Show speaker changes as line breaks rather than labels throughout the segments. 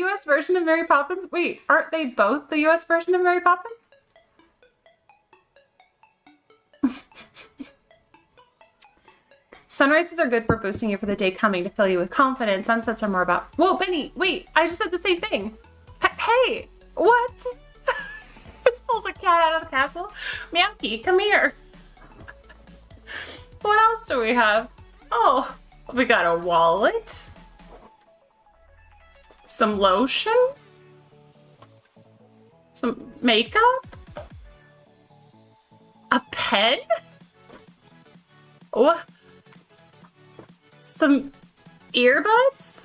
US version of Mary Poppins? Wait, aren't they both the US version of Mary Poppins? Sunrises are good for boosting you for the day coming to fill you with confidence. Sunsets are more about... Whoa, Benny, wait, I just said the same thing. Hey, what? This pulls a cat out of the castle. Meowky, come here. What else do we have? Oh, we got a wallet. Some lotion. Some makeup. A pen. What? Some earbuds.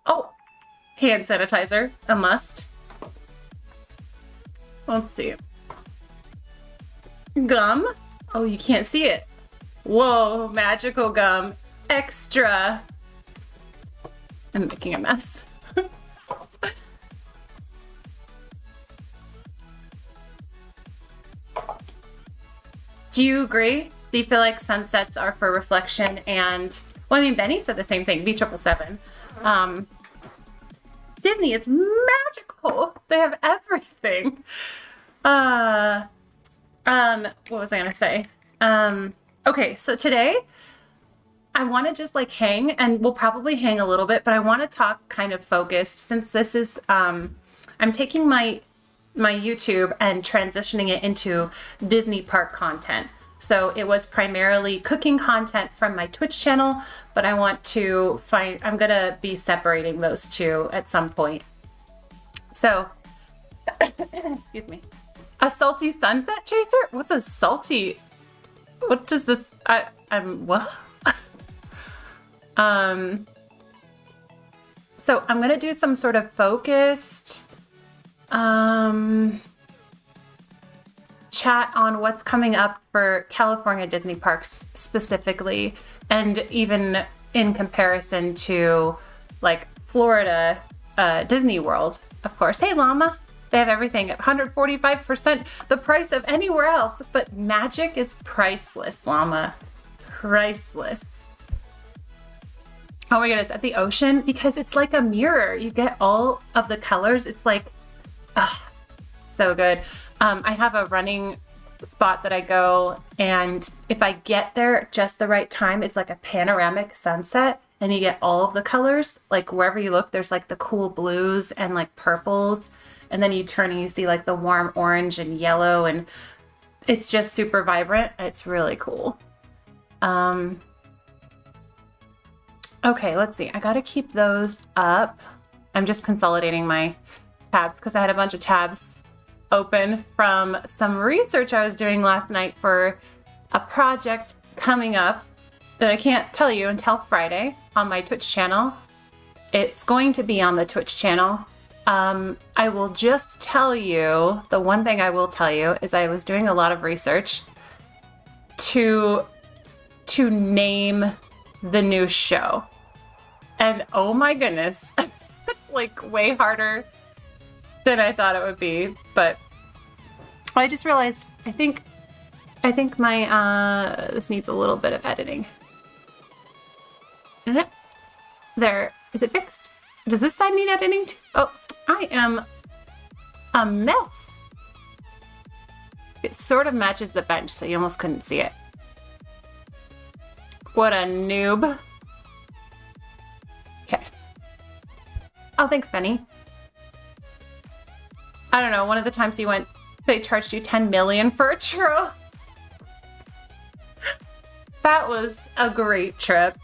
Oh, hand sanitizer, a must. Let's see. Gum. Oh, you can't see it. Whoa, magical gum. Extra. I'm making a mess. Do you agree? Do you feel like sunsets are for reflection and... Well, I mean, Benny said the same thing, B777. Disney, it's magical. They have everything. What was I gonna say? Okay, so today I want to just like hang, and we'll probably hang a little bit, but I want to talk kind of focused since this is, I'm taking my YouTube and transitioning it into Disney park content. So it was primarily cooking content from my Twitch channel, but I want to I'm gonna be separating those two at some point. So, excuse me. A salty sunset chaser? What's a salty? What does this? I'm what? So I'm gonna do some sort of focused chat on what's coming up for California Disney parks specifically, and even in comparison to like Florida Disney World, of course. Hey Llama, they have everything at 145% the price of anywhere else, but magic is priceless, Llama. Priceless. Oh my goodness, at the ocean, because it's like a mirror. You get all of the colors. It's like, so good. I have a running spot that I go, and if I get there at just the right time, it's like a panoramic sunset, and you get all of the colors. Like wherever you look, there's like the cool blues and like purples, and then you turn and you see like the warm orange and yellow, and it's just super vibrant. It's really cool. Okay, let's see. I gotta keep those up. I'm just consolidating my tabs because I had a bunch of tabs open from some research I was doing last night for a project coming up that I can't tell you until Friday on my Twitch channel. It's going to be on the Twitch channel. I will just tell you, the one thing I will tell you is I was doing a lot of research to name the new show. And oh my goodness, it's like way harder than I thought it would be, but I just realized I think my this needs a little bit of editing. There, is it fixed? Does this side need editing too? Oh, I am a mess. It sort of matches the bench, so you almost couldn't see it. What a noob. Okay. Oh, thanks, Benny. I don't know, one of the times you went, they charged you 10 million for a churro. That was a great trip.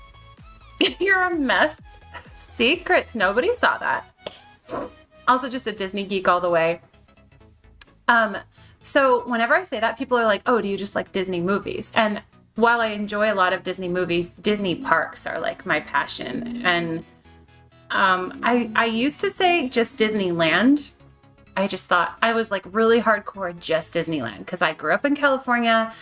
You're a mess. Secrets, nobody saw that. Also just a Disney geek all the way. So whenever I say that, people are like, oh, do you just like Disney movies? And while I enjoy a lot of Disney movies, Disney parks are like my passion. And I used to say just Disneyland. I just thought I was like really hardcore just Disneyland because I grew up in California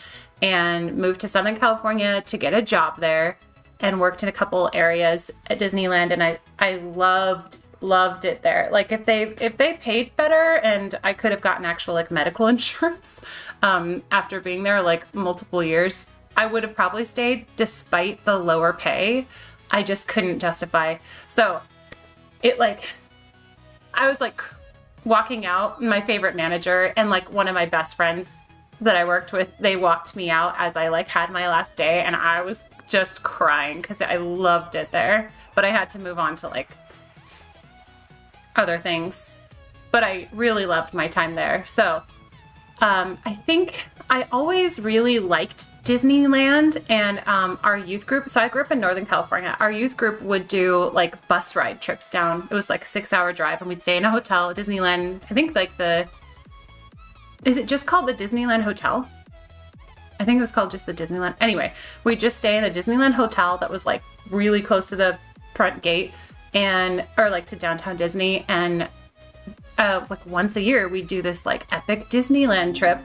and moved to Southern California to get a job there and worked in a couple areas at Disneyland, and I loved it there. Like if they paid better and I could have gotten actual like medical insurance after being there like multiple years, I would have probably stayed despite the lower pay. I just couldn't justify. So it like, I was like walking out, my favorite manager and like one of my best friends that I worked with, they walked me out as I like had my last day, and I was just crying because I loved it there, but I had to move on to like other things. But I really loved my time there. So I think I always really liked Disneyland, and our youth group, so I grew up in Northern California, our youth group would do like bus ride trips down. It was like a 6-hour drive, and we'd stay in a hotel at Disneyland. I think like is it just called the Disneyland Hotel? I think it was called just the Disneyland. Anyway, we'd just stay in the Disneyland Hotel that was like really close to the front gate, or like to downtown Disney, and like once a year we'd do this like epic Disneyland trip.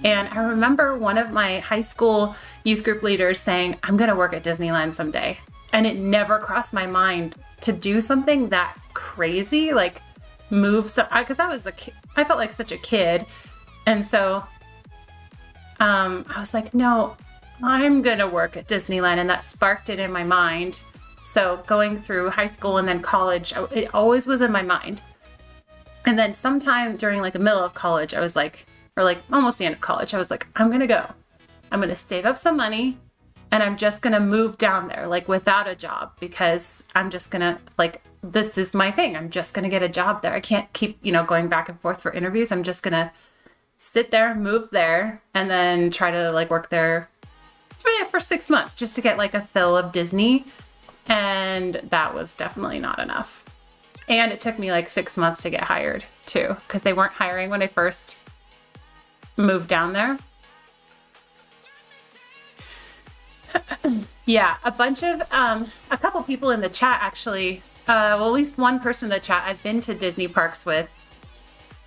And I remember one of my high school youth group leaders saying, I'm gonna work at Disneyland someday. And it never crossed my mind to do something that crazy, like move some, because I felt like such a kid. And so I was like, no, I'm gonna work at Disneyland, and that sparked it in my mind. So going through high school and then college, it always was in my mind. And then sometime during like the middle of college, I was like, or like almost the end of college, I was like, I'm gonna go. I'm gonna save up some money, and I'm just gonna move down there like without a job, because I'm just gonna like, this is my thing. I'm just gonna get a job there. I can't keep, going back and forth for interviews. I'm just gonna sit there, move there, and then try to like work there for 6 months just to get like a fill of Disney. And that was definitely not enough. And it took me like 6 months to get hired too, because they weren't hiring when I first moved down there. Yeah, a couple people in the chat actually, well, at least one person in the chat I've been to Disney parks with.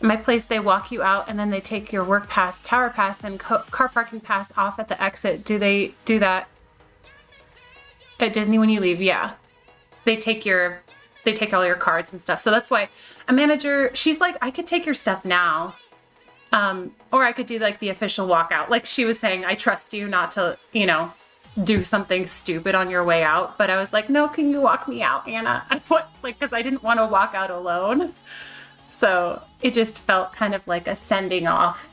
My place, they walk you out and then they take your work pass, tower pass, and car parking pass off at the exit. Do they do that at Disney when you leave? Yeah. They take all your cards and stuff. So that's why a manager, she's like, I could take your stuff now. Or I could do like the official walkout. Like she was saying, I trust you not to, do something stupid on your way out. But I was like, no, can you walk me out, Anna? Because I didn't want to walk out alone. So it just felt kind of like a sending off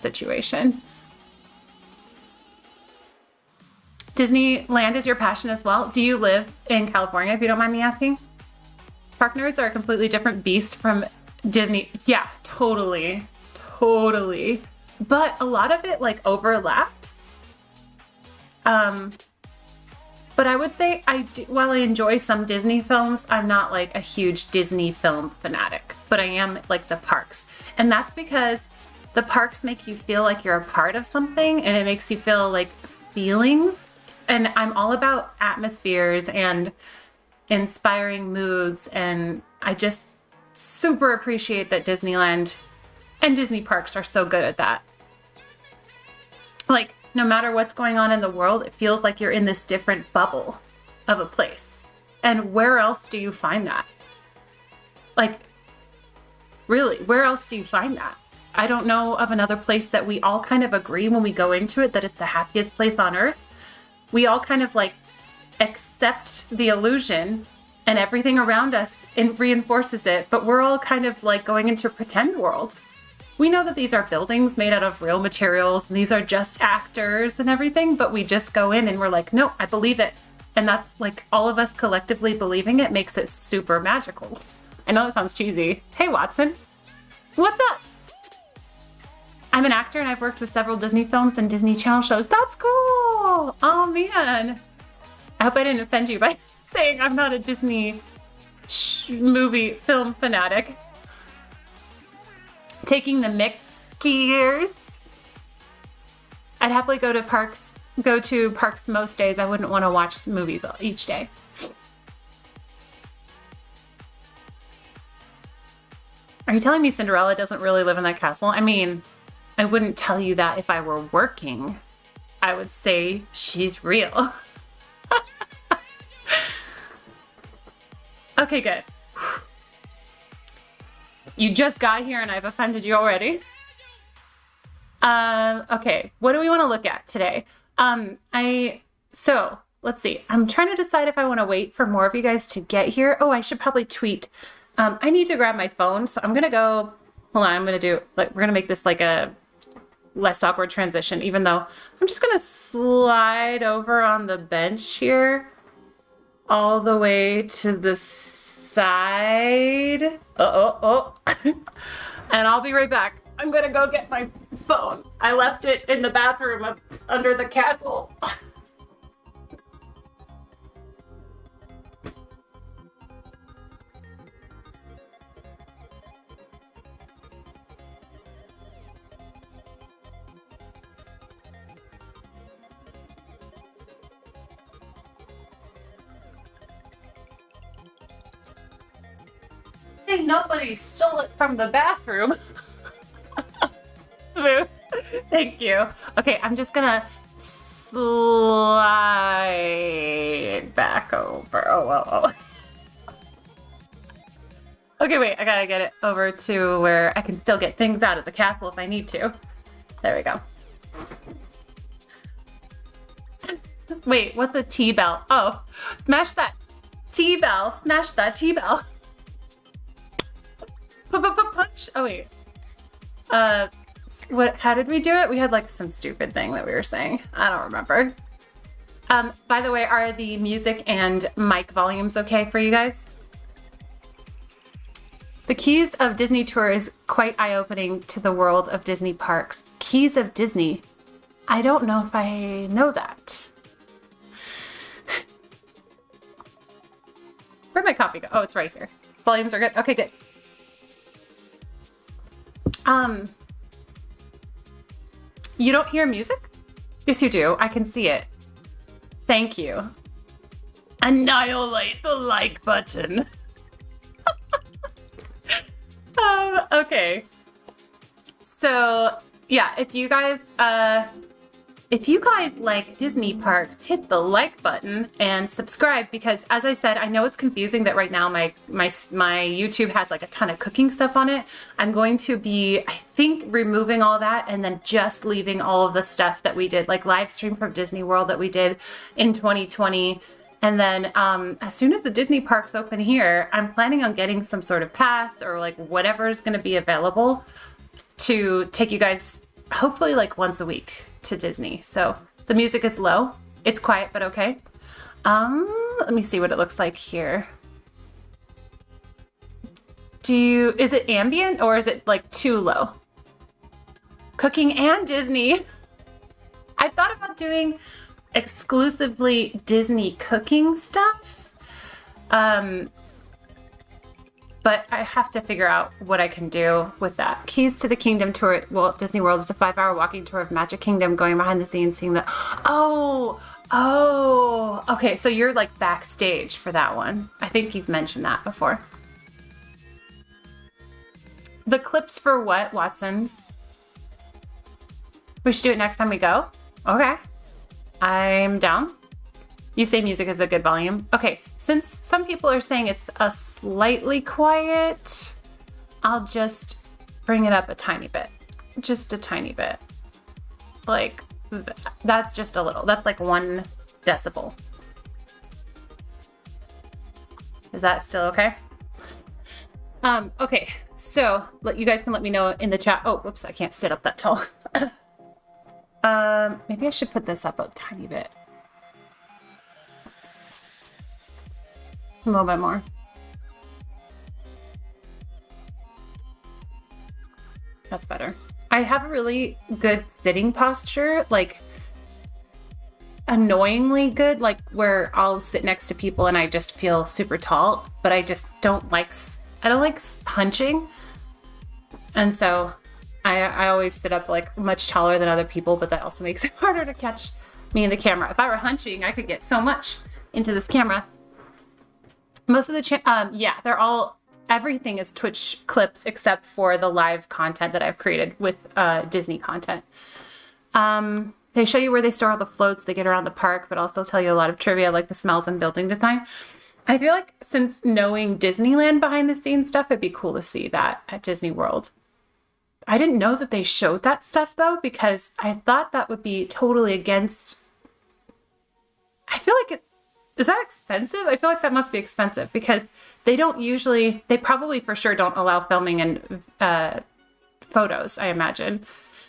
situation. Disneyland is your passion as well. Do you live in California, if you don't mind me asking? Park nerds are a completely different beast from Disney. Yeah, totally. But a lot of it like overlaps. But I would say while I enjoy some Disney films, I'm not like a huge Disney film fanatic, but I am like the parks. And that's because the parks make you feel like you're a part of something, and it makes you feel like feelings. And I'm all about atmospheres and inspiring moods. And I just super appreciate that Disneyland and Disney parks are so good at that. Like, no matter what's going on in the world, it feels like you're in this different bubble of a place. And where else do you find that? Like, really, where else do you find that? I don't know of another place that we all kind of agree when we go into it that it's the happiest place on earth. We all kind of like accept the illusion, and everything around us reinforces it, but we're all kind of like going into a pretend world. We know that these are buildings made out of real materials, and these are just actors and everything, but we just go in and we're like, no, I believe it. And that's like all of us collectively believing it makes it super magical. I know that sounds cheesy. Hey, Watson. What's up? I'm an actor and I've worked with several Disney films and Disney Channel shows. That's cool. Oh, man. I hope I didn't offend you by saying I'm not a Disney movie film fanatic. Taking the Mickey years. I'd happily go to parks most days. I wouldn't want to watch movies each day. Are you telling me Cinderella doesn't really live in that castle? I mean, I wouldn't tell you that if I were working. I would say she's real. Okay, good. You just got here and I've offended you already. Okay, what do we want to look at today? So let's see. I'm trying to decide if I want to wait for more of you guys to get here. Oh, I should probably tweet. I need to grab my phone, so I'm going to go, hold on, I'm going to do, like, we're going to make this like a less awkward transition, even though I'm just going to slide over on the bench here all the way to the side. Oh. And I'll be right back. I'm going to go get my phone. I left it in the bathroom under the castle. Nobody stole it from the bathroom. Smooth. Thank you. Okay, I'm just gonna slide back over. Oh. Okay, wait, I gotta get it over to where I can still get things out of the castle if I need to. There we go. Wait, what's a T-bell? Oh, smash that T-bell. Smash that T-bell. Punch. Oh wait. What? How did we do it? We had like some stupid thing that we were saying. I don't remember. By the way, are the music and mic volumes okay for you guys? The Keys of Disney tour is quite eye-opening to the world of Disney parks. Keys of Disney. I don't know if I know that. Where'd my coffee go? Oh, it's right here. Volumes are good. Okay, good. You don't hear music? Yes, you do. I can see it. Thank you. Annihilate the like button. Okay. So, yeah, if you guys like Disney parks, hit the like button and subscribe, because as I said, I know it's confusing that right now my YouTube has like a ton of cooking stuff on it. I'm going to be, I think, removing all that and then just leaving all of the stuff that we did, like live stream from Disney World that we did in 2020. And then as soon as the Disney parks open here, I'm planning on getting some sort of pass or like whatever is going to be available to take you guys hopefully like once a week to Disney. So the music is low. It's quiet, but okay. Let me see what it looks like here. Is it ambient or is it like too low? Cooking and Disney. I thought about doing exclusively Disney cooking stuff. But I have to figure out what I can do with that. Keys to the Kingdom tour at Walt Disney World is a 5-hour walking tour of Magic Kingdom, going behind the scenes, seeing the... Oh, okay, so you're like backstage for that one. I think you've mentioned that before. The clips for what, Watson? We should do it next time we go? Okay. I'm down. You say music is a good volume. Okay, since some people are saying it's a slightly quiet, I'll just bring it up a tiny bit. Just a tiny bit. Like, that's just a little. That's like 1 decibel. Is that still okay? Okay, so you guys can let me know in the chat. Oh, whoops, I can't sit up that tall. Maybe I should put this up a tiny bit. A little bit more. That's better. I have a really good sitting posture, like annoyingly good, like where I'll sit next to people and I just feel super tall, but I just don't like hunching. And so I always sit up like much taller than other people, but that also makes it harder to catch me in the camera. If I were hunching, I could get so much into this camera. Most of the, yeah, everything is Twitch clips except for the live content that I've created with Disney content. They show you where they store all the floats they get around the park, but also tell you a lot of trivia like the smells and building design. I feel like since knowing Disneyland behind the scenes stuff, it'd be cool to see that at Disney World. I didn't know that they showed that stuff though, because I thought that would be totally against. I feel like Is that expensive? I feel like that must be expensive because they probably for sure don't allow filming and photos, I imagine.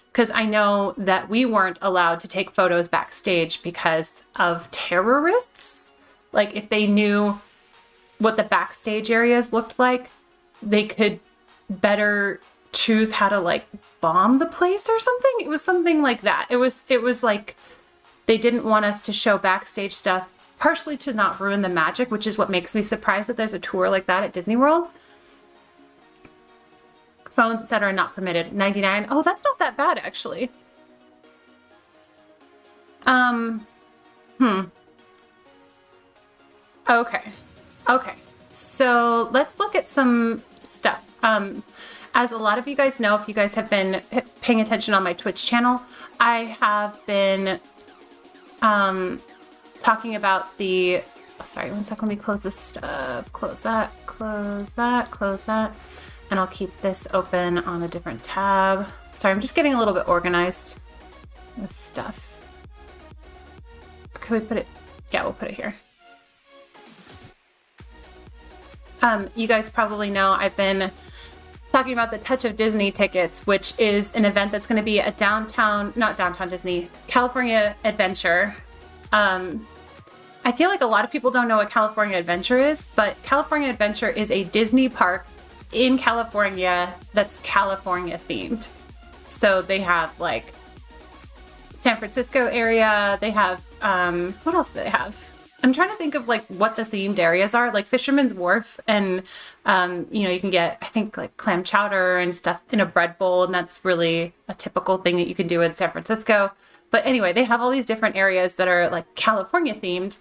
Because I know that we weren't allowed to take photos backstage because of terrorists. Like, if they knew what the backstage areas looked like, they could better choose how to, like, bomb the place or something. It was something like that. It was like they didn't want us to show backstage stuff, partially to not ruin the magic, which is what makes me surprised that there's a tour like that at Disney World. Phones, etc. not permitted. 99. Oh, that's not that bad, actually. Okay. So let's look at some stuff. As a lot of you guys know, if you guys have been paying attention on my Twitch channel, I have been talking about the... Sorry, one second. Let me close this stuff. Close that. And I'll keep this open on a different tab. Sorry, I'm just getting a little bit organized with stuff. Can we put it? Yeah, we'll put it here. You guys probably know I've been talking about the Touch of Disney tickets, which is an event that's going to be a not downtown Disney, California Adventure. I feel like a lot of people don't know what California Adventure is, but California Adventure is a Disney park in California that's California themed. So they have like San Francisco area. They have, what else do they have? I'm trying to think of like what the themed areas are, like Fisherman's Wharf, and you can get, I think, like clam chowder and stuff in a bread bowl, and that's really a typical thing that you can do in San Francisco. But anyway, they have all these different areas that are like California themed,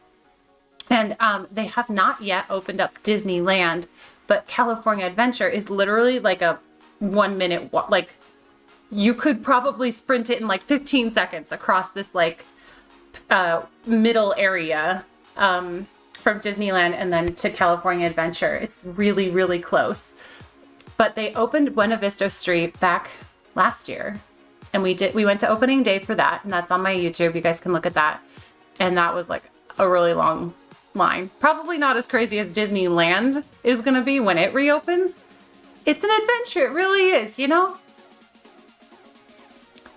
and they have not yet opened up Disneyland, but California Adventure is literally like a 1 minute walk. Like, you could probably sprint it in like 15 seconds across this like middle area from Disneyland and then to California Adventure. It's really, really close. But they opened Buena Vista Street back last year, and we went to opening day for that, and that's on my YouTube. You guys can look at that. And that was like a really long line. Probably not as crazy as Disneyland is going to be when it reopens. It's an adventure. It really is, you know?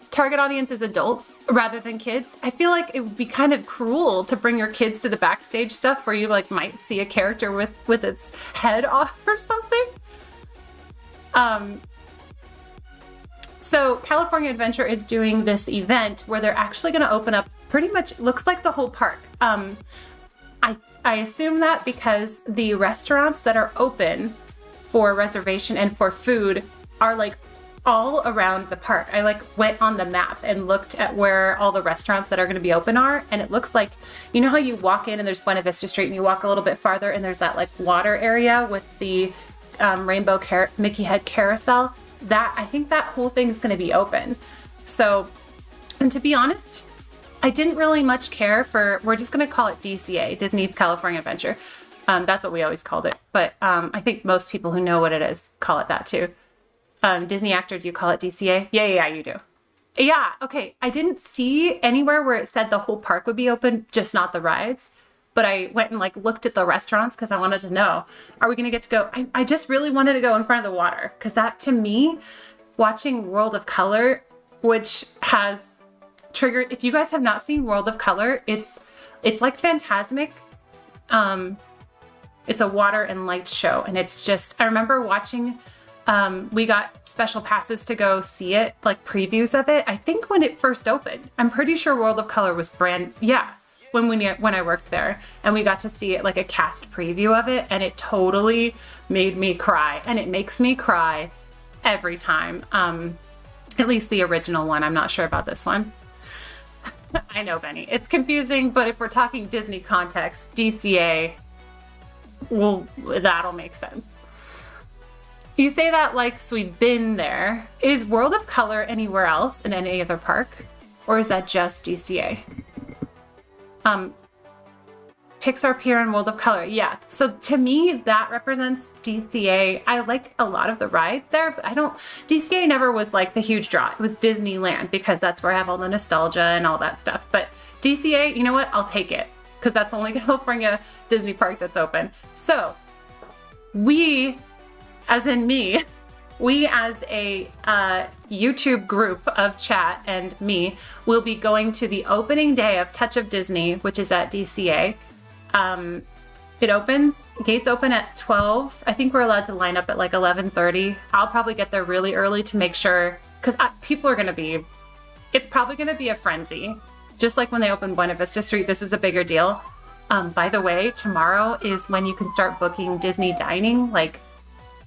Target audience is adults rather than kids. I feel like it would be kind of cruel to bring your kids to the backstage stuff where you like might see a character with its head off or something. So California Adventure is doing this event where they're actually going to open up pretty much, looks like the whole park. I assume that because the restaurants that are open for reservation and for food are like all around the park. I like went on the map and looked at where all the restaurants that are going to be open are, and it looks like, you know how you walk in and there's Buena Vista Street and you walk a little bit farther and there's that like water area with the rainbow Mickey head carousel? That, I think that whole thing is going to be open. So, and to be honest, I didn't really much care for, we're just going to call it DCA, Disney's California Adventure. That's what we always called it. But I think most people who know what it is call it that too. Disney actor, do you call it DCA? Yeah, you do. Yeah, okay. I didn't see anywhere where it said the whole park would be open, just not the rides. But I went and like looked at the restaurants because I wanted to know, are we going to get to go? I just really wanted to go in front of the water because that, to me, watching World of Color, which has triggered, if you guys have not seen World of Color, it's like Fantasmic. It's a water and light show, and it's just, I remember watching, we got special passes to go see it, like previews of it, I think when it first opened. I'm pretty sure World of Color was when I worked there, and we got to see it, like a cast preview of it, and it totally made me cry, and it makes me cry every time. At least the original one. I'm not sure about this one. I know, Benny. It's confusing, but if we're talking Disney context, DCA, well, that'll make sense. You say that like we've been there. Is World of Color anywhere else in any other park? Or is that just DCA? Pixar Pier and World of Color. Yeah. So to me, that represents DCA. I like a lot of the rides there, but DCA never was like the huge draw. It was Disneyland because that's where I have all the nostalgia and all that stuff. But DCA, you know what? I'll take it. because that's the only California Disney park that's open. So we, as in me, we as a YouTube group of chat and me will be going to the opening day of Touch of Disney, which is at DCA. Gates open at 12. I think we're allowed to line up at like 11:30. I'll probably get there really early to make sure, because people are going to be, it's probably going to be a frenzy. Just like when they opened Buena Vista Street, this is a bigger deal. By the way, tomorrow is when you can start booking Disney dining, like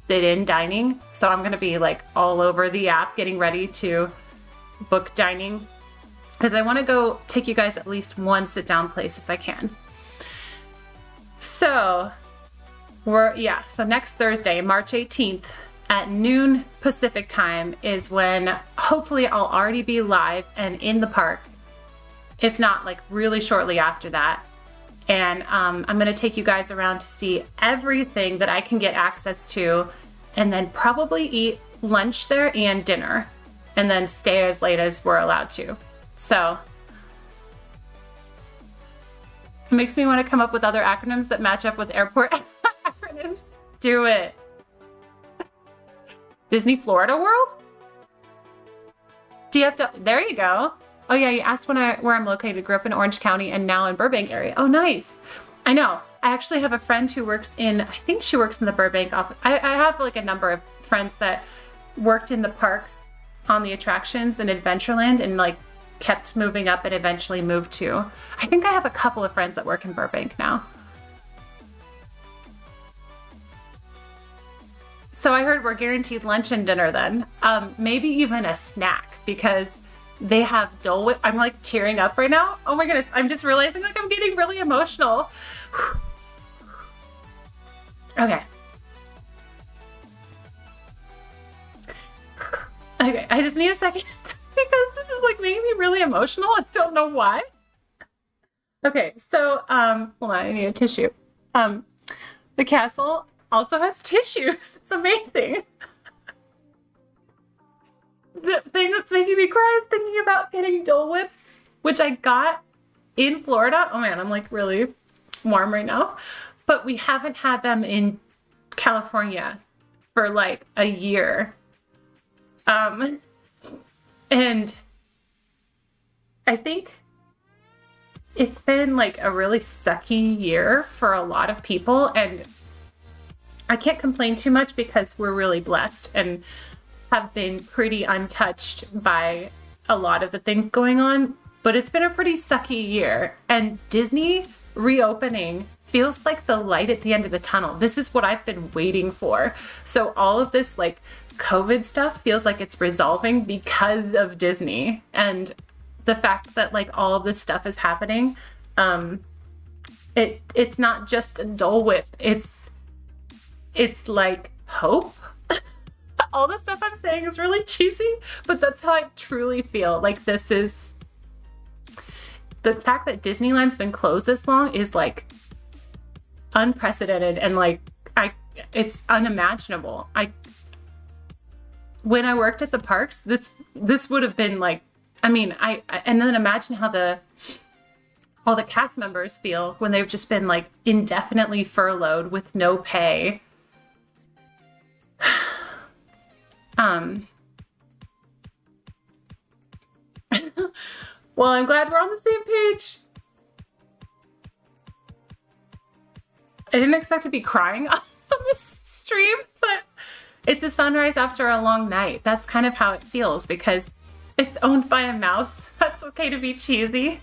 sit-in dining. So I'm going to be like all over the app getting ready to book dining, because I want to go take you guys at least one sit-down place if I can. So so next Thursday, March 18th at noon Pacific time is when hopefully I'll already be live and in the park, if not like really shortly after that. And I'm going to take you guys around to see everything that I can get access to, and then probably eat lunch there and dinner, and then stay as late as we're allowed to. So it makes me want to come up with other acronyms that match up with airport acronyms. Do it. Disney Florida World? Do you have to? There you go. Oh yeah, you asked where I'm located. Grew up in Orange County and now in Burbank area. Oh, nice. I know. I actually have a friend who works in, I think she works in the Burbank office. I have like a number of friends that worked in the parks on the attractions in Adventureland and like kept moving up and eventually moved to. I think I have a couple of friends that work in Burbank now. So I heard we're guaranteed lunch and dinner then. Maybe even a snack, because they have Dole Whip. I'm like tearing up right now. Oh my goodness. I'm just realizing like I'm getting really emotional. Okay. Okay, I just need a second because this is like making me really emotional. I don't know why. Okay, so hold on, I need a tissue. The castle also has tissues. It's amazing. The thing that's making me cry is thinking about getting Dole Whip, which I got in Florida. Oh man, I'm like really warm right now. But we haven't had them in California for like a year. And I think it's been like a really sucky year for a lot of people, and I can't complain too much because we're really blessed and have been pretty untouched by a lot of the things going on, but it's been a pretty sucky year, and Disney reopening feels like the light at the end of the tunnel. This is what I've been waiting for. So all of this like COVID stuff feels like it's resolving because of Disney, and the fact that like all of this stuff is happening. It's not just a Dole Whip. It's like hope. All the stuff I'm saying is really cheesy, but that's how I truly feel. Like this is the fact that Disneyland's been closed this long is like unprecedented, and like it's unimaginable. When I worked at the parks, this would have been like, and then imagine how all the cast members feel when they've just been like indefinitely furloughed with no pay. Well, I'm glad we're on the same page. I didn't expect to be crying on this stream, but it's a sunrise after a long night. That's kind of how it feels because it's owned by a mouse. That's okay to be cheesy.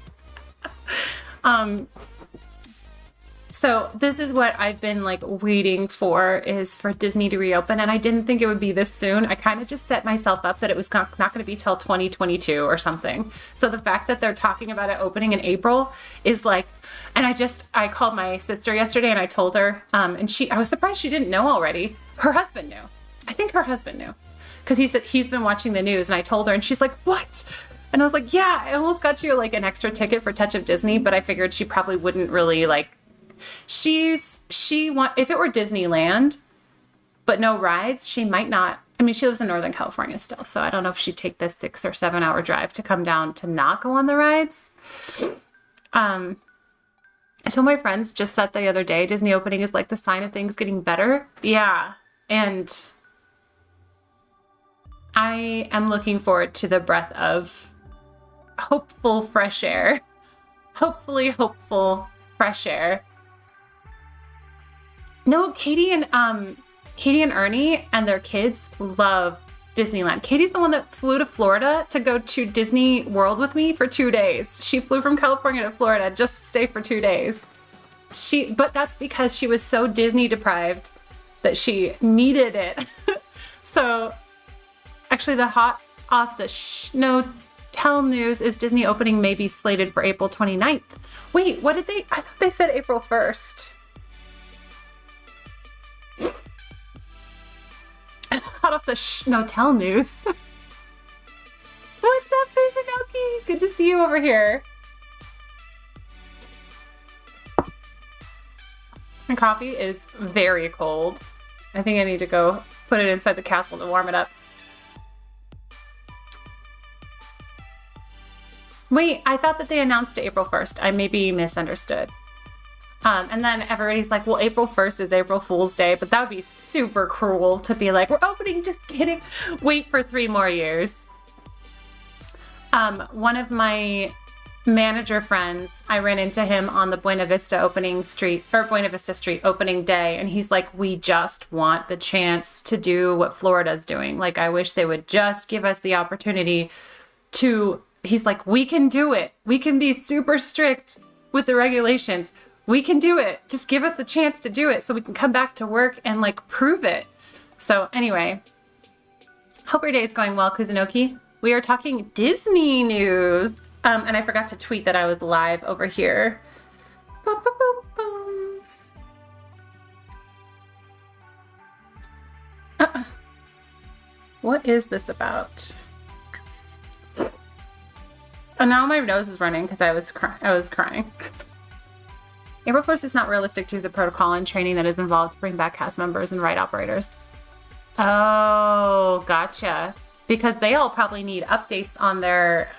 So this is what I've been like waiting for, is for Disney to reopen, and I didn't think it would be this soon. I kind of just set myself up that it was not going to be till 2022 or something. So the fact that they're talking about it opening in April is like, and I called my sister yesterday and I told her, and I was surprised she didn't know already. Her husband knew. I think her husband knew, because he said he's been watching the news, and I told her, and she's like, what? And I was like, yeah, I almost got you like an extra ticket for Touch of Disney, but I figured she probably wouldn't really like. If it were Disneyland, but no rides, she might not. I mean, she lives in Northern California still, so I don't know if she'd take this 6 or 7 hour drive to come down to not go on the rides. And I told my friends just that the other day, Disney opening is like the sign of things getting better. Yeah. And I am looking forward to the breath of hopeful fresh air. Hopefully hopeful fresh air. No, Katie and Ernie and their kids love Disneyland. Katie's the one that flew to Florida to go to Disney World with me for 2 days. She flew from California to Florida just to stay for 2 days. But that's because she was so Disney deprived that she needed it. So actually the hot off the no tell news is Disney opening may be slated for April 29th. Wait, what did I thought they said April 1st. Hot off the no tell news. What's up, Fuzanoki? Good to see you over here. My coffee is very cold. I think I need to go put it inside the castle to warm it up. Wait, I thought that they announced April 1st. I maybe misunderstood. And then everybody's like, well, April 1st is April Fool's Day, but that would be super cruel to be like, we're opening, just kidding. Wait for 3 more years. One of my manager friends, I ran into him on the Buena Vista Street opening day, and he's like, we just want the chance to do what Florida's doing. Like, I wish they would just give us the opportunity to, he's like, we can do it. We can be super strict with the regulations. We can do it. Just give us the chance to do it so we can come back to work and like prove it. So anyway, hope your day is going well, Kuzunoki. We are talking Disney news. And I forgot to tweet that I was live over here. Boom, boom, boom, boom. What is this about? And now my nose is running because I was crying. April 1st is not realistic due to the protocol and training that is involved to bring back cast members and ride operators. Oh, gotcha. Because they all probably need updates on their,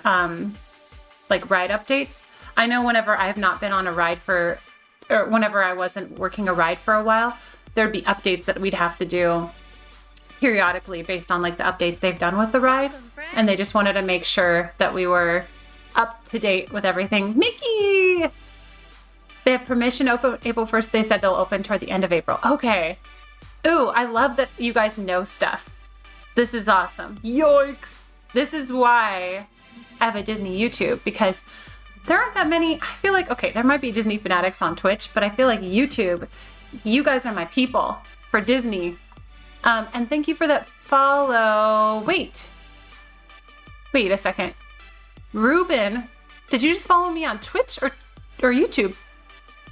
like ride updates. I know whenever I have not been on a ride or whenever I wasn't working a ride for a while, there'd be updates that we'd have to do periodically based on like the updates they've done with the ride. And they just wanted to make sure that we were up to date with everything. Mickey! They have permission to open April 1st. They said they'll open toward the end of April. Okay. Ooh, I love that you guys know stuff. This is awesome. Yoinks! This is why I have a Disney YouTube, because there aren't that many. I feel like, okay, there might be Disney fanatics on Twitch, but I feel like YouTube, you guys are my people for Disney. And thank you for that follow. Wait a second. Ruben, did you just follow me on Twitch or YouTube?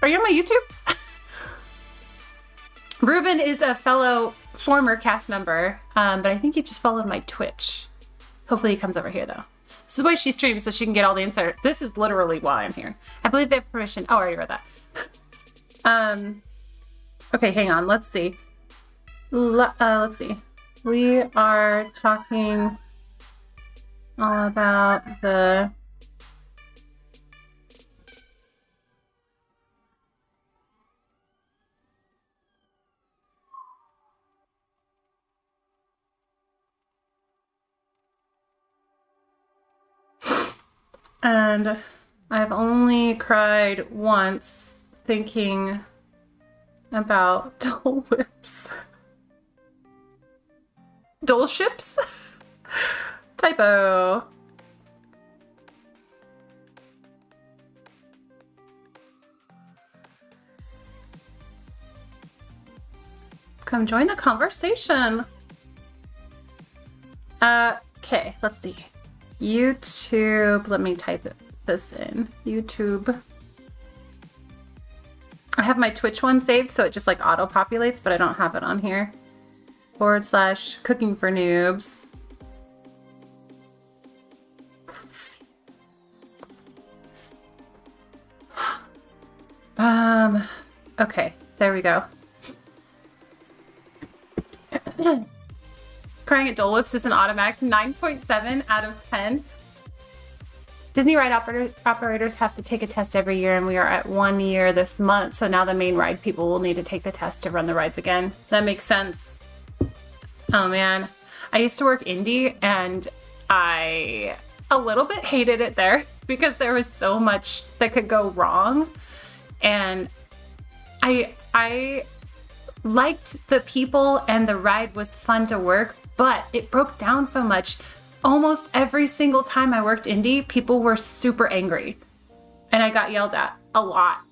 Are you on my YouTube? Ruben is a fellow former cast member, but I think he just followed my Twitch. Hopefully he comes over here though. This is why she streams, so she can get all the insider. This is literally why I'm here. I believe they have permission. Oh, I already read that. Okay, hang on. Let's see. Let's see. We are talking all about the... And I've only cried once thinking about Dole Whips. Dole Ships? Typo. Come join the conversation. Okay, let's see. YouTube, let me type this in. YouTube. I have my Twitch one saved, so it just like auto populates, but I don't have it on here. / cooking for noobs. Okay, there we go. Crying at Dole Whips is an automatic 9.7 out of 10. Disney ride operators have to take a test every year, and we are at 1 year this month. So now the main ride people will need to take the test to run the rides again. That makes sense. Oh man. I used to work indie, and I a little bit hated it there because there was so much that could go wrong. And I liked the people, and the ride was fun to work, but it broke down so much. Almost every single time I worked indie, people were super angry, and I got yelled at a lot,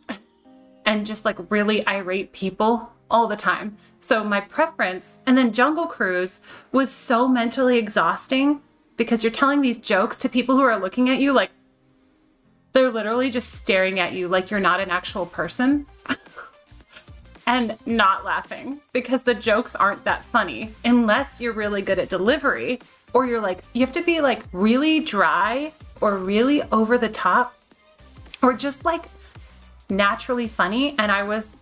and just like really irate people all the time. So my preference, and then Jungle Cruise was so mentally exhausting because you're telling these jokes to people who are looking at you like they're literally just staring at you like you're not an actual person and not laughing because the jokes aren't that funny unless you're really good at delivery, or you're like, you have to be like really dry or really over the top or just like naturally funny. And I was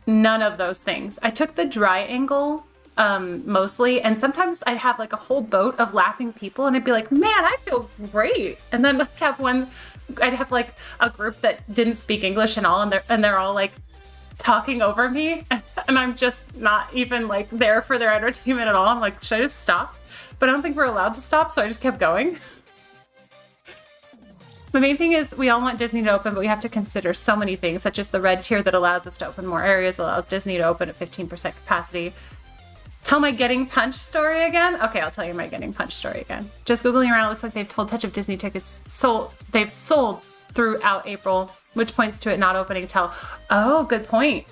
none of those things. I took the dry angle mostly, and sometimes I'd have like a whole boat of laughing people and I'd be like, man, I feel great. And then I'd have like a group that didn't speak English and all, and they're all like talking over me, and I'm just not even like there for their entertainment at all. I'm like, should I just stop? But I don't think we're allowed to stop, so I just kept going. The main thing is we all want Disney to open, but we have to consider so many things, such as the red tier that allows us to open more areas, allows Disney to open at 15% capacity. Tell my getting punched story again? Okay, I'll tell you my getting punched story again. Just Googling around, it looks like they've told Touch of Disney tickets they've sold throughout April, which points to it not opening till... Oh, good point.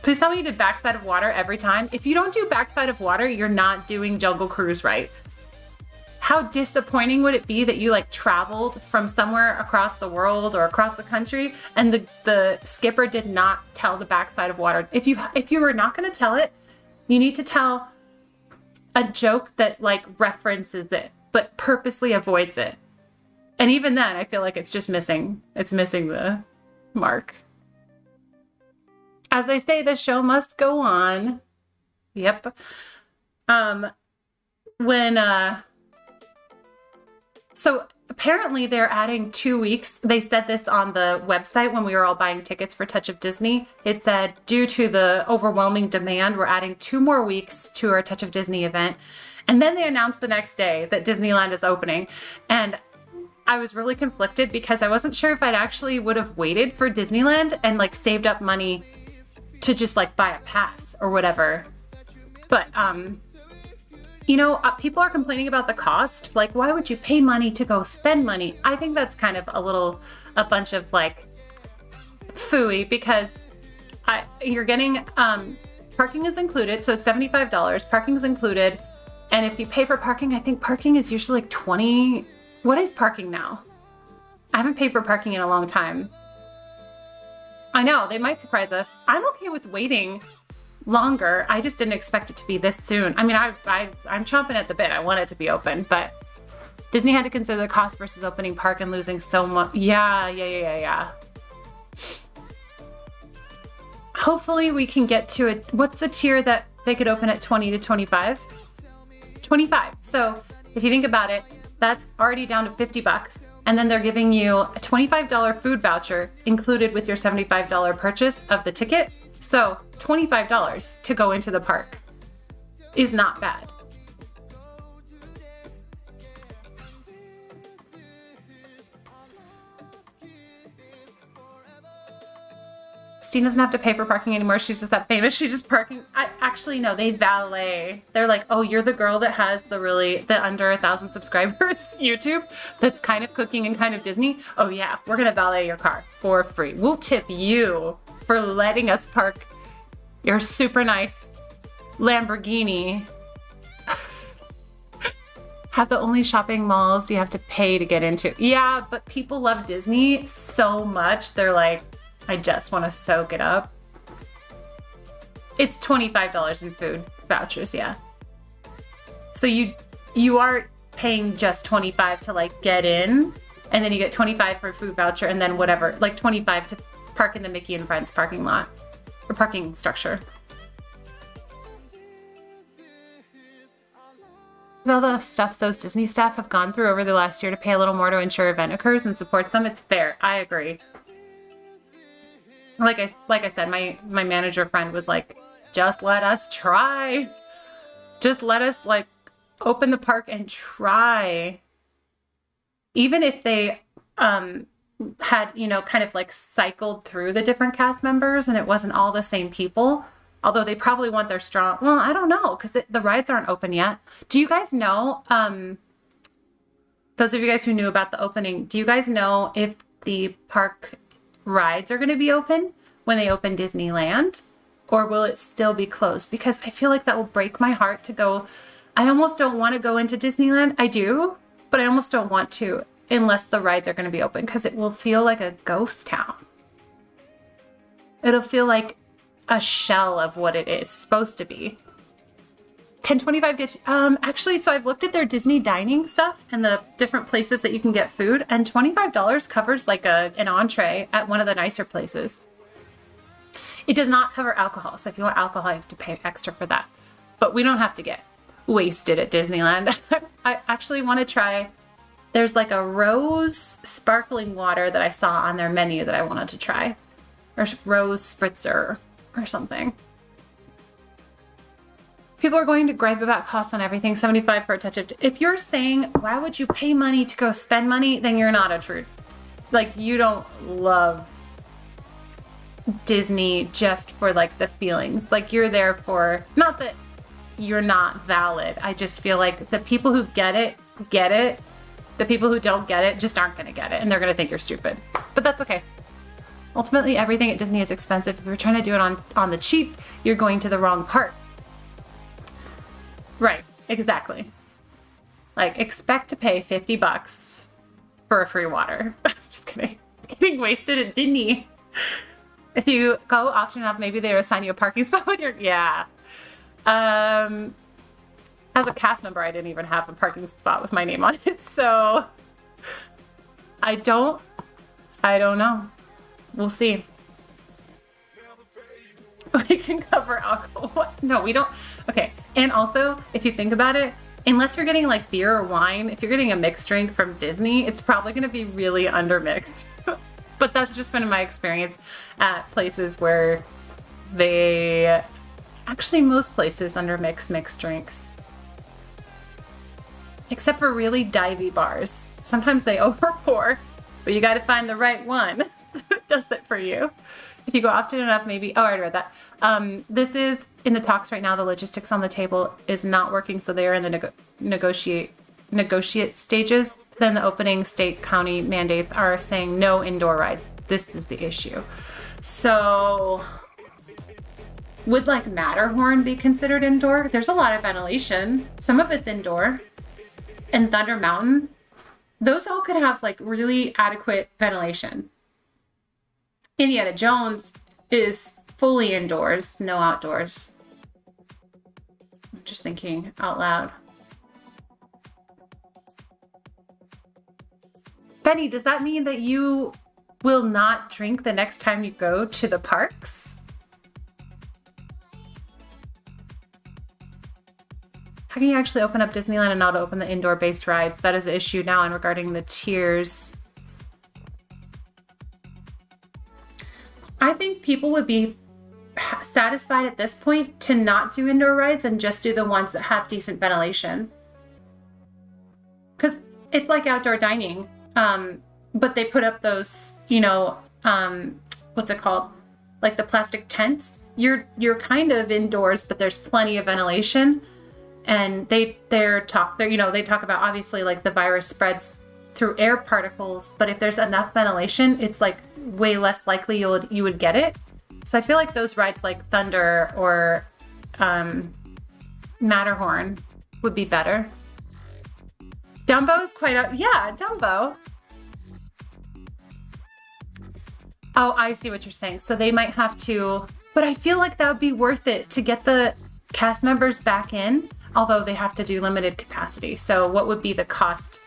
Please tell me you did Backside of Water every time. If you don't do Backside of Water, you're not doing Jungle Cruise right. How disappointing would it be that you like traveled from somewhere across the world or across the country and the skipper did not tell the Backside of Water? If you were not going to tell it, you need to tell a joke that like references it, but purposely avoids it. And even then, I feel like it's just missing. It's missing the mark. As they say, the show must go on. Yep. So apparently they're adding 2 weeks. They said this on the website when we were all buying tickets for Touch of Disney. It said, due to the overwhelming demand, we're adding 2 more weeks to our Touch of Disney event. And then they announced the next day that Disneyland is opening. And I was really conflicted because I wasn't sure if I'd actually would have waited for Disneyland and like saved up money to just like buy a pass or whatever. But, people are complaining about the cost. Like, why would you pay money to go spend money? I think that's kind of a bunch of like phooey because you're getting, parking is included. So it's $75. Parking is included. And if you pay for parking, I think parking is usually like $20. What is parking now? I haven't paid for parking in a long time. I know, they might surprise us. I'm okay with waiting longer. I just didn't expect it to be this soon. I mean, I'm chomping at the bit. I want it to be open, but Disney had to consider the cost versus opening park and losing so much. Yeah. Hopefully we can get to it. What's the tier that they could open at 20 to 25? 25. So if you think about it, that's already down to $50. And then they're giving you a $25 food voucher included with your $75 purchase of the ticket. So $25 to go into the park is not bad. Christine doesn't have to pay for parking anymore. She's just that famous. She's just parking. Actually, no, they valet. They're like, oh, you're the girl that has the under 1,000 subscribers YouTube that's kind of cooking and kind of Disney. Oh yeah, we're going to valet your car for free. We'll tip you for letting us park your super nice Lamborghini. Have the only shopping malls you have to pay to get into. Yeah, but people love Disney so much. They're like, I just want to soak it up. It's $25 in food vouchers, yeah. So you are paying just $25 to like get in, and then you get $25 for a food voucher, and then whatever, like $25 to park in the Mickey and Friends parking lot or parking structure. with all the stuff those Disney staff have gone through over the last year to pay a little more to ensure event occurs and supports them, it's fair. I agree. Like I said, my manager friend was like, just let us try. Just let us like open the park and try. Even if they had, you know, kind of like cycled through the different cast members and it wasn't all the same people, although they probably want their strong, well, I don't know, because the rides aren't open yet. Do you guys know, those of you guys who knew about the opening, do you guys know if the park rides are going to be open when they open Disneyland, or will it still be closed? Because I feel like that will break my heart to go. I almost don't want to go into Disneyland. I do, but I almost don't want to unless the rides are going to be open, because it will feel like a ghost town. It'll feel like a shell of what it is supposed to be. Can 25 get you? Actually, so I've looked at their Disney dining stuff and the different places that you can get food, and $25 covers like an entree at one of the nicer places. It does not cover alcohol, so if you want alcohol, you have to pay extra for that. But we don't have to get wasted at Disneyland. I actually want to try, there's like a rose sparkling water that I saw on their menu that I wanted to try. Or rose spritzer or something. People are going to gripe about costs on everything, $75 for a touch of... If you're saying, why would you pay money to go spend money, then you're not a true... Like, you don't love Disney just for, like, the feelings. Like, you're there for... Not that you're not valid. I just feel like the people who get it, get it. The people who don't get it just aren't going to get it, and they're going to think you're stupid. But that's okay. Ultimately, everything at Disney is expensive. If you're trying to do it on the cheap, you're going to the wrong part. Right, exactly. Like, expect to pay $50 for a free water. Just kidding. Getting wasted at Disney. If you go often enough, maybe they'll assign you a parking spot with your... Yeah. As a cast member, I didn't even have a parking spot with my name on it, so... I don't know. We'll see. We can cover alcohol. What? No, we don't. Okay. And also, if you think about it, unless you're getting like beer or wine, if you're getting a mixed drink from Disney, it's probably going to be really undermixed. But that's just been my experience at places where they... Actually, most places undermix mixed drinks. Except for really divey bars. Sometimes they overpour, but you got to find the right one that does it for you. If you go often enough, maybe... Oh, I already read that. This is in the talks right now. The logistics on the table is not working, so they are in the negotiate stages. Then the opening state county mandates are saying no indoor rides. This is the issue. So would like Matterhorn be considered indoor? There's a lot of ventilation. Some of it's indoor. And Thunder Mountain, those all could have like really adequate ventilation. Indiana Jones is fully indoors, no outdoors. I'm just thinking out loud. Benny, does that mean that you will not drink the next time you go to the parks? How can you actually open up Disneyland and not open the indoor-based rides? That is an issue now and regarding the tiers. I think people would be satisfied at this point to not do indoor rides and just do the ones that have decent ventilation. Because it's like outdoor dining, but they put up those, you know, what's it called? Like the plastic tents. You're kind of indoors, but there's plenty of ventilation. And they talk about obviously like the virus spreads through air particles, but if there's enough ventilation, it's like way less likely you would get it. So I feel like those rides like Thunder or Matterhorn would be better. Dumbo is quite yeah, Dumbo. Oh, I see what you're saying. So they might have to, but I feel like that would be worth it to get the cast members back in, although they have to do limited capacity. So what would be the cost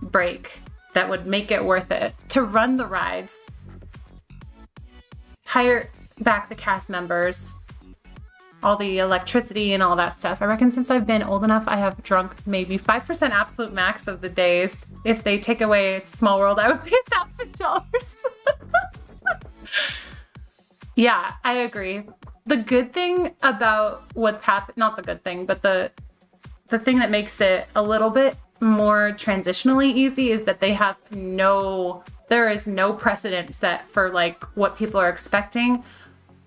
break that would make it worth it to run the rides, hire back the cast members, all the electricity and all that stuff. I reckon since I've been old enough, I have drunk maybe 5% absolute max of the days. If they take away It's a Small World, I would pay $1,000. Yeah, I agree. The good thing about what's happened, not the good thing, but the thing that makes it a little bit more transitionally easy is that there is no precedent set for like what people are expecting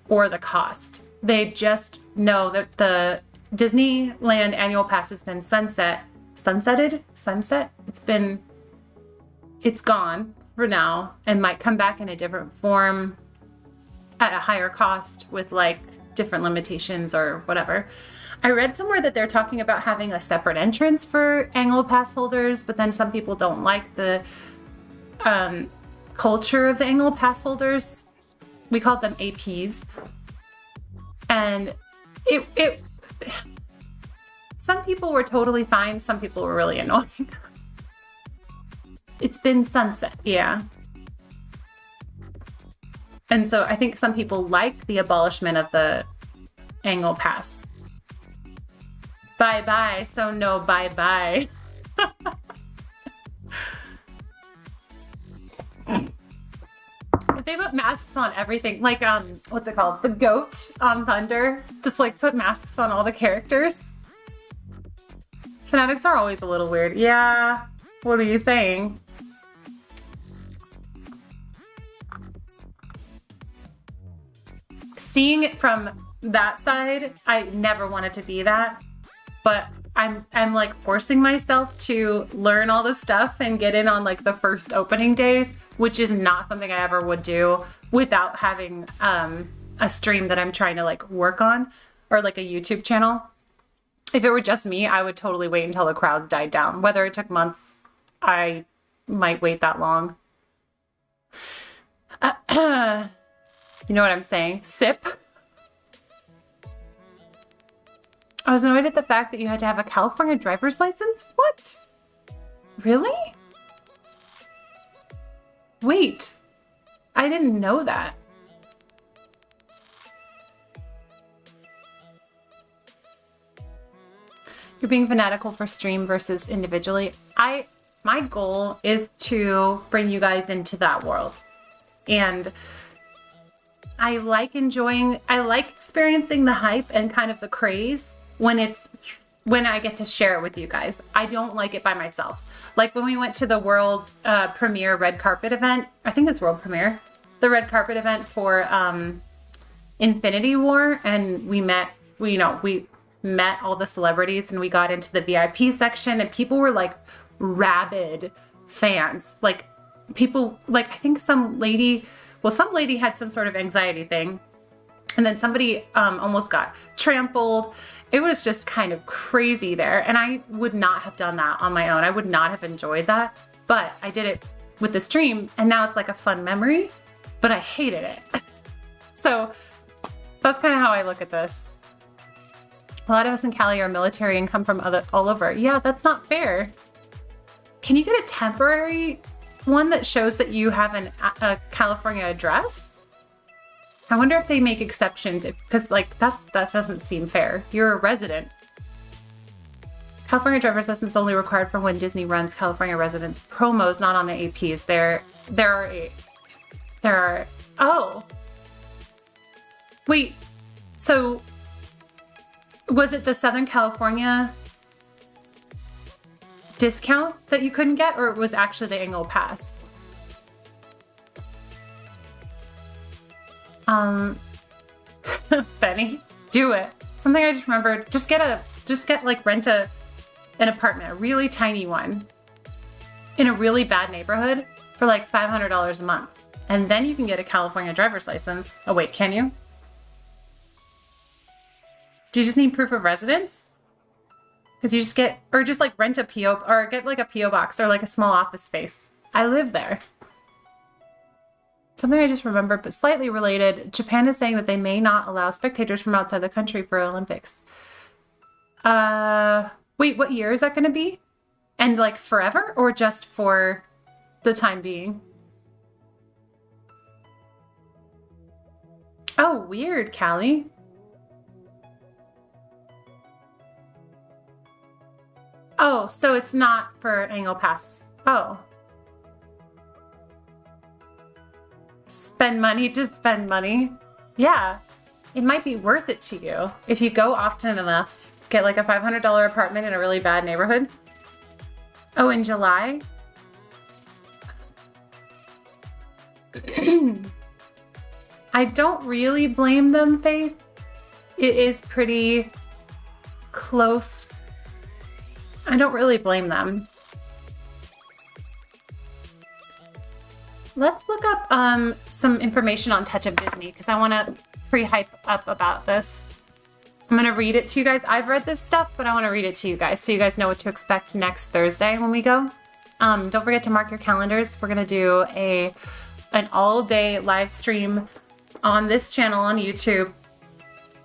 or the cost. They just know that the Disneyland annual pass has been sunset. It's gone for now and might come back in a different form at a higher cost with like different limitations or whatever. I read somewhere that they're talking about having a separate entrance for annual pass holders, but then some people don't like the culture of the annual pass holders. We called them APs. And it some people were totally fine, some people were really annoying. It's been sunset, yeah. And so I think some people like the abolishment of the annual pass. Bye-bye, so no bye-bye. If they put masks on everything, like, what's it called? The goat on Thunder. Just, like, put masks on all the characters. Fanatics are always a little weird. Yeah, what are you saying? Seeing it from that side, I never wanted to be that. But I'm like forcing myself to learn all this stuff and get in on like the first opening days, which is not something I ever would do without having a stream that I'm trying to like work on or like a YouTube channel. If it were just me, I would totally wait until the crowds died down. Whether it took months, I might wait that long. You know what I'm saying? Sip. I was annoyed at the fact that you had to have a California driver's license? What? Really? Wait. I didn't know that. You're being fanatical for stream versus individually. My goal is to bring you guys into that world. And I like experiencing the hype and kind of the craze when I get to share it with you guys. I don't like it by myself. Like when we went to the world premiere red carpet event, I think it's world premiere, the red carpet event for Infinity War, and we met all the celebrities and we got into the VIP section and people were like rabid fans. Like people, like I think some lady had some sort of anxiety thing and then somebody almost got trampled. It was just kind of crazy there. And I would not have done that on my own. I would not have enjoyed that, but I did it with the stream and now it's like a fun memory, but I hated it. So that's kind of how I look at this. A lot of us in Cali are military and come from all over. Yeah, that's not fair. Can you get a temporary one that shows that you have a California address? I wonder if they make exceptions because like that doesn't seem fair. You're a resident. California driver's license only required for when Disney runs California residents promos, not on the APs. There are. Oh, wait. So was it the Southern California discount that you couldn't get, or it was actually the annual pass? Benny, do it. Something I just remembered. Rent an apartment, a really tiny one in a really bad neighborhood for like $500 a month. And then you can get a California driver's license. Oh wait, can you? Do you just need proof of residence? Because you just rent a PO, or get like a PO box or like a small office space. I live there. Something I just remembered, but slightly related. Japan is saying that they may not allow spectators from outside the country for Olympics. Wait, what year is that going to be? And like forever or just for the time being? Oh, weird, Callie. Oh, so it's not for annual pass. Oh. Spend money to spend money. Yeah. It might be worth it to you if you go often enough. Get like a $500 apartment in a really bad neighborhood. Oh, in July? I don't really blame them, Faith. It is pretty close. I don't really blame them. Let's look up some information on Touch of Disney because I want to pre-hype up about this. I'm going to read it to you guys. I've read this stuff, but I want to read it to you guys so you guys know what to expect next Thursday when we go. Don't forget to mark your calendars. We're going to do an all-day live stream on this channel on YouTube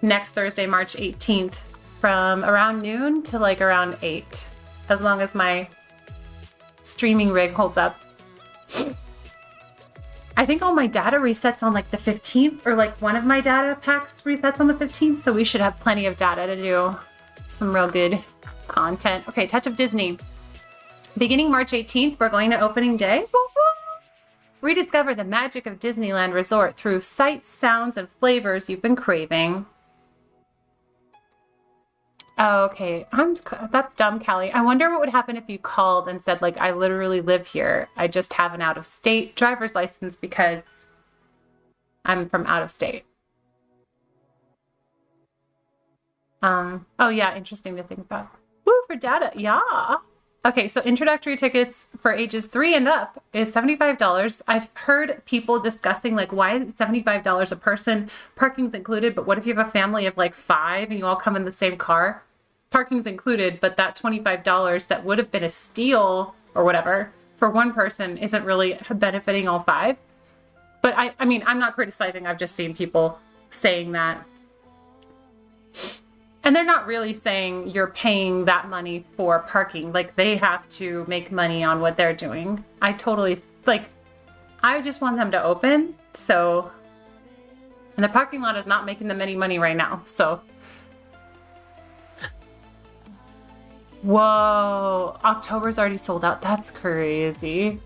next Thursday, March 18th from around noon to like around 8, as long as my streaming rig holds up. I think all my data resets on like the 15th, or like one of my data packs resets on the 15th, so we should have plenty of data to do some real good content. Okay, Touch of Disney. Beginning March 18th, we're going to opening day. Rediscover the magic of Disneyland Resort through sights, sounds, and flavors you've been craving. Oh, okay, that's dumb, Callie. I wonder what would happen if you called and said, like, I literally live here. I just have an out-of-state driver's license because I'm from out of state. Oh yeah, interesting to think about. Woo, for data, yeah. Okay, so introductory tickets for ages 3 and up is $75. I've heard people discussing, like, why is it $75 a person? Parking's included, but what if you have a family of like 5 and you all come in the same car? Parking's included, but that $25 that would have been a steal or whatever for one person isn't really benefiting all 5. But I mean, I'm not criticizing. I've just seen people saying that. And they're not really saying you're paying that money for parking. Like, they have to make money on what they're doing. I totally, like, I just want them to open. So, and the parking lot is not making them any money right now. So, whoa, October's already sold out. That's crazy.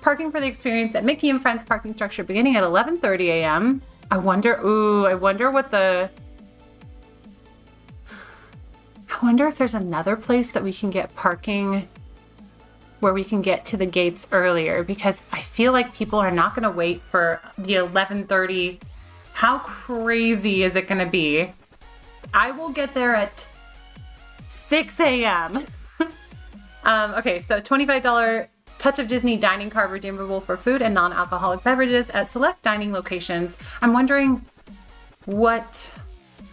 Parking for the experience at Mickey and Friends parking structure beginning at 11:30 a.m. I wonder if there's another place that we can get parking where we can get to the gates earlier, because I feel like people are not going to wait for the 11:30. How crazy is it going to be? I will get there at 6 a.m. Okay, so $25 Touch of Disney dining card redeemable for food and non-alcoholic beverages at select dining locations. I'm wondering what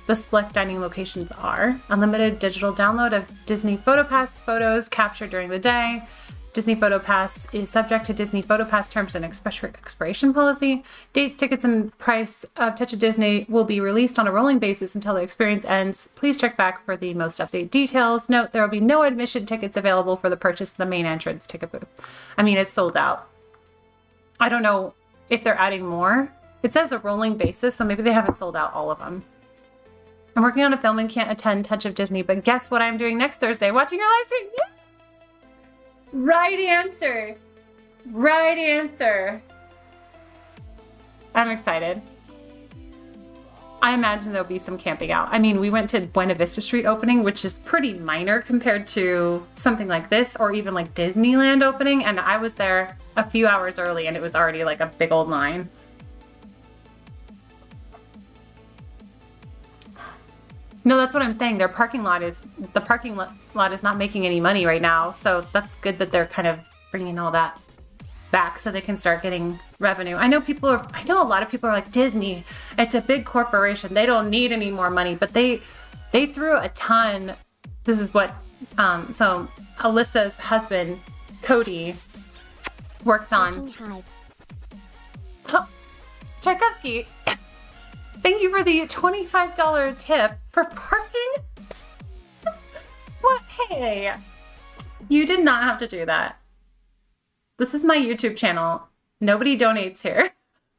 the select dining locations are. Unlimited digital download of Disney PhotoPass photos captured during the day. Disney PhotoPass is subject to Disney PhotoPass terms and expiration policy. Dates, tickets, and price of Touch of Disney will be released on a rolling basis until the experience ends. Please check back for the most updated details. Note, there will be no admission tickets available for the purchase of the main entrance ticket booth. I mean, it's sold out. I don't know if they're adding more. It says a rolling basis, so maybe they haven't sold out all of them. I'm working on a film and can't attend Touch of Disney, but guess what I'm doing next Thursday? Watching your live stream. Yes! Right answer. Right answer. I'm excited. I imagine there'll be some camping out. I mean, we went to Buena Vista Street opening, which is pretty minor compared to something like this, or even like Disneyland opening, and I was there a few hours early and it was already like a big old line. No, that's what I'm saying. The parking lot is not making any money right now. So that's good that they're kind of bringing all that back so they can start getting revenue. I know a lot of people are like, Disney, it's a big corporation. They don't need any more money, but they threw a ton. This is what, so Alyssa's husband, Cody, worked on. Oh, Tchaikovsky. Thank you for the $25 tip for parking. What? Hey, you did not have to do that. This is my YouTube channel. Nobody donates here.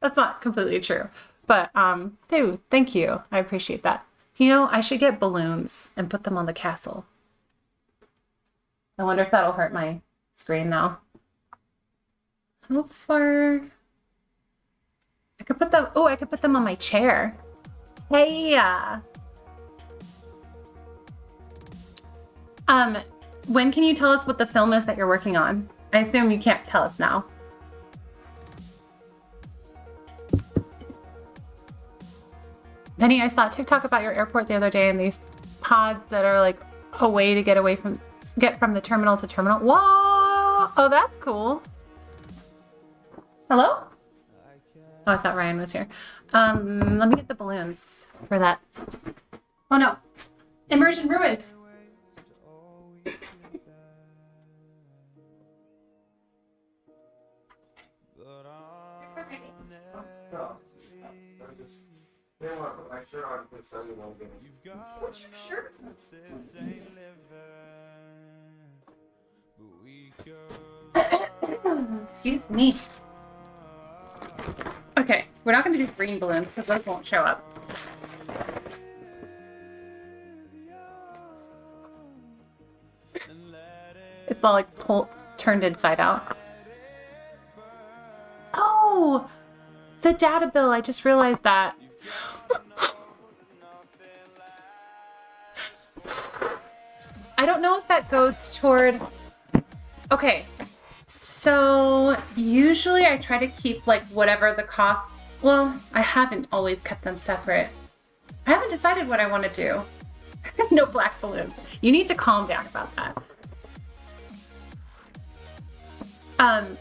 That's not completely true. But, dude, thank you. I appreciate that. You know, I should get balloons and put them on the castle. I wonder if that'll hurt my screen though. How far? I could put them, oh, I could put them on my chair. Hey, when can you tell us what the film is that you're working on? I assume you can't tell us now. Penny, I saw a TikTok about your airport the other day and these pods that are like a way to get from the terminal to terminal. Whoa! Oh, that's cool. Hello? Oh, I thought Ryan was here. Let me get the balloons for that. Oh no. Immersion ruined. What's your shirt? Excuse me. Okay, we're not going to do green balloons because those won't show up. It's all like turned inside out. Oh, the data bill. I just realized that. I don't know if that goes toward... Okay, so usually I try to keep like whatever the cost... Well, I haven't always kept them separate. I haven't decided what I want to do. No black balloons. You need to calm down about that.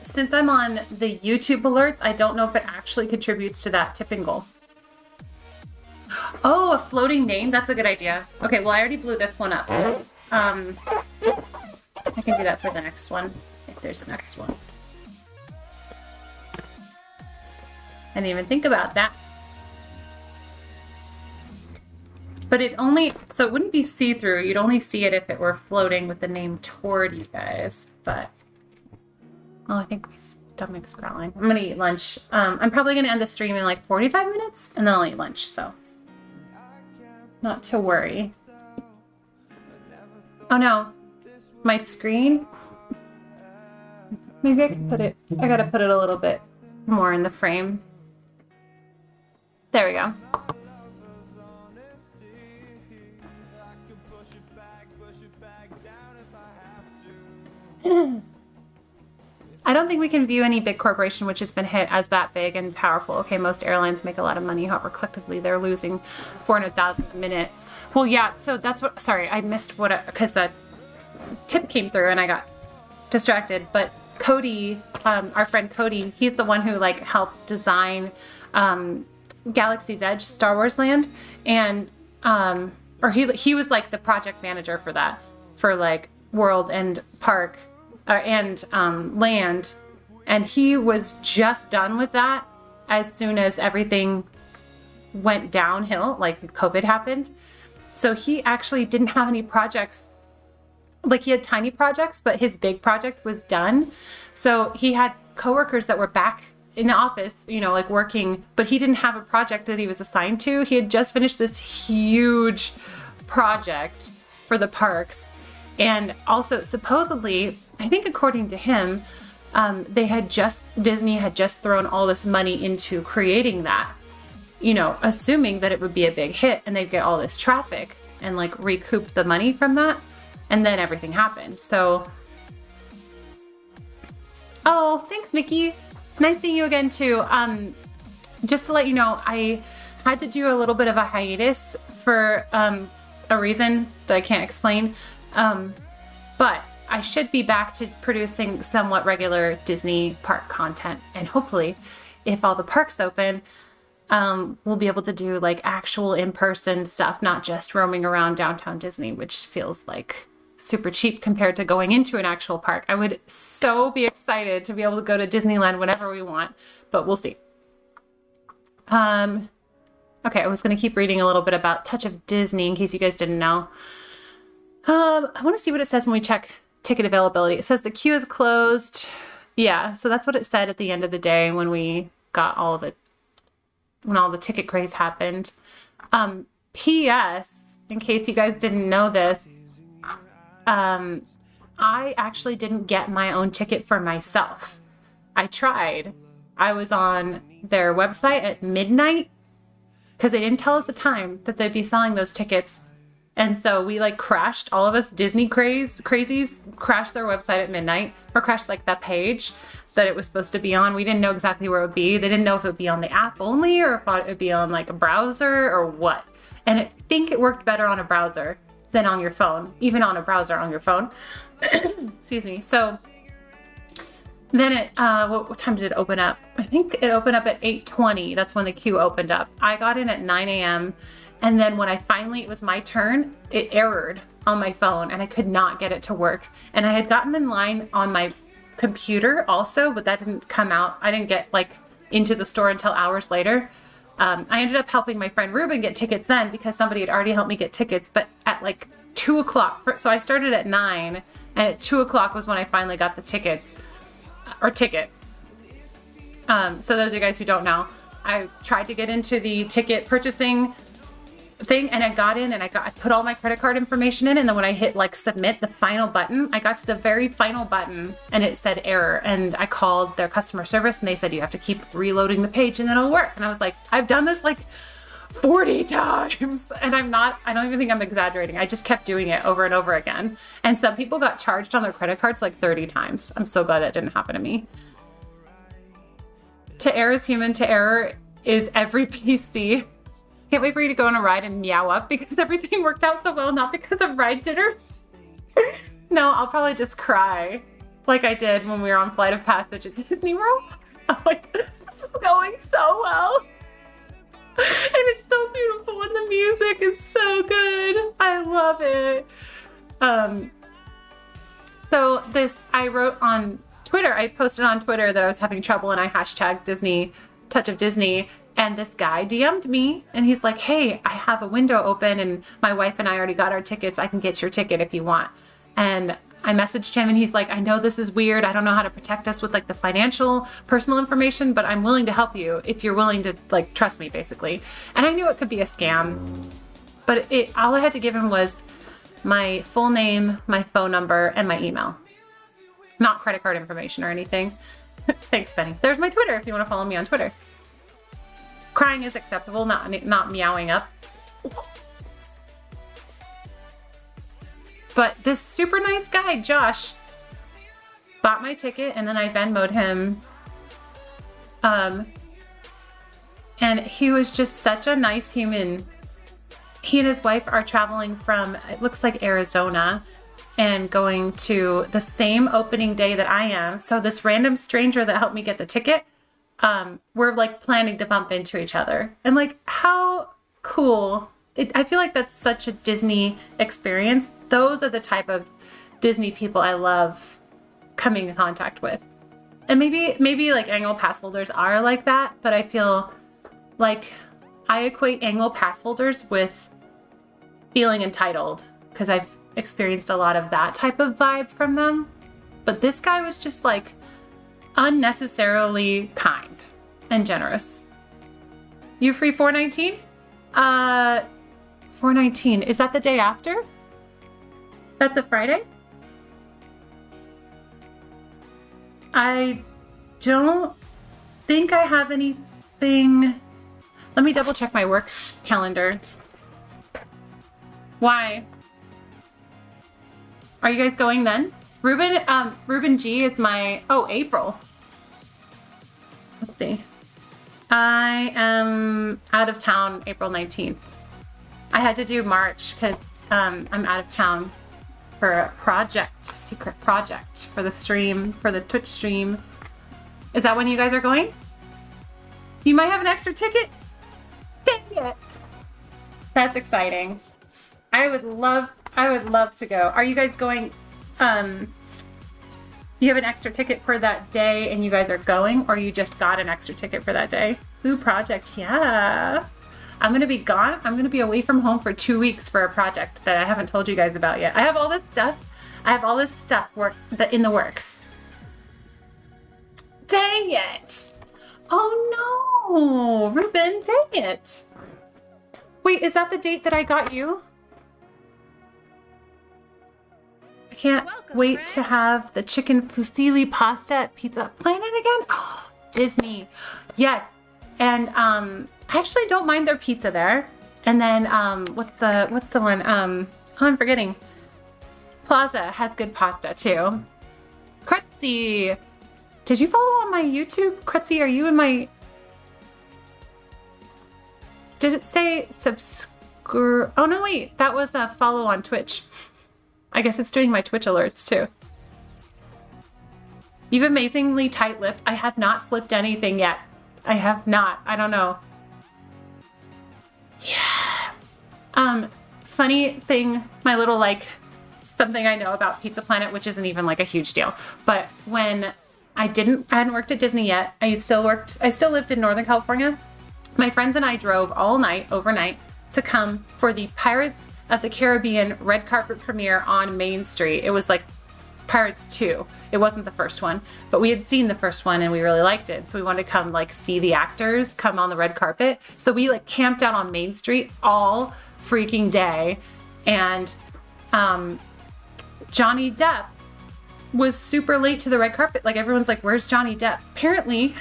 Since I'm on the YouTube alerts, I don't know if it actually contributes to that tipping goal. Oh, a floating name? That's a good idea. Okay, well, I already blew this one up. I can do that for the next one, if there's a next one. I didn't even think about that. But it only, so it wouldn't be see-through. You'd only see it if it were floating with the name toward you guys, but... Oh, I think my stomach's growling. I'm gonna eat lunch. I'm probably gonna end the stream in like 45 minutes, and then I'll eat lunch, so... Not to worry. Oh no, my screen? Maybe I can put it, I gotta put it a little bit more in the frame. There we go. I don't think we can view any big corporation which has been hit as that big and powerful. Okay, most airlines make a lot of money, however, collectively they're losing 400,000 a minute. Well, yeah, so that's what, sorry, I missed what, because the tip came through and I got distracted, but Cody, our friend Cody, he's the one who like helped design Galaxy's Edge Star Wars Land, and or he was like the project manager for that, for like World and Park and Land, and he was just done with that as soon as everything went downhill, like COVID happened. So he actually didn't have any projects. Like he had tiny projects, but his big project was done. So he had coworkers that were back in the office, you know, like working, but he didn't have a project that he was assigned to. He had just finished this huge project for the parks. And also supposedly, I think according to him, Disney had just thrown all this money into creating that, you know, assuming that it would be a big hit and they'd get all this traffic and like recoup the money from that. And then everything happened. So, oh, thanks, Mickey. Nice seeing you again too. Just to let you know, I had to do a little bit of a hiatus for a reason that I can't explain. But I should be back to producing somewhat regular Disney park content. And hopefully, if all the parks open, we'll be able to do like actual in-person stuff, not just roaming around downtown Disney, which feels like super cheap compared to going into an actual park. I would so be excited to be able to go to Disneyland whenever we want, but we'll see. Okay, I was going to keep reading a little bit about Touch of Disney in case you guys didn't know. I want to see what it says when we check ticket availability. It says the queue is closed. Yeah, so that's what it said at the end of the day when we got all of it, when all the ticket craze happened. P.S. in case you guys didn't know this, I actually didn't get my own ticket for myself. I tried. I was on their website at midnight because they didn't tell us a time that they'd be selling those tickets. And so we like crashed, all of us Disney crazies crashed their website at midnight, or crashed like that page that it was supposed to be on. We didn't know exactly where it would be. They didn't know if it would be on the app only or if it would be on like a browser or what. And I think it worked better on a browser than on your phone, even on a browser on your phone. Excuse me. So then it, what time did it open up? I think it opened up at 8:20. That's when the queue opened up. I got in at 9 a.m. And then when it was my turn, it errored on my phone and I could not get it to work. And I had gotten in line on my computer also, but that didn't come out. I didn't get like into the store until hours later. I ended up helping my friend Ruben get tickets then because somebody had already helped me get tickets, but at like 2 o'clock. So I started at 9 and at 2 o'clock was when I finally got the ticket. So those of you guys who don't know, I tried to get into the ticket purchasing thing and I got in and I put all my credit card information in, and then when I hit like submit, the final button, I got to the very final button and it said error, and I called their customer service and they said you have to keep reloading the page and then it'll work. And I was like, I've done this like 40 times and I don't even think I'm exaggerating. I just kept doing it over and over again. And some people got charged on their credit cards like 30 times. I'm so glad that didn't happen to me. To err is human, to error is every PC. Can't wait for you to go on a ride and meow up because everything worked out so well, not because of ride jitters. No, I'll probably just cry like I did when we were on Flight of Passage at Disney World. I'm like, this is going so well. And it's so beautiful and the music is so good. I love it. So this, I wrote on Twitter, I posted on Twitter that I was having trouble and I hashtagged Disney, Touch of Disney. And this guy DM'd me and he's like, hey, I have a window open and my wife and I already got our tickets. I can get your ticket if you want. And I messaged him and he's like, I know this is weird. I don't know how to protect us with like the financial personal information, but I'm willing to help you if you're willing to like trust me basically. And I knew it could be a scam, but all I had to give him was my full name, my phone number, and my email. Not credit card information or anything. Thanks, Penny. There's my Twitter if you want to follow me on Twitter. Crying is acceptable, not meowing up. But this super nice guy, Josh, bought my ticket and then I Venmo'd him. And he was just such a nice human. He and his wife are traveling from, it looks like Arizona, and going to the same opening day that I am. So this random stranger that helped me get the ticket, we're like planning to bump into each other. And like, how cool. I feel like that's such a Disney experience. Those are the type of Disney people I love coming in contact with. And maybe like annual pass holders are like that, but I feel like I equate annual pass holders with feeling entitled because I've experienced a lot of that type of vibe from them. But this guy was just like unnecessarily kind and generous. You free 4/19? 4/19. Is that the day after? That's a Friday? I don't think I have anything. Let me double check my work calendar. Why? Are you guys going then? Ruben G is my, April. Let's see. I am out of town April 19th. I had to do March because I'm out of town for a secret project for the stream, for the Twitch stream. Is that when you guys are going? You might have an extra ticket? Dang it! That's exciting. I would love to go. Are you guys going, you have an extra ticket for that day and you guys are going, or you just got an extra ticket for that day? Ooh, project, yeah. I'm gonna be gone. I'm gonna be away from home for 2 weeks for a project that I haven't told you guys about yet. I have all this stuff in the works. Dang it! Oh no, Ruben, dang it! Wait, is that the date that I got you? I can't wait to have the chicken fusilli pasta at Pizza Planet again. Oh, Disney. Yes. And I actually don't mind their pizza there. And then what's the one? Oh, I'm forgetting. Plaza has good pasta too. Kretzy. Did you follow on my YouTube? Kretzy, are you in my... Did it say subscribe? Oh no, wait. That was a follow on Twitch. I guess it's doing my Twitch alerts too. You've amazingly tight-lipped. I have not slipped anything yet. I have not. I don't know. Yeah. Funny thing, my little like something I know about Pizza Planet, which isn't even like a huge deal. But when I hadn't worked at Disney yet. I still lived in Northern California. My friends and I drove all night, overnight, to come for the Pirates of the Caribbean red carpet premiere on Main Street. It was like Pirates 2. It wasn't the first one, but we had seen the first one and we really liked it. So we wanted to come like see the actors come on the red carpet. So we like camped out on Main Street all freaking day. And Johnny Depp was super late to the red carpet. Like everyone's like, where's Johnny Depp? Apparently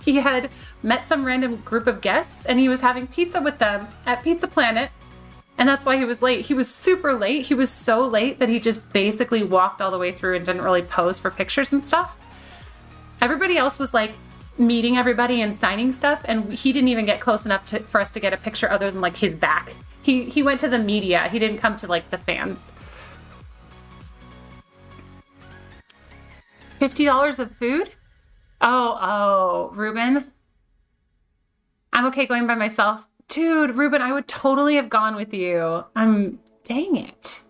he had met some random group of guests and he was having pizza with them at Pizza Planet. And that's why he was late. He was super late. He was so late that he just basically walked all the way through and didn't really pose for pictures and stuff. Everybody else was like meeting everybody and signing stuff. And he didn't even get close enough for us to get a picture other than like his back. He went to the media. He didn't come to like the fans. $50 of food? Oh, Ruben. I'm okay going by myself. Dude, Ruben, I would totally have gone with you. Dang it.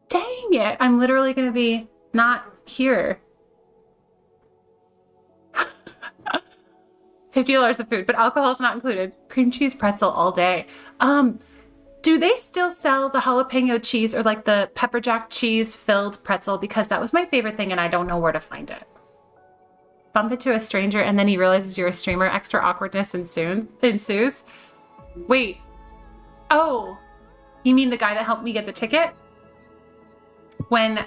Dang it. I'm literally going to be not here. $50 of food, but alcohol is not included. Cream cheese pretzel all day. Do they still sell the jalapeno cheese or like the pepper jack cheese filled pretzel? Because that was my favorite thing and I don't know where to find it. Bump into a stranger and then he realizes you're a streamer. Extra awkwardness ensues. Wait. Oh, you mean the guy that helped me get the ticket? When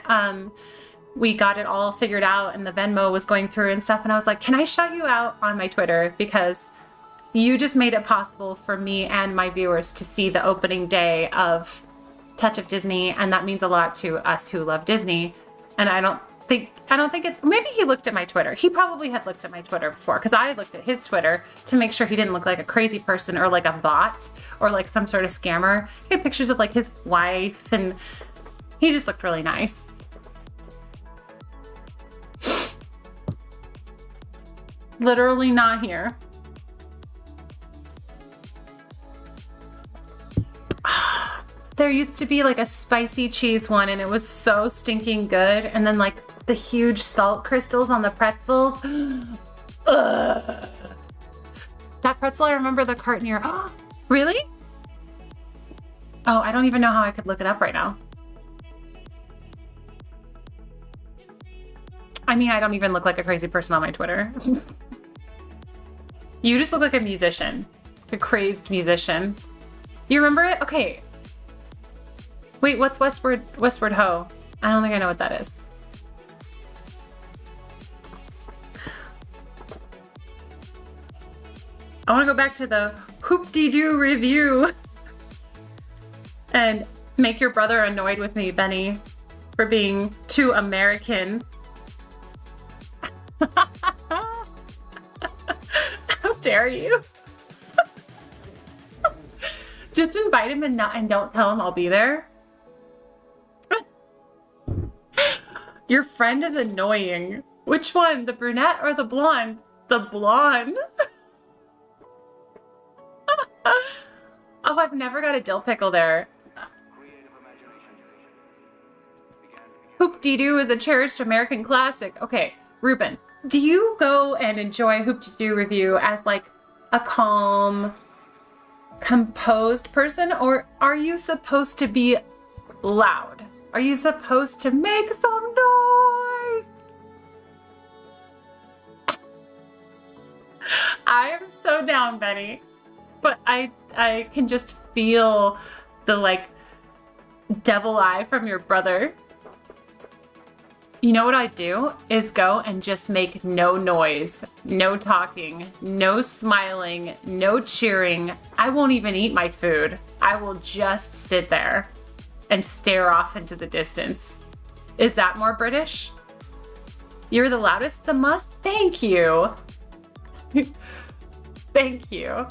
we got it all figured out and the Venmo was going through and stuff, and I was like, can I shout you out on my Twitter? Because you just made it possible for me and my viewers to see the opening day of Touch of Disney, and that means a lot to us who love Disney. And I don't think it, maybe he looked at my Twitter. He probably had looked at my Twitter before, because I looked at his Twitter to make sure he didn't look like a crazy person or like a bot or like some sort of scammer. He had pictures of like his wife and he just looked really nice. Literally not here. There used to be like a spicy cheese one and it was so stinking good. And then like the huge salt crystals on the pretzels. Ugh. That pretzel, I remember the cart near. Oh, really? Oh, I don't even know how I could look it up right now. I mean, I don't even look like a crazy person on my Twitter. You just look like a musician, a crazed musician. You remember it? Okay. Wait, what's Westward Ho? I don't think I know what that is. I want to go back to the Hoop-de-doo review and make your brother annoyed with me, Benny, for being too American. How dare you? Just invite him and don't tell him I'll be there. Your friend is annoying. Which one? The brunette or the blonde? The blonde. Oh, I've never got a dill pickle there. Hoop-de-doo is a cherished American classic. Okay, Ruben, do you go and enjoy Hoop-de-doo review as like a calm, composed person, or are you supposed to be loud? Are you supposed to make some noise? I am so down, Benny. But I can just feel the like devil eye from your brother. You know what I do is go and just make no noise, no talking, no smiling, no cheering. I won't even eat my food. I will just sit there and stare off into the distance. Is that more British? You're the loudest, it's a must? Thank you. Thank you.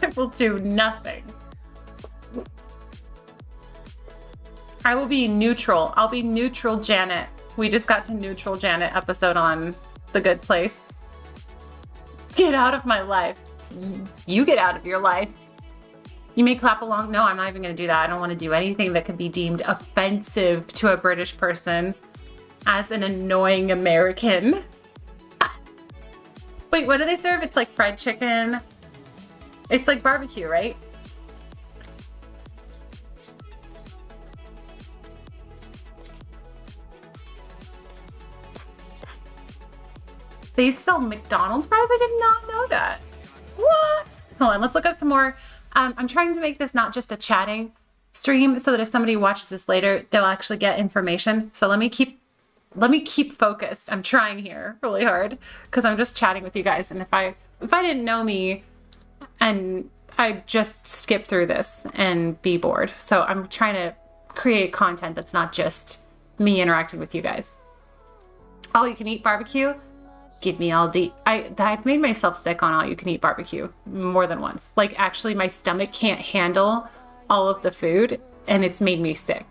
I will do nothing. I will be neutral. I'll be neutral Janet. We just got to neutral Janet episode on The Good Place. Get out of my life. You get out of your life. You may clap along. No, I'm not even going to do that. I don't want to do anything that could be deemed offensive to a British person as an annoying American. Wait, what do they serve? It's like fried chicken. It's like barbecue, right? They sell McDonald's fries? I did not know that. What? Hold on, let's look up some more. I'm trying to make this not just a chatting stream so that if somebody watches this later, they'll actually get information. So let me keep focused. I'm trying here really hard because I'm just chatting with you guys. And if I didn't know me and I'd just skip through this and be bored. So I'm trying to create content that's not just me interacting with you guys. All you can eat barbecue. Give me all the I've made myself sick on all you can eat barbecue more than once. Like actually my stomach can't handle all of the food and it's made me sick.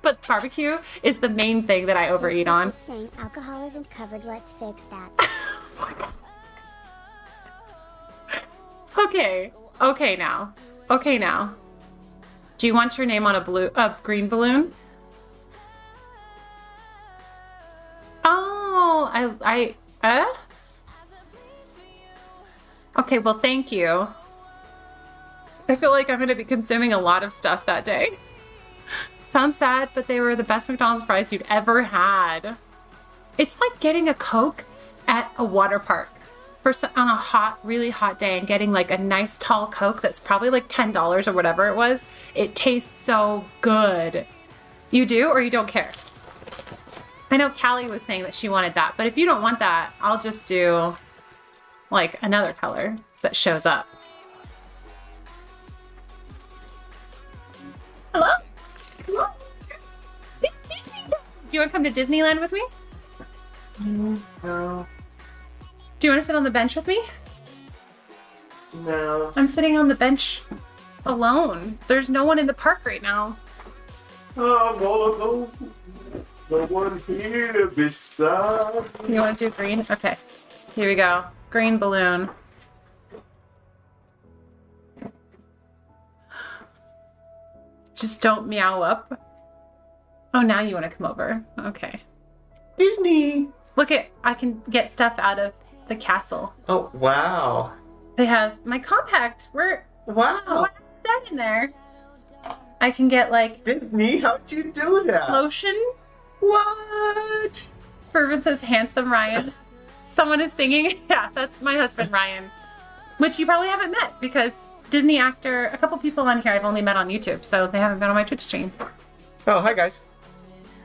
But barbecue is the main thing that I overeat on.
Saying alcohol isn't covered, let's fix that.
Okay now. Do you want your name on a green balloon? Oh, Okay, well, thank you. I feel like I'm going to be consuming a lot of stuff that day. Sounds sad, but they were the best McDonald's fries you'd ever had. It's like getting a Coke at a water park on a really hot day and getting like a nice tall Coke that's probably like $10 or whatever it was. It tastes so good. You do or you don't care? I know Callie was saying that she wanted that, but if you don't want that, I'll just do like another color that shows up. Hello? Hello? Do you want to come to Disneyland with me?
No.
Do you want to sit on the bench with me?
No.
I'm sitting on the bench alone. There's no one in the park right now.
I'm all alone. No one here beside.
You want to do green? Okay. Here we go. Green balloon. Just don't meow up. Oh, now you want to come over. Okay.
Disney.
Look I can get stuff out of the castle.
Oh, wow.
They have my compact.
Wow.
What is that in there? I can get like
Disney, how'd you do that?
lotion.
What?
Fervent says handsome Ryan. Someone is singing. Yeah, that's my husband Ryan. Which you probably haven't met because Disney actor, a couple people on here I've only met on YouTube, so they haven't been on my Twitch stream.
Oh, hi guys.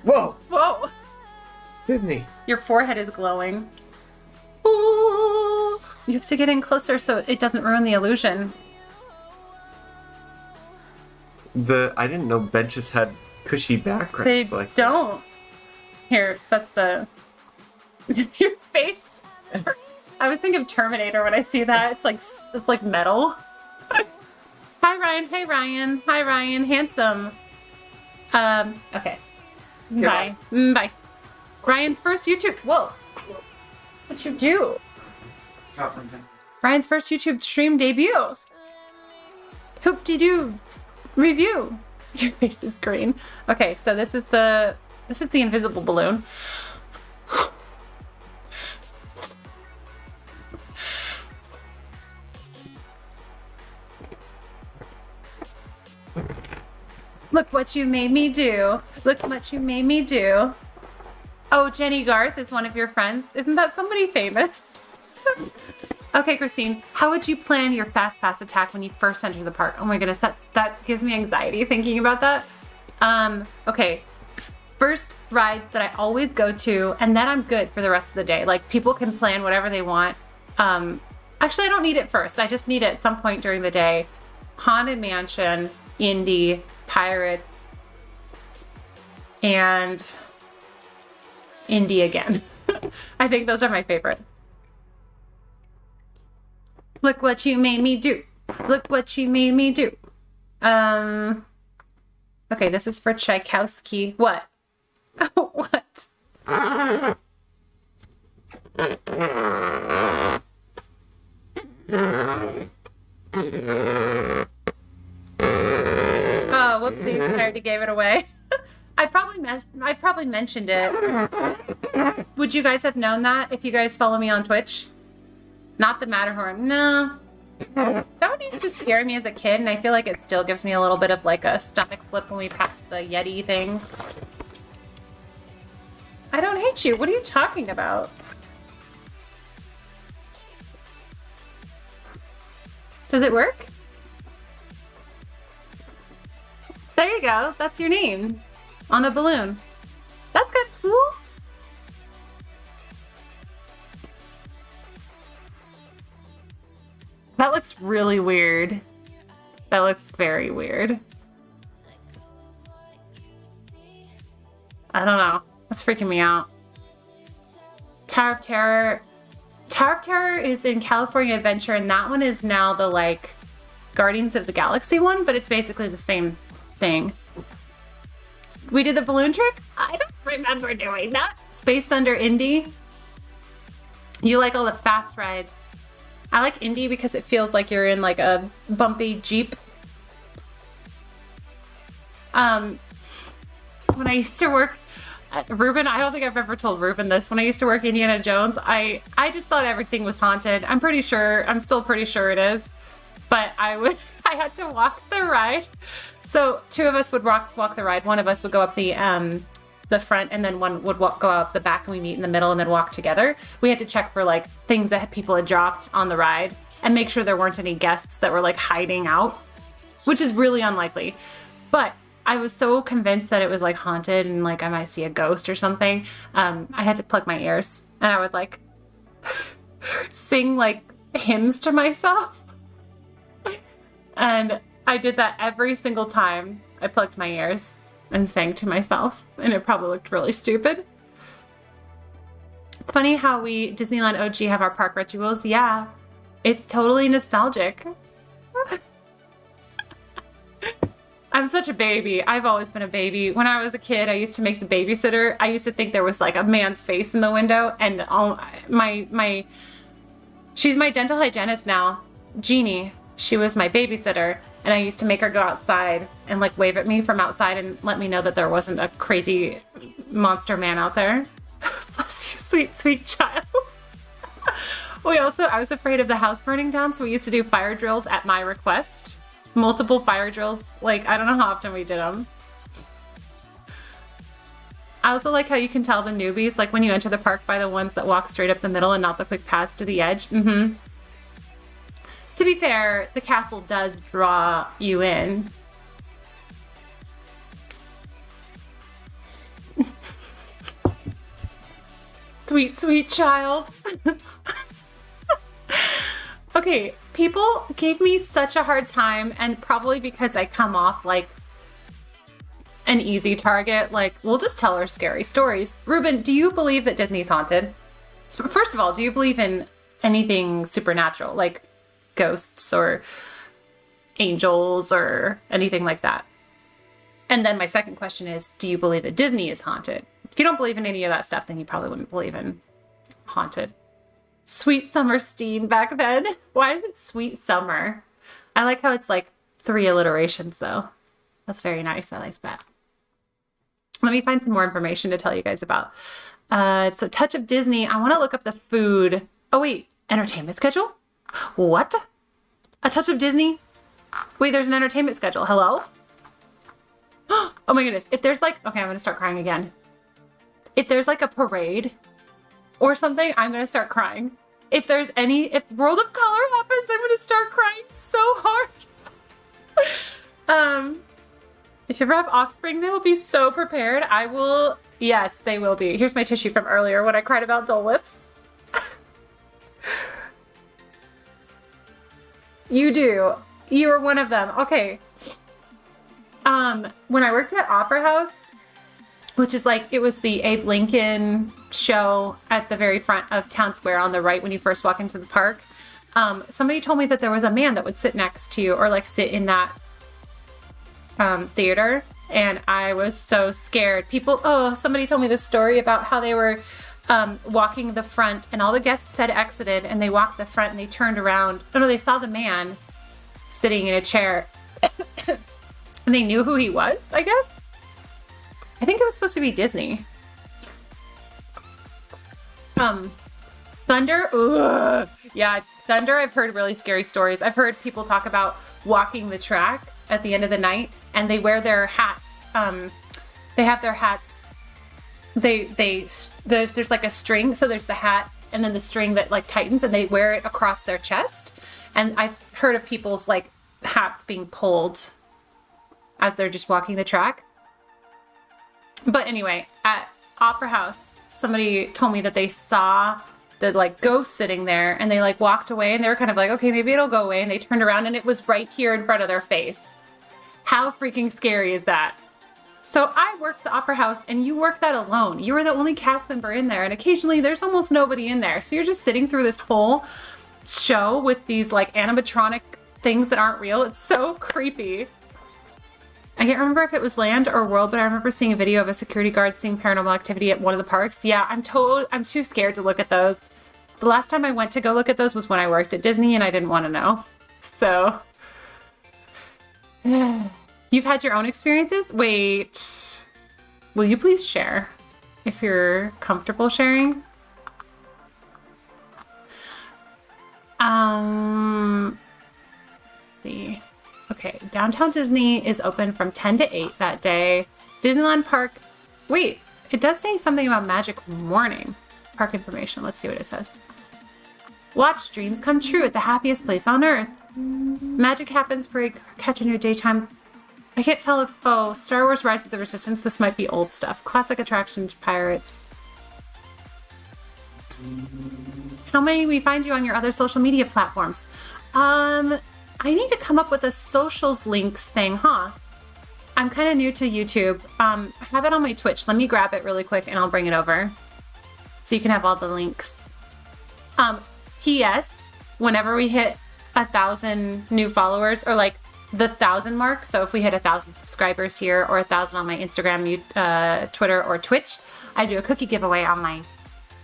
Whoa.
Whoa.
Disney.
Your forehead is glowing.
Oh.
You have to get in closer so it doesn't ruin the illusion.
I didn't know benches had cushy backgrounds
They
like
don't. Here, that's the... Your face. I was thinking of Terminator when I see that. It's like metal. Hi Ryan. Hey Ryan. Hi Ryan. Handsome. Okay. Bye. Bye. Ryan's first YouTube. Whoa. What'd you do? Ryan's first YouTube stream debut. Hoop-de-doo. Review. Your face is green. Okay, so this is the invisible balloon. Look what you made me do. Look what you made me do. Oh, Jenny Garth is one of your friends. Isn't that somebody famous? Okay, Christine, how would you plan your fast pass attack when you first enter the park? Oh my goodness, that gives me anxiety thinking about that. Okay. First rides that I always go to, and then I'm good for the rest of the day. Like, people can plan whatever they want. Actually, I don't need it first. I just need it at some point during the day. Haunted Mansion, Indy, Pirates, and Indy again. I think those are my favorites. Look what you made me do. Look what you made me do. Okay, this is for Tchaikovsky. What? What? Oh, whoopsie, I already gave it away. I probably mentioned it. Would you guys have known that if you guys follow me on Twitch? Not the Matterhorn. No. That one used to scare me as a kid, and I feel like it still gives me a little bit of like a stomach flip when we pass the Yeti thing. I don't hate you. What are you talking about? Does it work? There you go. That's your name on a balloon. That's kind of cool. That looks really weird. That looks very weird. I don't know. That's freaking me out. Tower of Terror. Tower of Terror is in California Adventure, and that one is now the, like, Guardians of the Galaxy one, but it's basically the same thing. We did the balloon trick? I don't remember doing that. Space Thunder Indy. You like all the fast rides. I like Indy because it feels like you're in, like, a bumpy Jeep. When I used to work... Ruben, I don't think I've ever told Ruben this. When I used to work Indiana Jones, I just thought everything was haunted. I'm still pretty sure it is. But I had to walk the ride. So two of us would walk the ride. One of us would go up the front, and then one would go up the back, and we meet in the middle and then walk together. We had to check for like things that people had dropped on the ride and make sure there weren't any guests that were like hiding out, which is really unlikely. But I was so convinced that it was like haunted and like I might see a ghost or something. I had to plug my ears, and I would like sing like hymns to myself. And I did that every single time I plugged my ears and sang to myself, and it probably looked really stupid. It's funny how we Disneyland OG have our park rituals. Yeah, it's totally nostalgic. I'm such a baby. I've always been a baby. When I was a kid, I used to make the babysitter. I used to think there was like a man's face in the window, and she's my dental hygienist now, Jeannie. She was my babysitter, and I used to make her go outside and like wave at me from outside and let me know that there wasn't a crazy monster man out there. Bless you, sweet, sweet child. I was afraid of the house burning down, so we used to do fire drills at my request. Multiple fire drills. Like, I don't know how often we did them. I also like how you can tell the newbies, like when you enter the park, by the ones that walk straight up the middle and not the quick paths to the edge. To be fair, the castle does draw you in. Sweet, sweet child. Okay, people gave me such a hard time, and probably because I come off like an easy target. Like, we'll just tell her scary stories. Ruben, do you believe that Disney's haunted? First of all, do you believe in anything supernatural, like ghosts or angels or anything like that? And then my second question is, do you believe that Disney is haunted? If you don't believe in any of that stuff, then you probably wouldn't believe in haunted. Sweet Summer Steen back then. Why is it Sweet Summer? I like how it's like 3 alliterations though. That's very nice. I like that. Let me find some more information to tell you guys about. So Touch of Disney. I want to look up the food. Oh wait, entertainment schedule? What? A Touch of Disney? Wait, there's an entertainment schedule. Hello? Oh my goodness. If there's like, okay, I'm going to start crying again. If there's like a parade or something, I'm going to start crying. if World of Color happens, I'm gonna start crying so hard. If you ever have offspring, they will be so prepared. I will, yes, they will be. Here's my tissue from earlier when I cried about Dole Whips. You do. You are one of them. Okay. When I worked at Opera House, which is like, it was the Abe Lincoln show at the very front of Town Square on the right when you first walk into the park. Somebody told me that there was a man that would sit next to you or like sit in that theater, and I was so scared. Somebody told me this story about how they were walking the front and all the guests had exited and they walked the front and they turned around. Oh no, they saw the man sitting in a chair and they knew who he was, I guess. I think it was supposed to be Disney. Thunder? Ugh. Yeah, Thunder, I've heard really scary stories. I've heard people talk about walking the track at the end of the night and they wear their hats. They have their hats. There's like a string. So there's the hat and then the string that like tightens and they wear it across their chest. And I've heard of people's like hats being pulled as they're just walking the track. But anyway, at Opera House, somebody told me that they saw the like ghost sitting there and they like walked away and they were kind of like, okay, maybe it'll go away. And they turned around and it was right here in front of their face. How freaking scary is that? So I worked the Opera House and you work that alone. You were the only cast member in there and occasionally there's almost nobody in there. So you're just sitting through this whole show with these like animatronic things that aren't real. It's so creepy. I can't remember if it was Land or World, but I remember seeing a video of a security guard seeing paranormal activity at one of the parks. Yeah, I'm too scared to look at those. The last time I went to go look at those was when I worked at Disney and I didn't want to know. So, you've had your own experiences? Wait, will you please share if you're comfortable sharing? Let's see. Okay, Downtown Disney is open from 10 to 8 that day. Disneyland Park, wait, it does say something about Magic Morning. Park information, let's see what it says. Watch dreams come true at the happiest place on earth. Magic happens, parade, catch in your daytime. I can't tell if, Star Wars Rise of the Resistance, this might be old stuff. Classic attractions, pirates. How may we find you on your other social media platforms? I need to come up with a socials links thing, huh? I'm kind of new to YouTube. I have it on my Twitch. Let me grab it really quick and I'll bring it over. So you can have all the links. P.S. Whenever we hit 1,000 new followers or like the 1,000 mark. So if we hit 1,000 subscribers here or 1,000 on my Instagram, Twitter, or Twitch, I do a cookie giveaway on my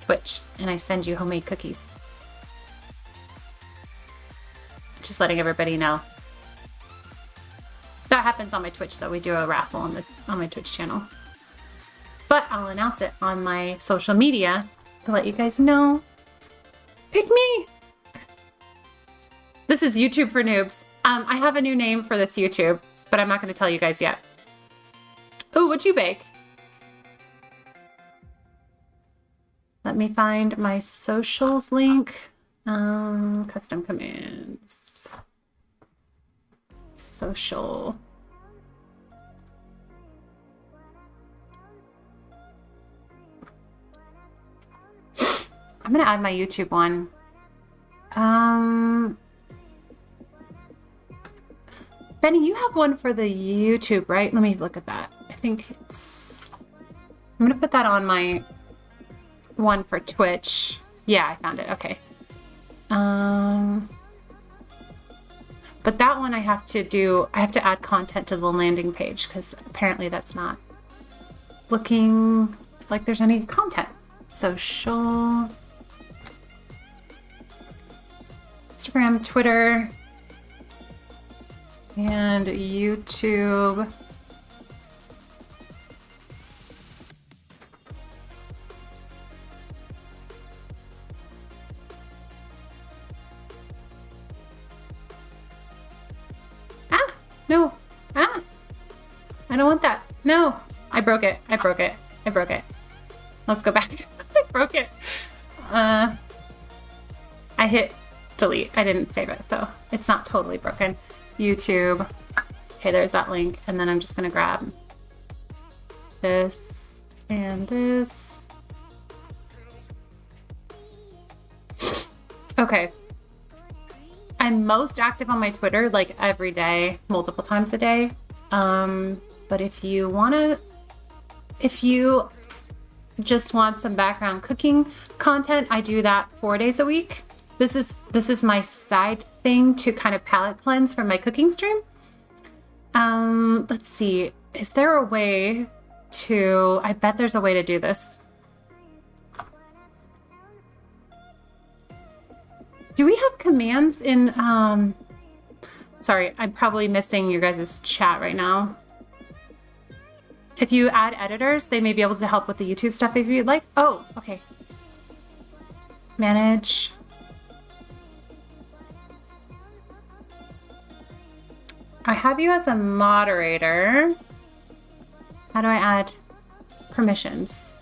Twitch and I send you homemade cookies. Just letting everybody know. That happens on my Twitch though. We do a raffle on my Twitch channel. But I'll announce it on my social media to let you guys know. Pick me! This is YouTube for Noobs. I have a new name for this YouTube, but I'm not going to tell you guys yet. Oh, what'd you bake? Let me find my socials link. Custom commands. Social. I'm gonna add my YouTube one. Benny, you have one for the YouTube, right? Let me look at that. I think it's... I'm gonna put that on my one for Twitch. Yeah, I found it. Okay. But that one I have to add content to the landing page because apparently that's not looking like there's any content. Social, Instagram, Twitter, and YouTube. No. Ah! I don't want that. No. I broke it. I broke it. I broke it. Let's go back. I broke it. hit delete. I didn't save it, so it's not totally broken. YouTube. Okay, there's that link. And then I'm just gonna grab this and this. Okay. I'm most active on my Twitter like every day, multiple times a day. But if you just want some background cooking content, I do that 4 days a week. This is my side thing to kind of palate cleanse from my cooking stream. Let's see. Is there a way to, I bet there's a way to do this. Do we have commands in, sorry, I'm probably missing your guys' chat right now. If you add editors, they may be able to help with the YouTube stuff if you'd like. Oh, okay. Manage. I have you as a moderator. How do I add permissions?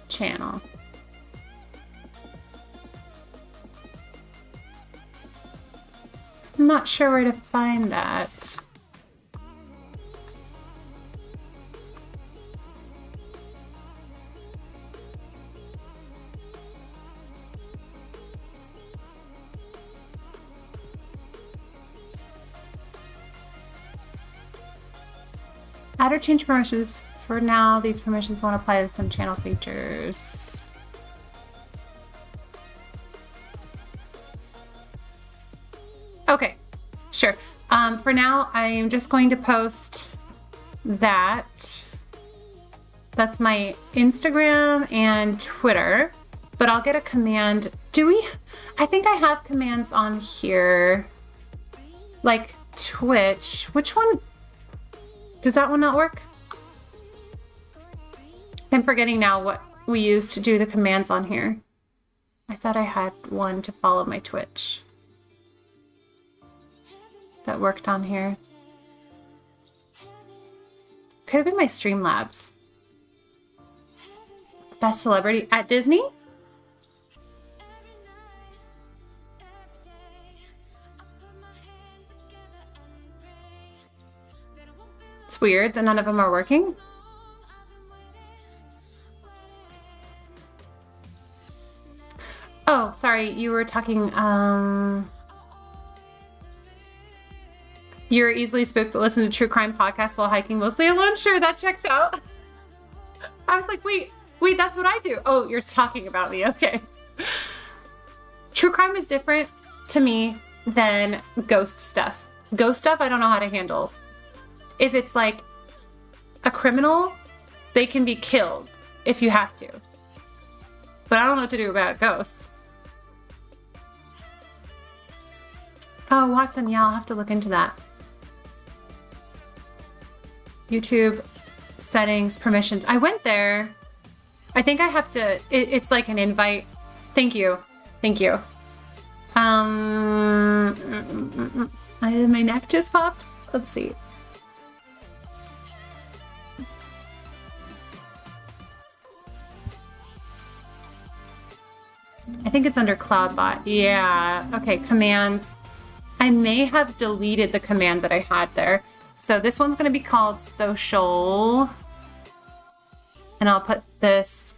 Channel. I'm not sure where to find that. Add or change permissions. For now, these permissions won't apply to some channel features. Okay, sure. For now, I'm just going to post that. That's my Instagram and Twitter, but I'll get a command. I think I have commands on here, like Twitch. Which one? Does that one not work? I'm forgetting now what we used to do the commands on here. I thought I had one to follow my Twitch that worked on here. Could have been my Streamlabs. Best celebrity at Disney? It's weird that none of them are working. Oh, sorry, you were talking, you're easily spooked but listen to true crime podcasts while hiking mostly alone? Sure, that checks out. I was like, wait, that's what I do. Oh, you're talking about me, okay. True crime is different to me than ghost stuff. Ghost stuff, I don't know how to handle. If it's like a criminal, they can be killed if you have to. But I don't know what to do about ghosts. Oh, Watson, yeah, I'll have to look into that. YouTube settings, permissions. I went there. I think I have to, it's like an invite. Thank you. Thank you. My neck just popped. Let's see. I think it's under CloudBot. Yeah. Okay, commands. I may have deleted the command that I had there. So this one's going to be called social. And I'll put this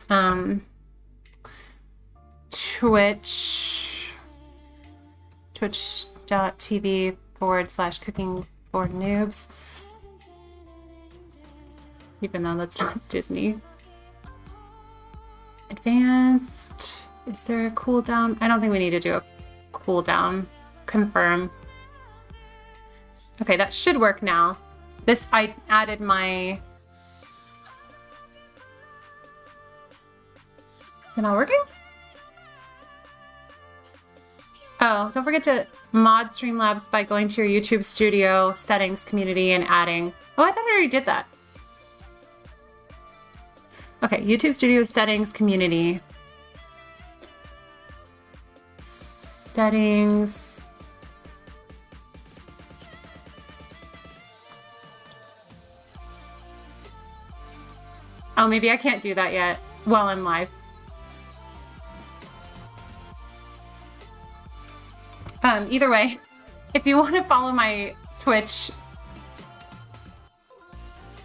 twitch.tv/cooking4noobs. Even though that's not Disney. Advanced. Is there a cooldown? I don't think we need to do a cooldown. Confirm. Okay, that should work now. This, I added my... Is it not working? Oh, don't forget to mod Streamlabs by going to your YouTube studio settings community and adding... Oh, I thought I already did that. Okay, YouTube studio settings community. Settings. Oh, maybe I can't do that yet while I'm live. Either way, if you want to follow my Twitch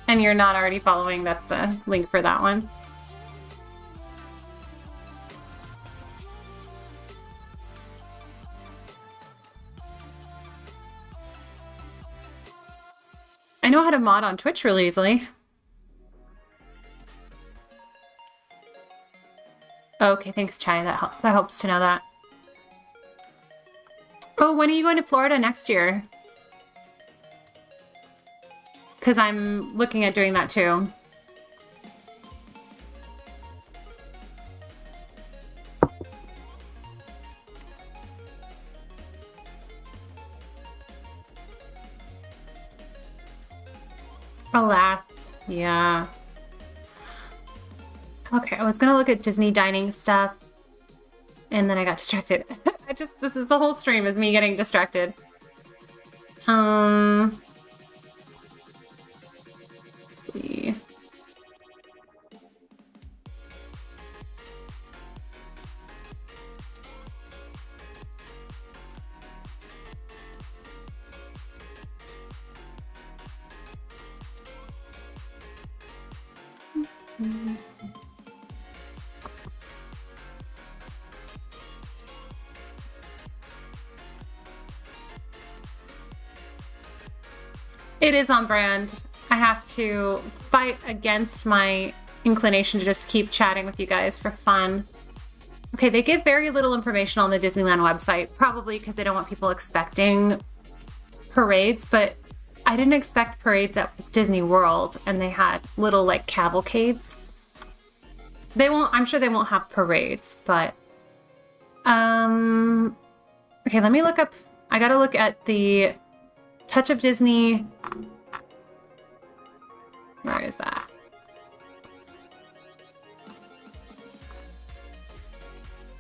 and you're not already following, that's the link for that one. I know how to mod on Twitch really easily. Okay, thanks, Chai. That helps to know that. Oh, when are you going to Florida next year? Because I'm looking at doing that too. Alas, yeah. Okay, I was gonna look at Disney dining stuff, and then I got distracted. This is the whole stream is me getting distracted. Let's see. It is on brand. I have to fight against my inclination to just keep chatting with you guys for fun. Okay, they give very little information on the Disneyland website, probably because they don't want people expecting parades, but I didn't expect parades at Disney World, and they had little like cavalcades. I'm sure they won't have parades, but okay, let me look up. I gotta look at the Touch of Disney. Where is that?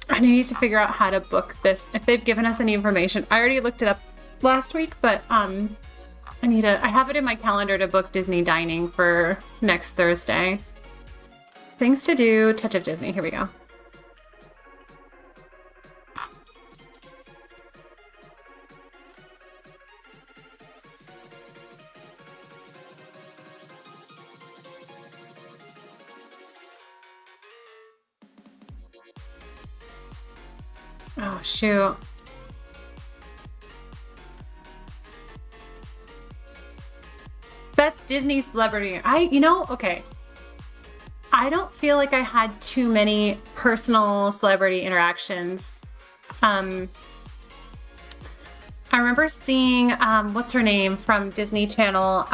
I need to figure out how to book this. If they've given us any information. I already looked it up last week, but I have it in my calendar to book Disney dining for next Thursday. Things to do, Touch of Disney. Here we go. Oh, shoot. Best Disney celebrity. Okay. I don't feel like I had too many personal celebrity interactions. I remember seeing, what's her name from Disney Channel?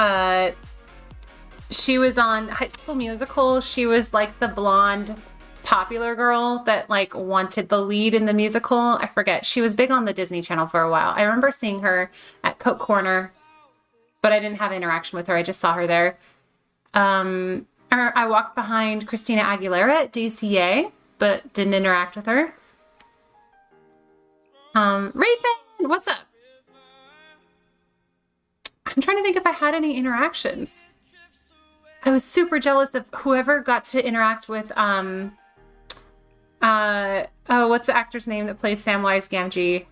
She was on High School Musical. She was like the blonde popular girl that like wanted the lead in the musical. I forget. She was big on the Disney Channel for a while. I remember seeing her at Coke Corner, but I didn't have interaction with her. I just saw her there. I walked behind Christina Aguilera at DCA, but didn't interact with her. Rayfin, what's up? I'm trying to think if I had any interactions. I was super jealous of whoever got to interact with, what's the actor's name that plays Samwise Gamgee?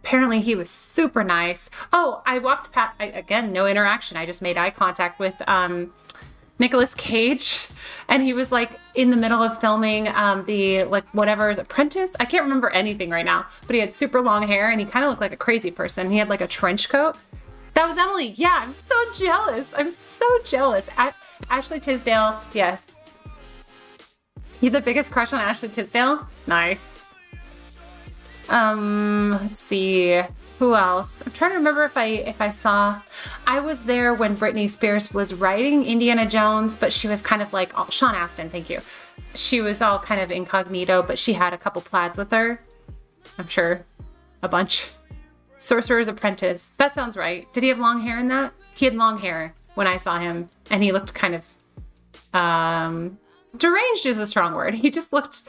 Apparently he was super nice. Oh, I walked past, again, no interaction. I just made eye contact with, Nicolas Cage, and he was like in the middle of filming, the like whatever's Apprentice. I can't remember anything right now, but he had super long hair and he kind of looked like a crazy person. He had like a trench coat. That was Emily. Yeah, I'm so jealous. I'm so jealous. Ashley Tisdale, yes. You the biggest crush on Ashley Tisdale? Nice. Let's see. Who else? I'm trying to remember if I saw. I was there when Britney Spears was writing Indiana Jones, but she was kind of like Sean Astin. Thank you. She was all kind of incognito, but she had a couple plaids with her. I'm sure a bunch. Sorcerer's Apprentice. That sounds right. Did he have long hair in that? He had long hair when I saw him, and he looked kind of deranged is a strong word. He just looked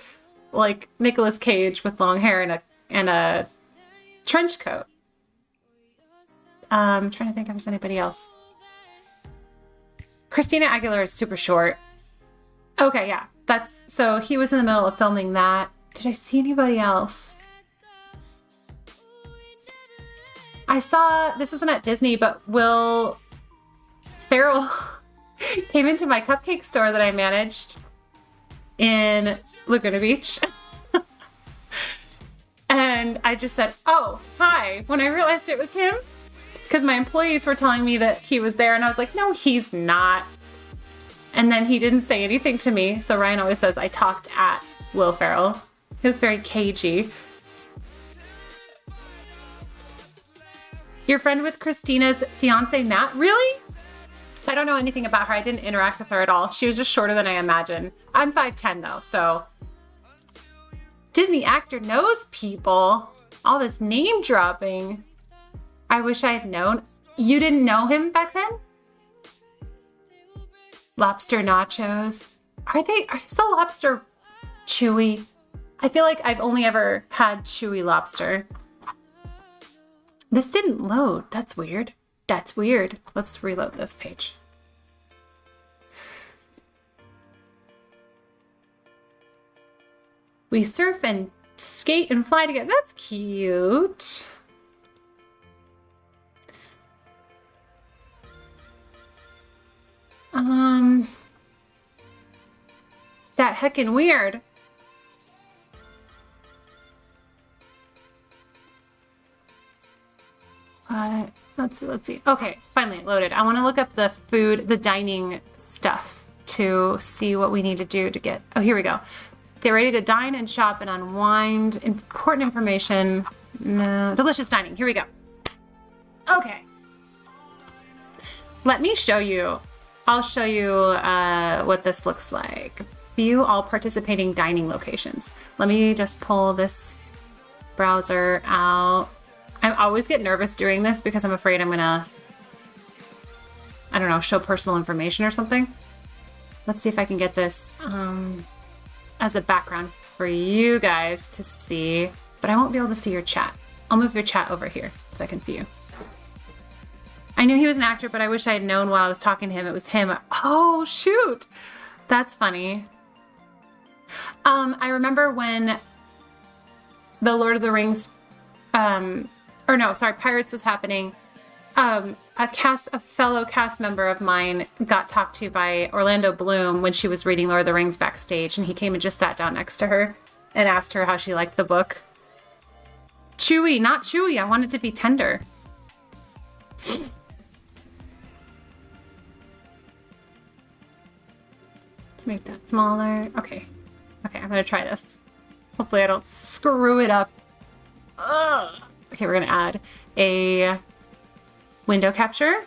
like Nicolas Cage with long hair and a trench coat. I'm trying to think if there's anybody else. Christina Aguilera is super short. Okay, yeah. So he was in the middle of filming that. Did I see anybody else? I saw, this wasn't at Disney, but Will Ferrell came into my cupcake store that I managed in Laguna Beach. And I just said, oh, hi, when I realized it was him. Because my employees were telling me that he was there, and I was like, no, he's not. And then he didn't say anything to me. So Ryan always says I talked at Will Ferrell. He was very cagey. Your friend with Christina's fiance, Matt? Really? I don't know anything about her. I didn't interact with her at all. She was just shorter than I imagined. I'm 5'10" though, so. Disney actor knows people. All this name dropping. I wish I had known. You didn't know him back then? Lobster nachos. Are still lobster chewy? I feel like I've only ever had chewy lobster. This didn't load. That's weird. That's weird. Let's reload this page. We surf and skate and fly together. That's cute. That heckin' weird. Let's see. Okay, finally it loaded. I want to look up the food, the dining stuff to see what we need to do to get. Oh, here we go. Get ready to dine and shop and unwind. Important information. No, delicious dining. Here we go. Okay. Let me show you. I'll show you what this looks like. View all participating dining locations. Let me just pull this browser out. I always get nervous doing this because I'm afraid I'm gonna, I don't know, show personal information or something. Let's see if I can get this as a background for you guys to see, but I won't be able to see your chat. I'll move your chat over here so I can see you. I knew he was an actor, but I wish I had known while I was talking to him it was him. Oh, shoot. That's funny. I remember when the Lord of the Rings, Pirates was happening. A fellow cast member of mine got talked to by Orlando Bloom when she was reading Lord of the Rings backstage, and he came and just sat down next to her and asked her how she liked the book. Chewy, not chewy. I want it to be tender. Let's make that smaller. Okay, I'm gonna try this. Hopefully I don't screw it up. Ugh. Okay, we're gonna add a window capture.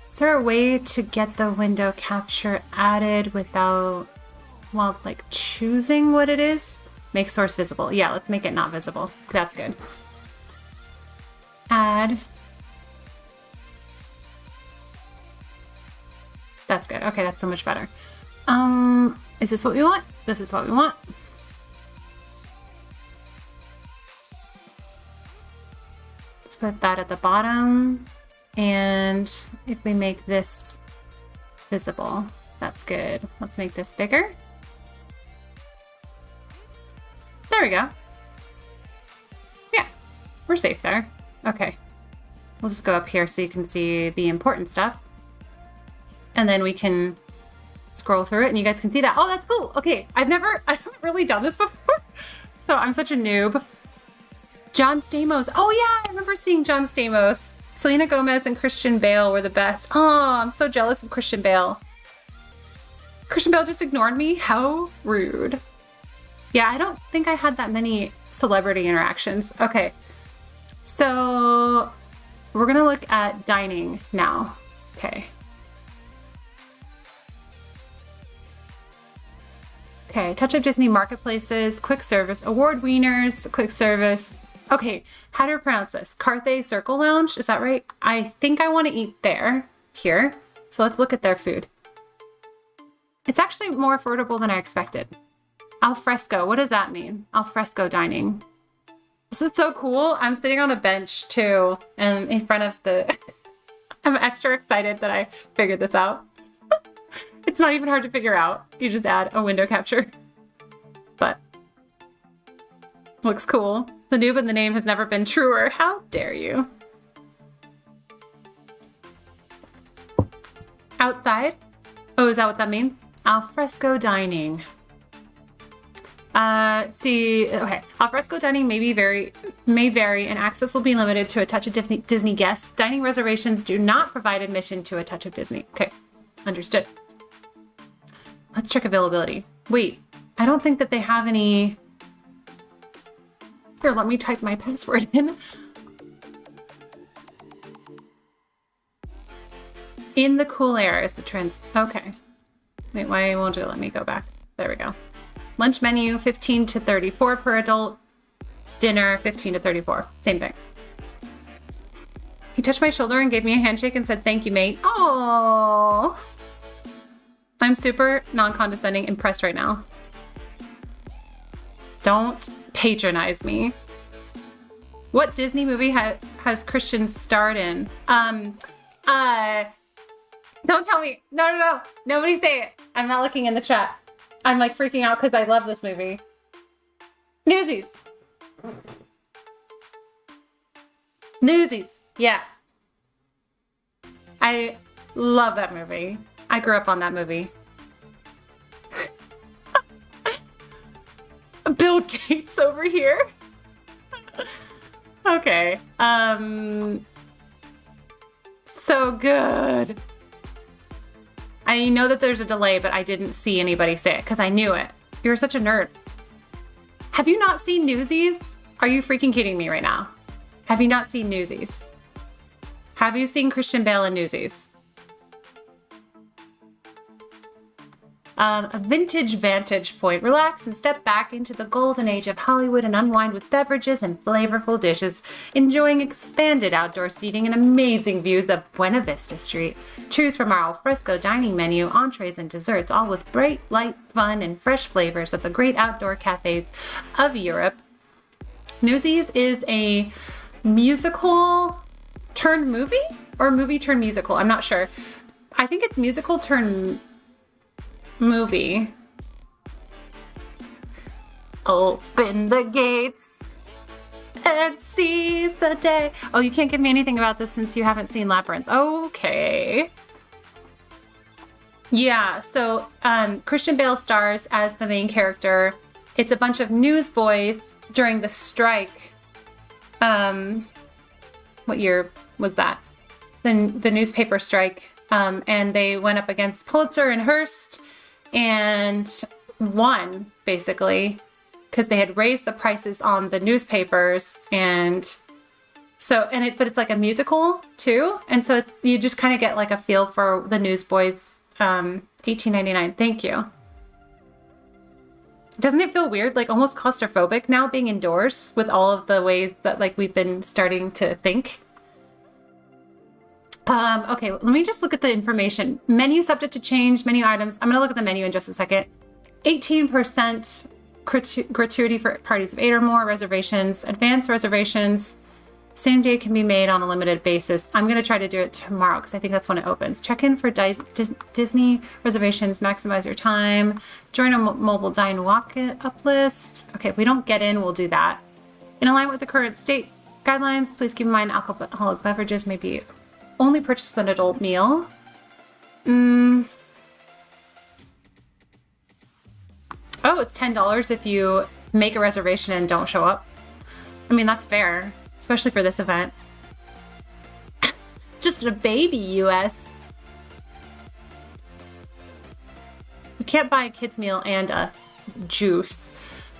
Is there a way to get the window capture added without, well, like choosing what it is? Make source visible. Yeah, let's make it not visible. That's good. Add. That's good. Okay, that's so much better. Is this what we want? This is what we want. Let's put that at the bottom. And if we make this visible, that's good. Let's make this bigger. There we go. Yeah, we're safe there. Okay. We'll just go up here so you can see the important stuff. And then we can scroll through it and you guys can see that. Oh, that's cool. Okay, I haven't really done this before. So I'm such a noob. John Stamos. Oh yeah, I remember seeing John Stamos. Selena Gomez and Christian Bale were the best. Oh, I'm so jealous of Christian Bale. Christian Bale just ignored me? How rude. Yeah, I don't think I had that many celebrity interactions. Okay, so we're gonna look at dining now. Okay. Okay, Touch of Disney Marketplaces, quick service, award wieners, quick service. Okay, how do I pronounce this? Carthay Circle Lounge, is that right? I think I want to eat there, here. So let's look at their food. It's actually more affordable than I expected. Al fresco, what does that mean? Al fresco dining. This is so cool. I'm sitting on a bench too, and in front of the, I'm extra excited that I figured this out. It's not even hard to figure out. You just add a window capture. But Looks cool. The noob in the name has never been truer. How dare you? Outside? Oh, is that what that means? Alfresco dining. Okay. Alfresco dining may vary, and access will be limited to a touch of Disney guests. Dining reservations do not provide admission to a touch of Disney. Okay, understood. Let's check availability. Wait, I don't think that they have any. Here, let me type my password in. In the cool air is the trans. Okay. Wait, why won't it let me go back? There we go. Lunch menu, 15 to 34 per adult. Dinner, 15 to 34. Same thing. He touched my shoulder and gave me a handshake and said, "Thank you, mate." Oh, I'm super non-condescending, impressed right now. Don't patronize me. What Disney movie has Christian starred in? Don't tell me. No. Nobody say it. I'm not looking in the chat. I'm like freaking out because I love this movie. Newsies. Newsies. Yeah. I love that movie. I grew up on that movie. Bill Gates over here. Okay. So good. I know that there's a delay, but I didn't see anybody say it because I knew it. You're such a nerd. Have you not seen Newsies? Are you freaking kidding me right now? Have you not seen Newsies? Have you seen Christian Bale in Newsies? A vintage vantage point. Relax and step back into the golden age of Hollywood and unwind with beverages and flavorful dishes, enjoying expanded outdoor seating and amazing views of Buena Vista Street. Choose from our alfresco dining menu, entrees, and desserts, all with bright, light, fun, and fresh flavors at the great outdoor cafes of Europe. Newsies is a musical turned movie or movie turned musical. I'm not sure. I think it's musical turned movie. Open the gates and seize the day. Oh, you can't give me anything about this since you haven't seen Labyrinth. Okay. Yeah, so Christian Bale stars as the main character. It's a bunch of newsboys during the strike. What year was that? The newspaper strike. And they went up against Pulitzer and Hearst and won, basically, because they had raised the prices on the newspapers. And so, but it's like a musical too. And so you just kind of get like a feel for the Newsboys. $18.99. Thank you. Doesn't it feel weird, like almost claustrophobic now being indoors with all of the ways that like we've been starting to think? Okay, let me just look at the information. Menu subject to change, menu items. I'm gonna look at the menu in just a second. 18% gratuity for parties of 8 or more, reservations, advanced reservations. Same day can be made on a limited basis. I'm gonna try to do it tomorrow because I think that's when it opens. Check in for Disney reservations, maximize your time. Join a mobile dine walk up list. Okay, if we don't get in, we'll do that. In alignment with the current state guidelines, please keep in mind alcoholic beverages may be only purchased with an adult meal. Oh, it's $10 if you make a reservation and don't show up. I mean, that's fair, especially for this event. Just a baby, US. You can't buy a kid's meal and a juice.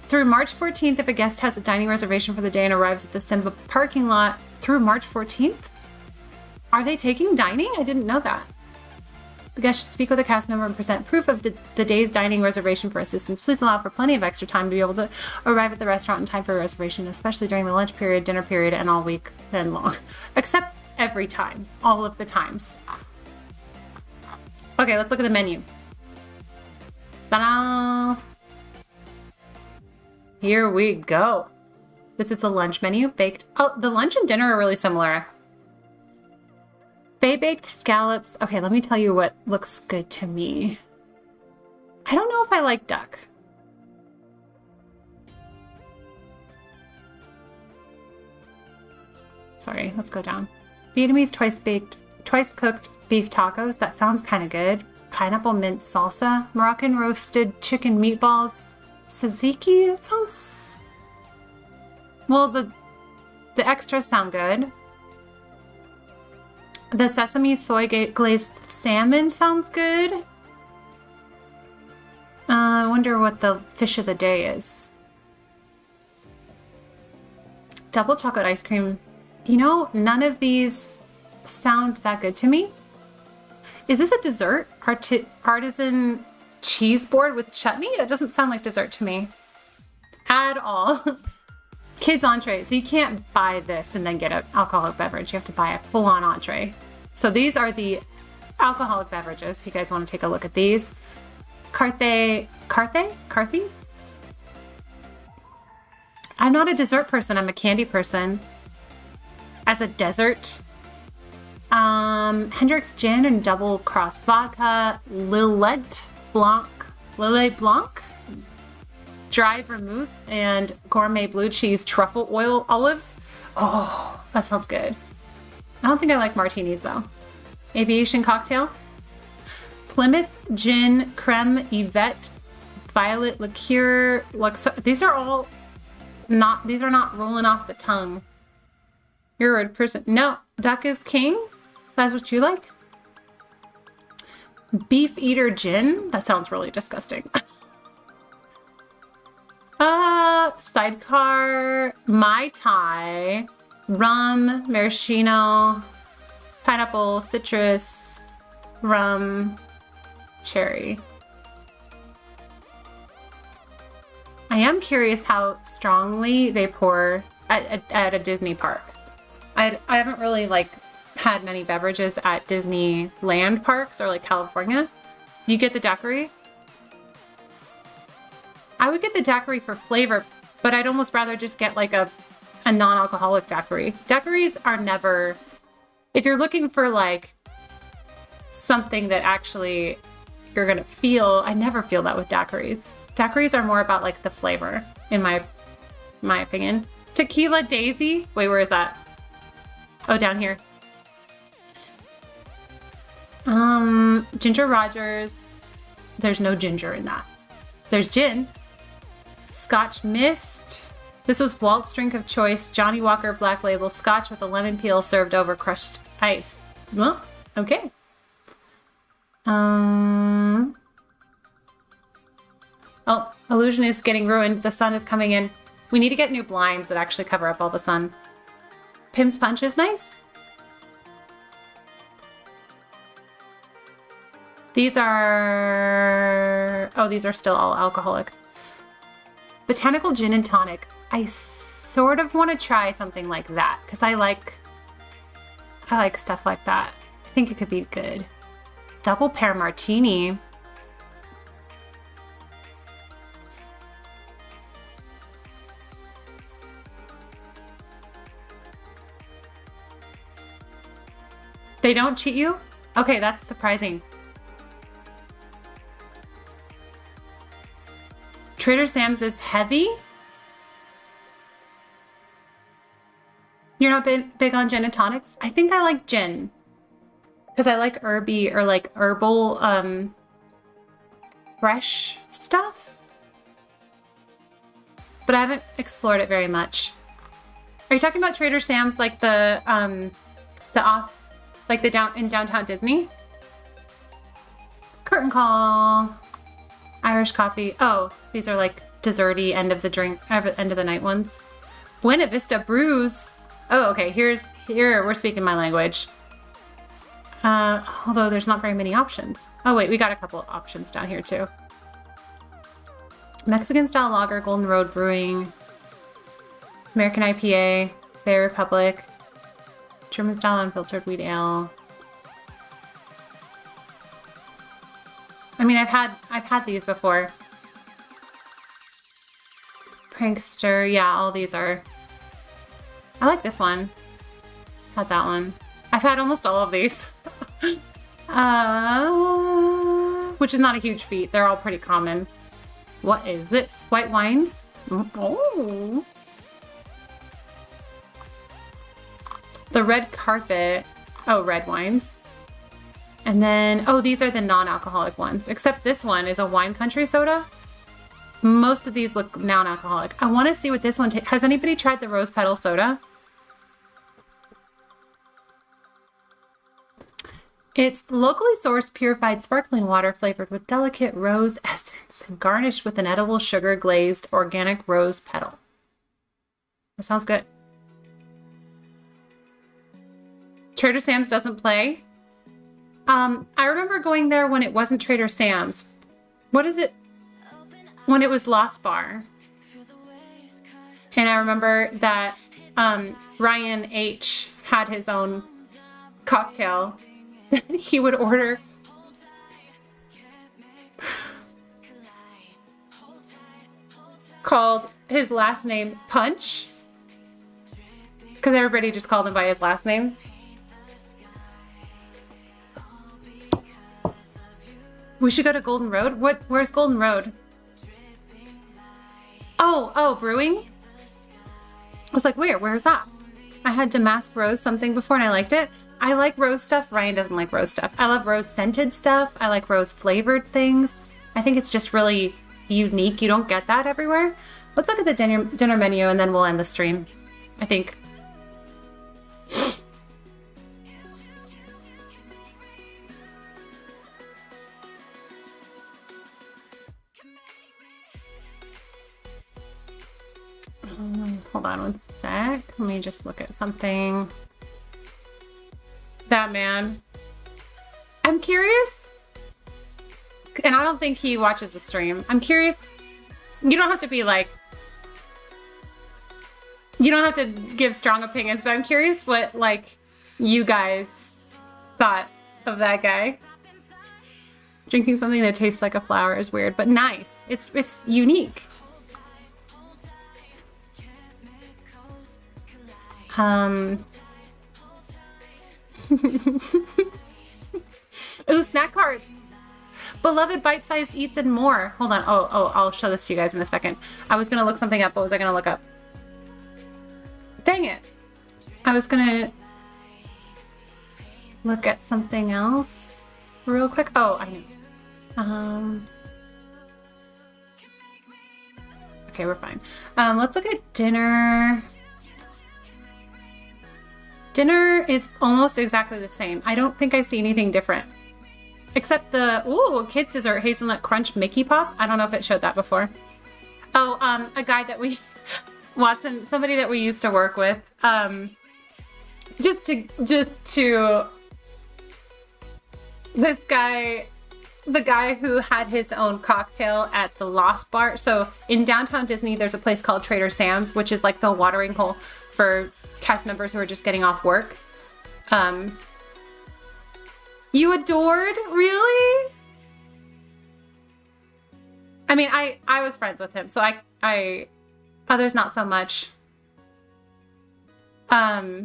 Through March 14th, if a guest has a dining reservation for the day and arrives at the Simba parking lot through March 14th? Are they taking dining? I didn't know that. The guest should speak with a cast member and present proof of the day's dining reservation for assistance. Please allow for plenty of extra time to be able to arrive at the restaurant in time for a reservation, especially during the lunch period, dinner period, and all week then long. Except every time. All of the times. Okay, let's look at the menu. Ta-da! Here we go. This is the lunch menu. Baked. Oh, the lunch and dinner are really similar. Bay-baked scallops. Okay, let me tell you what looks good to me. I don't know if I like duck. Sorry, let's go down. Vietnamese twice cooked beef tacos. That sounds kind of good. Pineapple mint salsa. Moroccan roasted chicken meatballs. Tzatziki. It sounds... Well, the extras sound good. The sesame soy glazed salmon sounds good. I wonder what the fish of the day is. Double chocolate ice cream. You know, none of these sound that good to me. Is this a dessert? Artisan cheese board with chutney? It doesn't sound like dessert to me at all. Kids entree. So you can't buy this and then get an alcoholic beverage. You have to buy a full-on entree. So these are the alcoholic beverages, if you guys want to take a look at these. Carthy? I'm not a dessert person. I'm a candy person. As a dessert, Hendrick's Gin and Double Cross Vodka, Lillet Blanc, Dry Vermouth, and Gourmet Blue Cheese Truffle Oil Olives. Oh, that sounds good. I don't think I like martinis though. Aviation Cocktail, Plymouth Gin Creme Yvette, Violet Liqueur, these are not rolling off the tongue. You're a rude person. No, duck is king. That's what you like. Beef Eater Gin. That sounds really disgusting. Sidecar, Mai Tai, rum, maraschino, pineapple, citrus, rum, cherry. I am curious how strongly they pour at a Disney park. I haven't really like had many beverages at Disneyland parks or like California. You get the daiquiri? I would get the daiquiri for flavor, but I'd almost rather just get like a non-alcoholic daiquiri. Daiquiris are never, if you're looking for like something that actually you're gonna feel, I never feel that with daiquiris. Daiquiris are more about like the flavor, in my opinion. Tequila Daisy. Wait, where is that? Oh, down here. Ginger Rogers. There's no ginger in that. There's gin. Scotch Mist. This was Walt's drink of choice. Johnny Walker Black Label Scotch with a lemon peel served over crushed ice. Well, okay. Oh, illusion is getting ruined. The sun is coming in. We need to get new blinds that actually cover up all the sun. Pim's Punch is nice. These are... Oh, these are still all alcoholic. Botanical Gin and Tonic. I sort of want to try something like that because I like stuff like that. I think it could be good. Double Pear Martini. They don't cheat you? Okay, that's surprising. Trader Sam's is heavy? You're not big on gin and tonics? I think I like gin. Because I like herby or like herbal fresh stuff. But I haven't explored it very much. Are you talking about Trader Sam's like the off, like the in downtown Disney? Curtain call. Irish coffee. Oh, these are like desserty end of the night ones. Buena Vista Brews. Oh, okay. Here we're speaking my language. Although there's not very many options. Oh wait, we got a couple of options down here too. Mexican style lager, Golden Road Brewing, American IPA, Bay Republic, German style unfiltered wheat ale. I mean, I've had these before. Prankster, yeah, all these are. I like this one. Had that one. I've had almost all of these. Which is not a huge feat. They're all pretty common. What is this? White wines? Oh. The red carpet. Oh, red wines. And then, oh, these are the non-alcoholic ones. Except this one is a wine country soda. Most of these look non-alcoholic. I want to see what this one has anybody tried the rose petal soda? It's locally sourced purified sparkling water flavored with delicate rose essence and garnished with an edible sugar glazed organic rose petal. That sounds good. Trader Sam's doesn't play. I remember going there when it wasn't Trader Sam's. What is it? When it was Lost Bar. And I remember that Ryan H. had his own cocktail that he would order. Called his last name Punch. Because everybody just called him by his last name. We should go to Golden Road? Where's Golden Road? Oh, brewing? I was like, where's that? I had Damask Rose something before and I liked it. I like rose stuff. Ryan doesn't like rose stuff. I love rose scented stuff. I like rose flavored things. I think it's just really unique. You don't get that everywhere. Let's look at the dinner menu and then we'll end the stream, I think. Hold on one sec. Let me just look at something. That man. I'm curious. And I don't think he watches the stream. I'm curious. You don't have to be like... You don't have to give strong opinions, but I'm curious what, like, you guys thought of that guy. Drinking something that tastes like a flower is weird, but nice. It's unique. Ooh, snack carts. Beloved bite-sized eats and more. Hold on. Oh, I'll show this to you guys in a second. I was gonna look something up. What was I gonna look up? Dang it. I was gonna look at something else real quick. Oh, I knew. Okay, we're fine. Let's look at dinner. Dinner is almost exactly the same. I don't think I see anything different. Except the, ooh, kids dessert hazelnut crunch Mickey Pop. I don't know if it showed that before. Oh, a guy that we, Watson, somebody that we used to work with. Just to, this guy, the guy who had his own cocktail at the Lost Bar. So in downtown Disney, there's a place called Trader Sam's, which is like the watering hole for cast members who are just getting off work. You adored? Really? I mean, I was friends with him, so I others not so much. Yeah,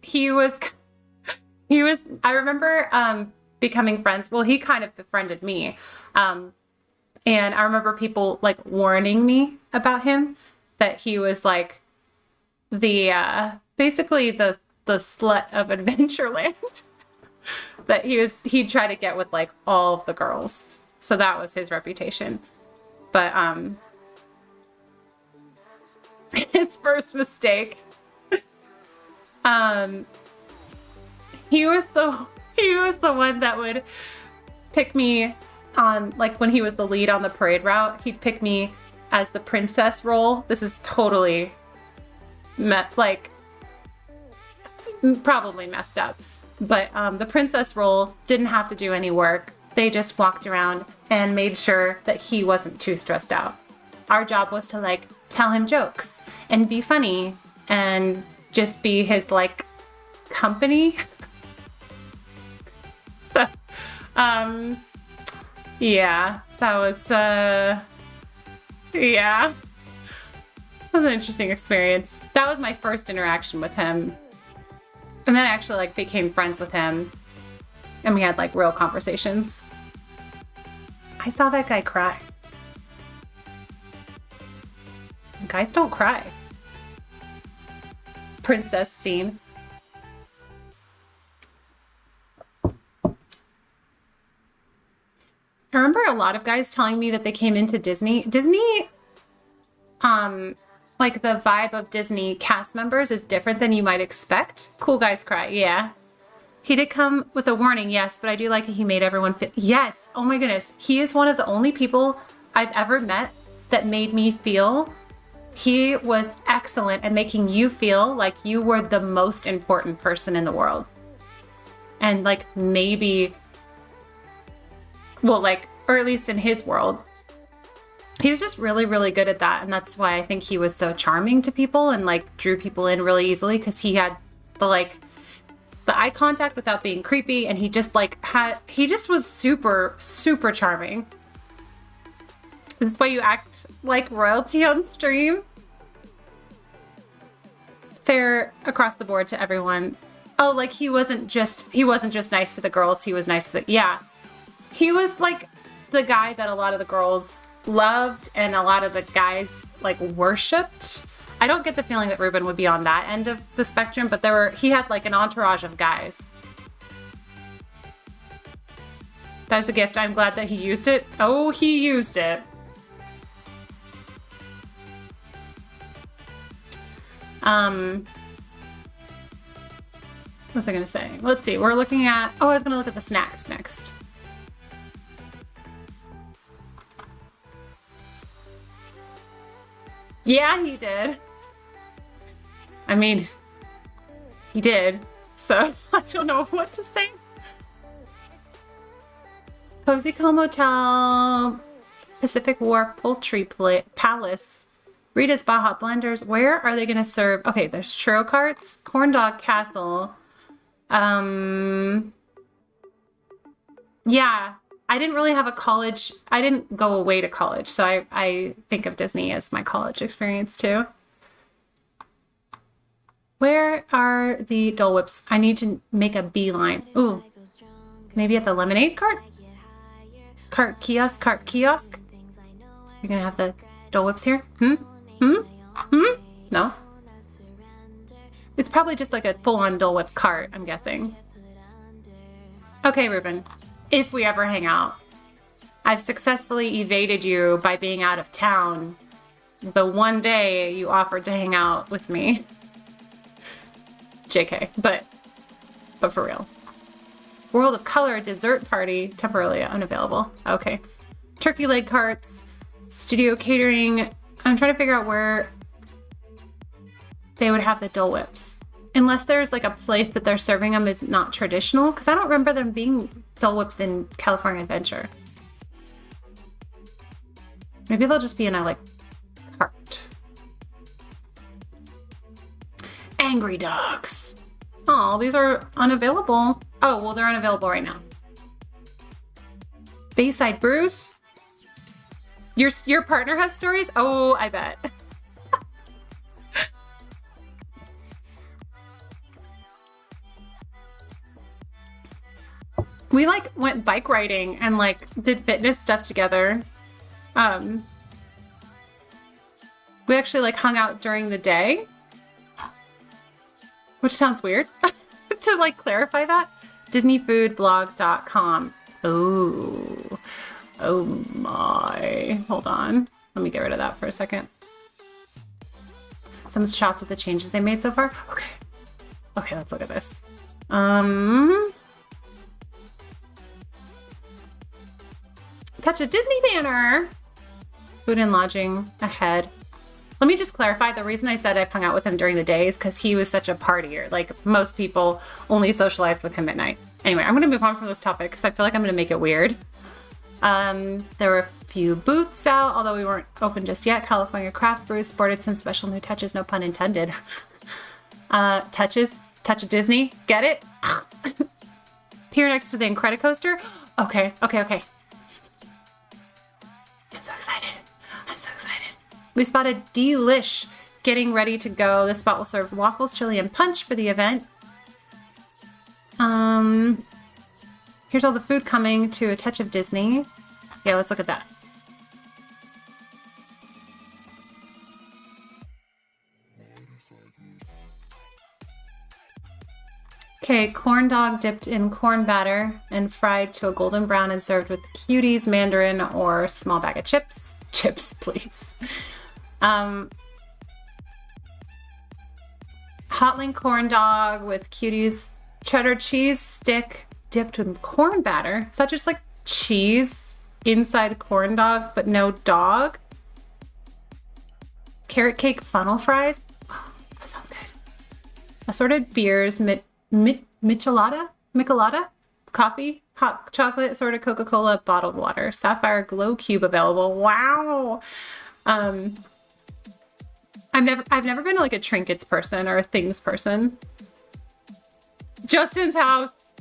he was, I remember becoming friends. Well, he kind of befriended me. And I remember people like warning me about him, that he was like the, basically the slut of Adventureland. That he'd try to get with like all of the girls. So that was his reputation. But his first mistake, he was the one that would pick me on, like when he was the lead on the parade route, he'd pick me as the princess role. This is totally probably messed up. But the princess role didn't have to do any work. They just walked around and made sure that he wasn't too stressed out. Our job was to like tell him jokes and be funny and just be his like company. So, yeah, that was, yeah. That was an interesting experience. That was my first interaction with him. And then I actually like became friends with him. And we had like real conversations. I saw that guy cry. Guys don't cry. Princess Steen. I remember a lot of guys telling me that they came into Disney. Like the vibe of Disney cast members is different than you might expect. Cool guys cry, yeah. He did come with a warning, yes, but I do like that he made everyone feel, yes, oh my goodness. He is one of the only people I've ever met that made me feel he was excellent at making you feel like you were the most important person in the world. And like maybe, well, like, or at least in his world, he was just really, really good at that. And that's why I think he was so charming to people and like drew people in really easily, because he had the eye contact without being creepy. And he just was super, super charming. Is this why you act like royalty on stream? Fair across the board to everyone. Oh, like he wasn't just nice to the girls. He was nice to yeah. He was like the guy that a lot of the girls loved and a lot of the guys like worshipped. I don't get the feeling that Ruben would be on that end of the spectrum, but he had like an entourage of guys. That is a gift. I'm glad that he used it. Oh, he used it. What was I gonna say? Let's see. We're looking at, I was gonna look at the snacks next. Yeah, he did. I mean, he did. So I don't know what to say. Cozy Comb Motel, Pacific Wharf Poultry Palace, Rita's Baja Blenders. Where are they going to serve? Okay, there's churro carts, Corn Dog Castle. Yeah, I didn't really have a college. I didn't go away to college, so I think of Disney as my college experience too. Where are the Dole Whips? I need to make a beeline. Ooh, maybe at the lemonade cart? Cart kiosk? You're gonna have the Dole Whips here? No? It's probably just like a full-on Dole Whip cart, I'm guessing. Okay, Ruben, if we ever hang out, I've successfully evaded you by being out of town the one day you offered to hang out with me. JK, but for real. World of Color dessert party, temporarily unavailable. Okay. Turkey leg carts, studio catering. I'm trying to figure out where they would have the Dole Whips. Unless there's like a place that they're serving them is not traditional, because I don't remember them being Dole Whips in California Adventure. Maybe they'll just be in a like cart. Angry Dogs. Oh, these are unavailable. Oh, well, they're unavailable right now. Bayside Bruce. Your partner has stories? Oh, I bet. We like went bike riding and like did fitness stuff together. We actually like hung out during the day, which sounds weird to like clarify that. Disneyfoodblog.com. Oh my. Hold on. Let me get rid of that for a second. Some shots of the changes they made so far. Okay, let's look at this. Touch of Disney banner. Food and lodging ahead. Let me just clarify. The reason I said I've hung out with him during the day is because he was such a partier. Like most people only socialized with him at night. Anyway, I'm going to move on from this topic because I feel like I'm going to make it weird. There were a few booths out, although we weren't open just yet. California Craft Brew sported some special new touches, no pun intended. Touch of Disney. Get it? Pier next to the Incredicoaster. Okay. I'm so excited. We spotted Delish getting ready to go. This spot will serve waffles, chili, and punch for the event. Here's all the food coming to a touch of Disney. Yeah, let's look at that. Okay, corn dog dipped in corn batter and fried to a golden brown and served with cuties, mandarin, or small bag of chips. Chips, please. Hot link corn dog with cuties, cheddar cheese stick dipped in corn batter. Is that just like cheese inside corn dog, but no dog? Carrot cake funnel fries. Oh, that sounds good. Assorted beers, michelada, coffee, hot chocolate, assorted Coca-Cola, bottled water, sapphire glow cube available. Wow. I've never been like a trinkets person or a things person. Justin's house.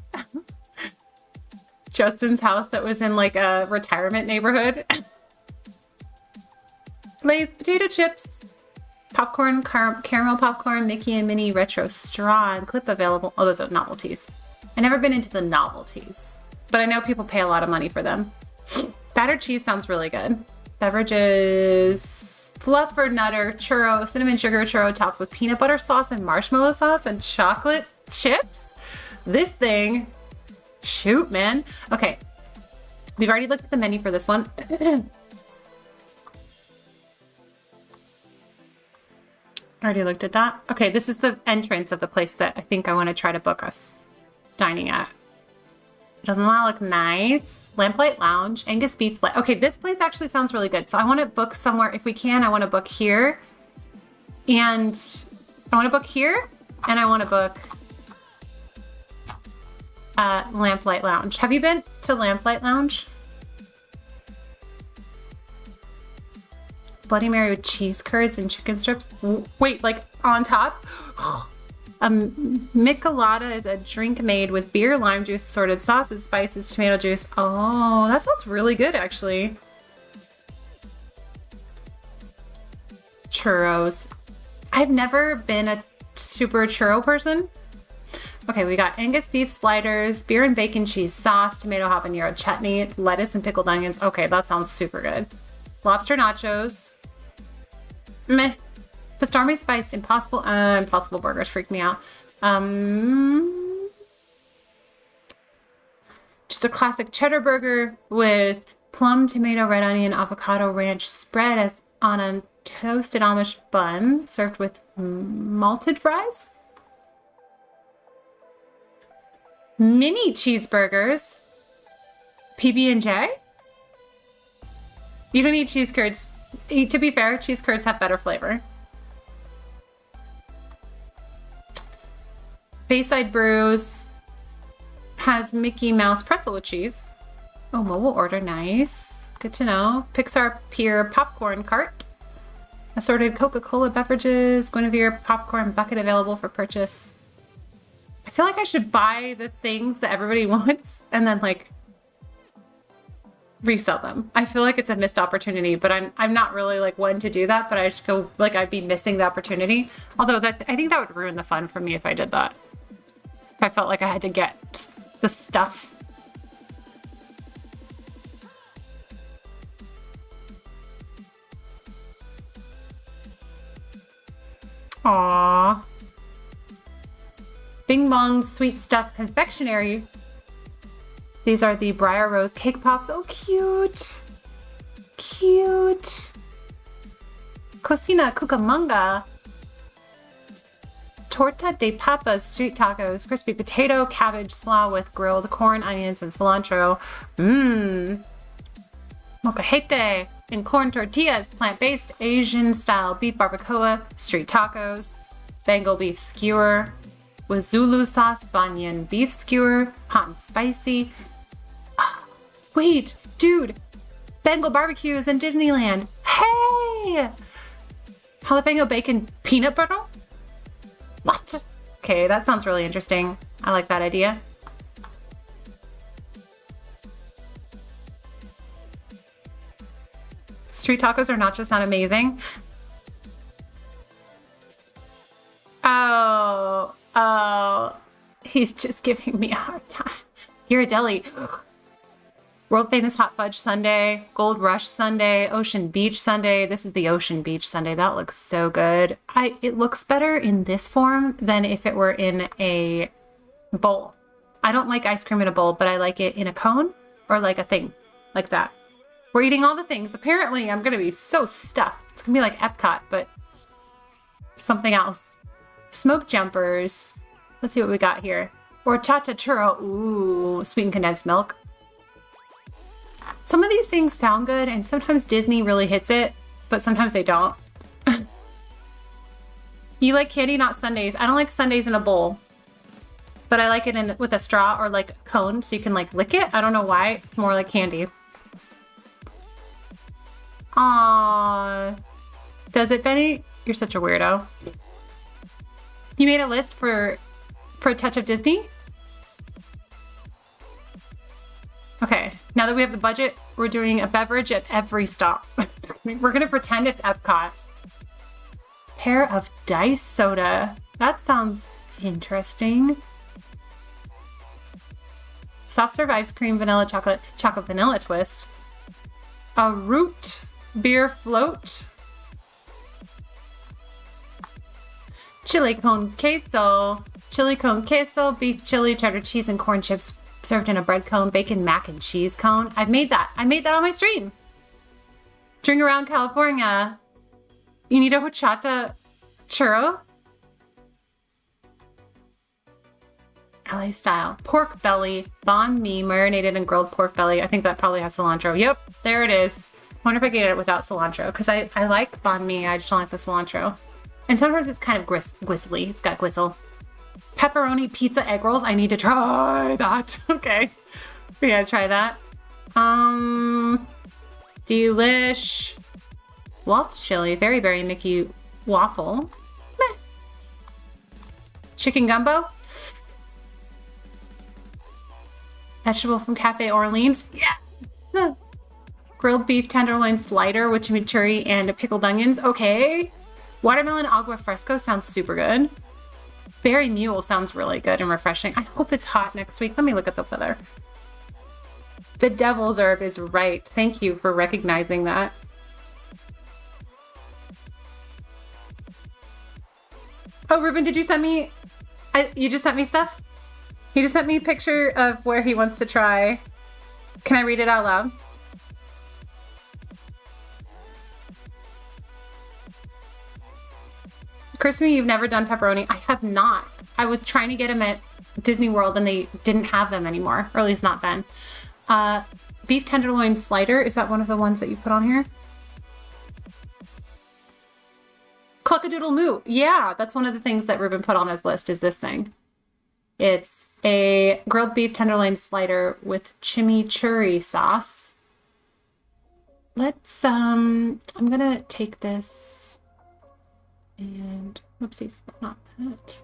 Justin's house that was in like a retirement neighborhood. Lay's potato chips, popcorn, caramel popcorn, Mickey and Minnie retro straw and clip available. Oh, those are novelties. I've never been into the novelties, but I know people pay a lot of money for them. Battered cheese sounds really good. Beverages, fluff or nutter, churro, cinnamon sugar churro topped with peanut butter sauce and marshmallow sauce and chocolate chips. This thing, shoot, man. Okay, we've already looked at the menu for this one. Already looked at that. Okay, this is the entrance of the place that I think I want to try to book us dining at. Doesn't that look nice? Lamplight Lounge, Angus Beef. Okay, this place actually sounds really good. So I want to book somewhere. If we can, I want to book here. And I want to book here. And I want to book Lamplight Lounge. Have you been to Lamplight Lounge? Bloody Mary with cheese curds and chicken strips. Wait, like on top? Michelada is a drink made with beer, lime juice, assorted sauces, spices, tomato juice. Oh, that sounds really good, actually. Churros. I've never been a super churro person. Okay, we got Angus beef sliders, beer and bacon cheese sauce, tomato habanero chutney, lettuce and pickled onions. Okay, that sounds super good. Lobster nachos. Meh. Pastrami spiced impossible burgers freak me out. Just a classic cheddar burger with plum, tomato, red onion, avocado ranch spread as on a toasted Amish bun, served with malted fries. Mini cheeseburgers. PB&J. You don't need cheese curds. To be fair, cheese curds have better flavor. Bayside Brews has Mickey Mouse pretzel with cheese. Oh, mobile order, nice. Good to know. Pixar Pier popcorn cart. Assorted Coca-Cola beverages. Guinevere popcorn bucket available for purchase. I feel like I should buy the things that everybody wants and then like resell them. I feel like it's a missed opportunity, but I'm not really like one to do that, but I just feel like I'd be missing the opportunity. Although I think that would ruin the fun for me if I did that. If I felt like I had to get the stuff. Aww. Bing Bong's Sweet Stuff Confectionery. These are the Briar Rose Cake Pops. Oh, cute. Cute. Cocina Cucamonga. Torta de Papas Street Tacos. Crispy potato, cabbage slaw with grilled corn, onions, and cilantro. Mmm. Molcajete and corn tortillas. Plant-based Asian-style beef barbacoa. Street tacos. Bengal beef skewer. With Zulu sauce, Banyan beef skewer. Hot and spicy. Wait, dude, Bengal barbecue is in Disneyland. Hey! Jalapeno bacon peanut butter? What? Okay, that sounds really interesting. I like that idea. Street tacos or nachos sound amazing. Oh, he's just giving me a hard time. Ghirardelli. World famous hot fudge sundae, Gold Rush sundae, Ocean Beach sundae. This is the Ocean Beach sundae. That looks so good. It looks better in this form than if it were in a bowl. I don't like ice cream in a bowl, but I like it in a cone or like a thing like that. We're eating all the things. Apparently, I'm going to be so stuffed. It's going to be like Epcot, but something else. Smoke jumpers. Let's see what we got here. Horchata churro. Ooh, sweetened condensed milk. Some of these things sound good, and sometimes Disney really hits it, but sometimes they don't. You like candy, not sundaes. I don't like sundaes in a bowl, but I like it with a straw or like a cone so you can like lick it. I don't know why. It's more like candy. Aww. Does it, Benny? You're such a weirdo. You made a list for a touch of Disney? Okay, now that we have the budget, we're doing a beverage at every stop. We're gonna pretend it's Epcot. Pair of dice soda. That sounds interesting. Soft serve ice cream, vanilla chocolate vanilla twist. A root beer float. Chili con queso. Chili con queso, beef chili, cheddar cheese, and corn chips served in a bread cone, bacon mac and cheese cone. I made that on my stream. Drink around California. You need a horchata churro? LA style. Pork belly, banh mi, marinated and grilled pork belly. I think that probably has cilantro. Yep, there it is. I wonder if I can get it without cilantro, because I like banh mi, I just don't like the cilantro. And sometimes it's kind of gristly. It's got gristle. Pepperoni pizza egg rolls. I need to try that. Okay. We gotta try that. Delish. Waltz chili. Very, very Mickey waffle. Meh. Chicken gumbo. Vegetable from Cafe Orleans. Yeah. Grilled beef tenderloin slider with chimichurri and pickled onions. Okay. Watermelon agua fresco sounds super good. Berry mule sounds really good and refreshing. I hope it's hot next week. Let me look at the weather. The devil's herb is right. Thank you for recognizing that. Oh, Ruben, did you send me... you just sent me stuff? He just sent me a picture of where he wants to try. Can I read it out loud? Crispy, you've never done pepperoni. I have not. I was trying to get them at Disney World and they didn't have them anymore, or at least not then. Beef tenderloin slider. Is that one of the ones that you put on here? Cluckadoodle moo. Yeah, that's one of the things that Ruben put on his list is this thing. It's a grilled beef tenderloin slider with chimichurri sauce. Let's, I'm gonna take this and, whoopsies, not that.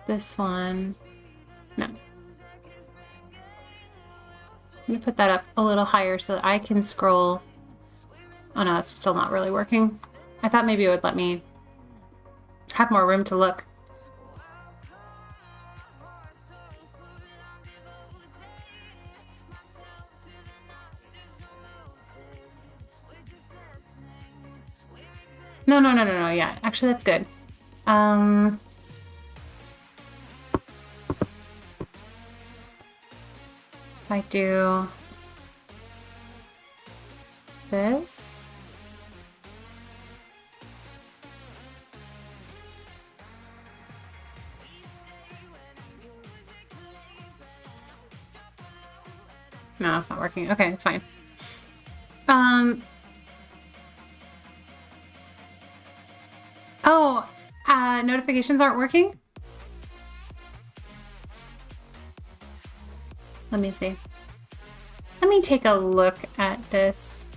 This one, no. I'm gonna put that up a little higher so that I can scroll. Oh no, it's still not really working. I thought maybe it would let me have more room to look. No, yeah. Actually, that's good. If I do this. No, it's not working. Okay, it's fine. Oh, notifications aren't working? Let me see. Let me take a look at this.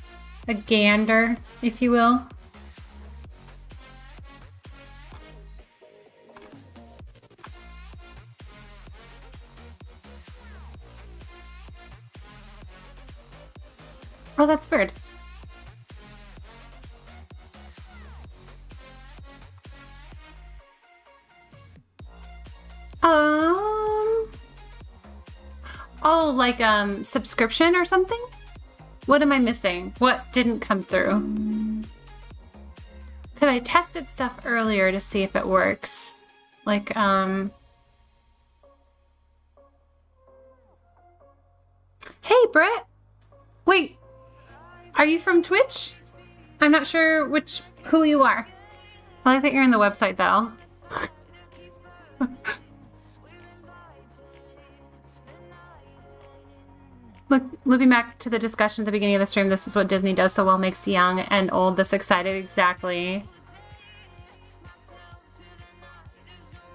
A gander, if you will. Oh, that's weird. Oh, like subscription or something? What am I missing? What didn't come through? Because I tested stuff earlier to see if it works. Like, Hey, Brett. Wait, are you from Twitch? I'm not sure who you are. I like that you're in the website, though. Looping back to the discussion at the beginning of the stream, this is what Disney does so well, makes young and old this excited. Exactly.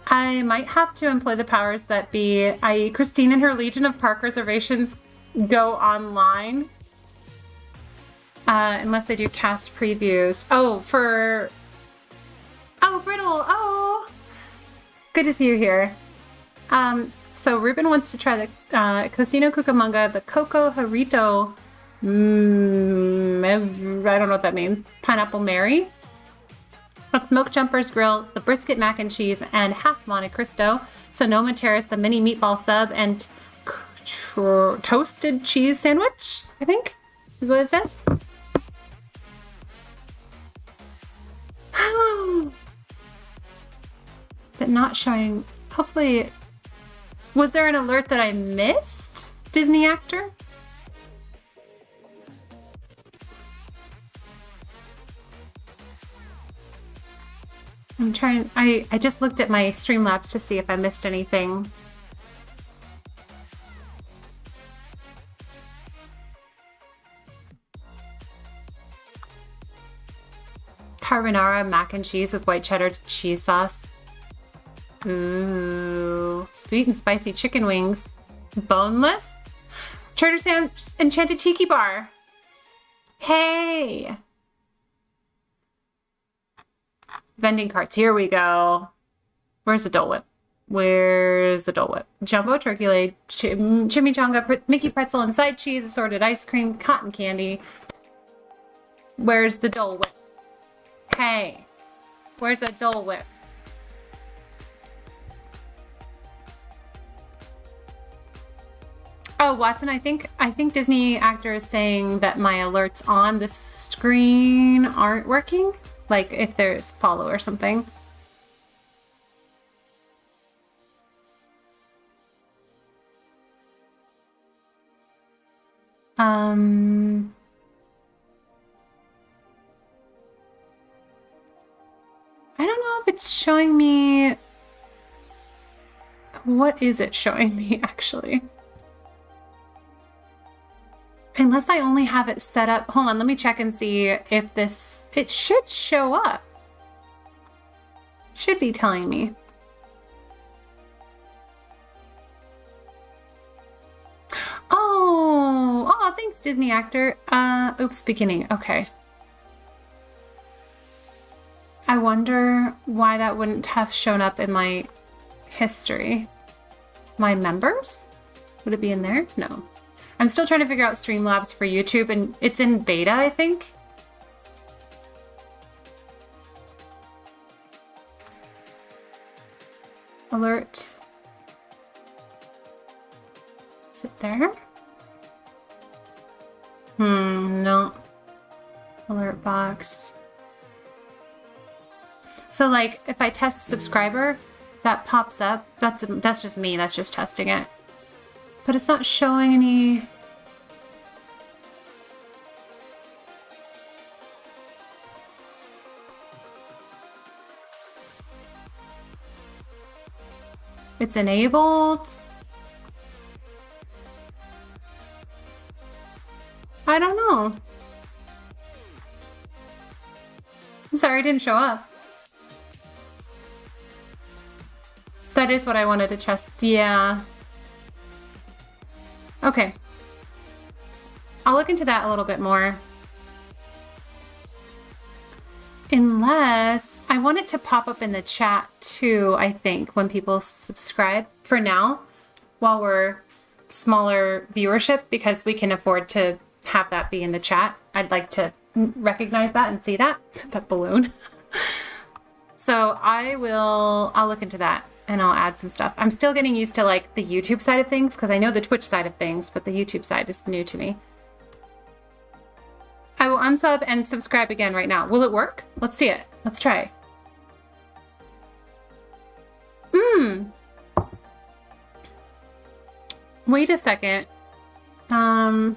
I might have to employ the powers that be, i.e. Christine and her Legion of Park reservations go online. Unless I do cast previews. Oh, Brittle! Oh! Good to see you here. So Ruben wants to try the Cocino Cucamonga, the Coco Jarrito, I don't know what that means, Pineapple Mary. But Smoke Jumper's Grill, the Brisket Mac and Cheese, and Half Monte Cristo, Sonoma Terrace, the Mini Meatball Sub, and Toasted Cheese Sandwich, I think, is what it says. Is it not showing? Hopefully... Was there an alert that I missed? Disney actor? I'm trying... I just looked at my Streamlabs to see if I missed anything. Carbonara mac and cheese with white cheddar cheese sauce. Ooh, sweet and spicy chicken wings. Boneless? Trader Sam's Enchanted Tiki Bar. Hey! Vending carts, here we go. Where's the Dole Whip? Where's the Dole Whip? Jumbo turkey leg, chimichanga, Mickey pretzel and side cheese, assorted ice cream, cotton candy. Where's the Dole Whip? Hey, where's the Dole Whip? Oh, Watson, I think Disney actor is saying that my alerts on the screen aren't working. Like if there's follow or something. I don't know if it's showing me. What is it showing me actually? Unless I only have it set up. Hold on, let me check and see if this... It should show up. Should be telling me. Oh, thanks, Disney actor. Oops, beginning. Okay. I wonder why that wouldn't have shown up in my history. My members? Would it be in there? No. I'm still trying to figure out Streamlabs for YouTube, and it's in beta, I think. Alert. Is it there? No. Alert box. So like, if I test subscriber, that pops up. That's just me, that's just testing it. But it's not showing any... It's enabled. I don't know. I'm sorry, it didn't show up. That is what I wanted to test. Yeah. Okay. I'll look into that a little bit more. Unless I want it to pop up in the chat too, I think, when people subscribe for now, while we're smaller viewership, because we can afford to have that be in the chat. I'd like to recognize that and see that balloon. So I'll look into that and I'll add some stuff. I'm still getting used to like the YouTube side of things because I know the Twitch side of things, but the YouTube side is new to me. I will unsub and subscribe again right now. Will it work? Let's see it. Let's try. Wait a second. Let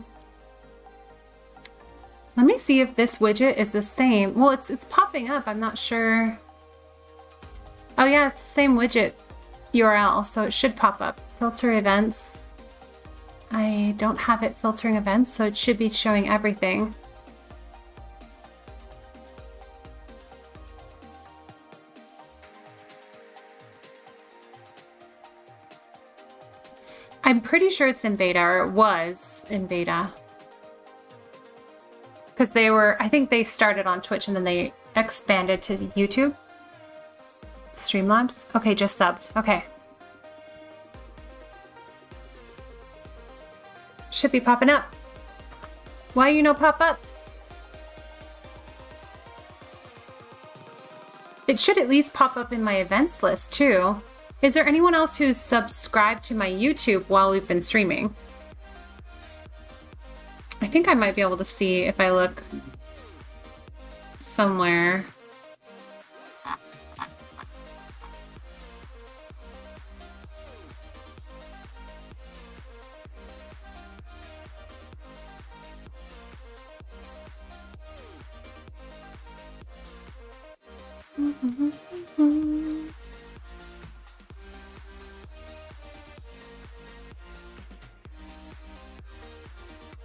me see if this widget is the same. Well, it's popping up. I'm not sure. Oh yeah, it's the same widget URL, so it should pop up. Filter events. I don't have it filtering events, so it should be showing everything. I'm pretty sure it's in beta, or it was in beta. Because I think they started on Twitch and then they expanded to YouTube. Streamlabs? Okay, just subbed. Okay. Should be popping up. Why you no pop up? It should at least pop up in my events list too. Is there anyone else who's subscribed to my YouTube while we've been streaming? I think I might be able to see if I look somewhere.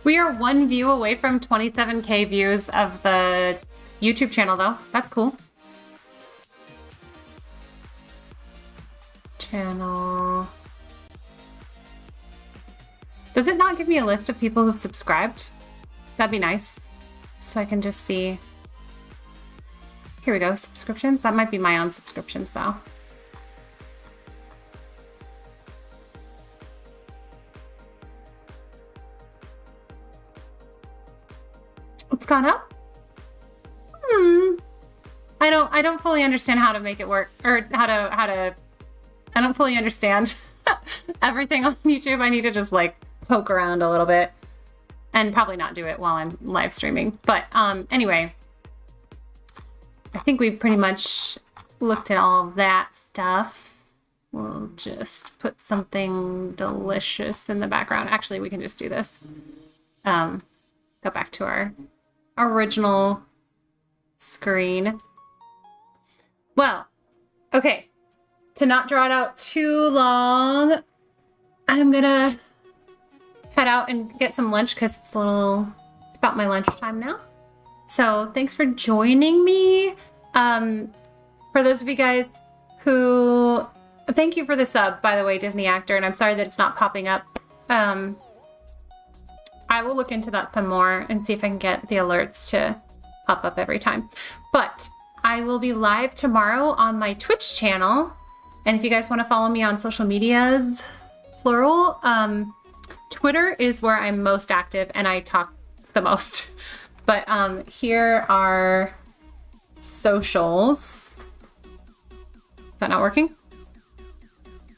We are one view away from 27K views of the YouTube channel, though. That's cool. Channel. Does it not give me a list of people who've subscribed? That'd be nice. So I can just see. Here we go, subscriptions. That might be my own subscriptions, though. It's gone up? I don't fully understand how to make it work, or how to I don't fully understand everything on YouTube. I need to just like poke around a little bit and probably not do it while I'm live streaming. But anyway, I think we pretty much looked at all of that stuff. We'll just put something delicious in the background. Actually, we can just do this. Go back to our original screen. Well, okay. To not draw it out too long, I'm gonna head out and get some lunch because it's about my lunchtime now. So thanks for joining me. For those of you guys who, thank you for the sub, by the way, Disney actor, and I'm sorry that it's not popping up. I will look into that some more and see if I can get the alerts to pop up every time. But I will be live tomorrow on my Twitch channel. And if you guys want to follow me on social medias, plural, Twitter is where I'm most active and I talk the most. But here are socials. Is that not working?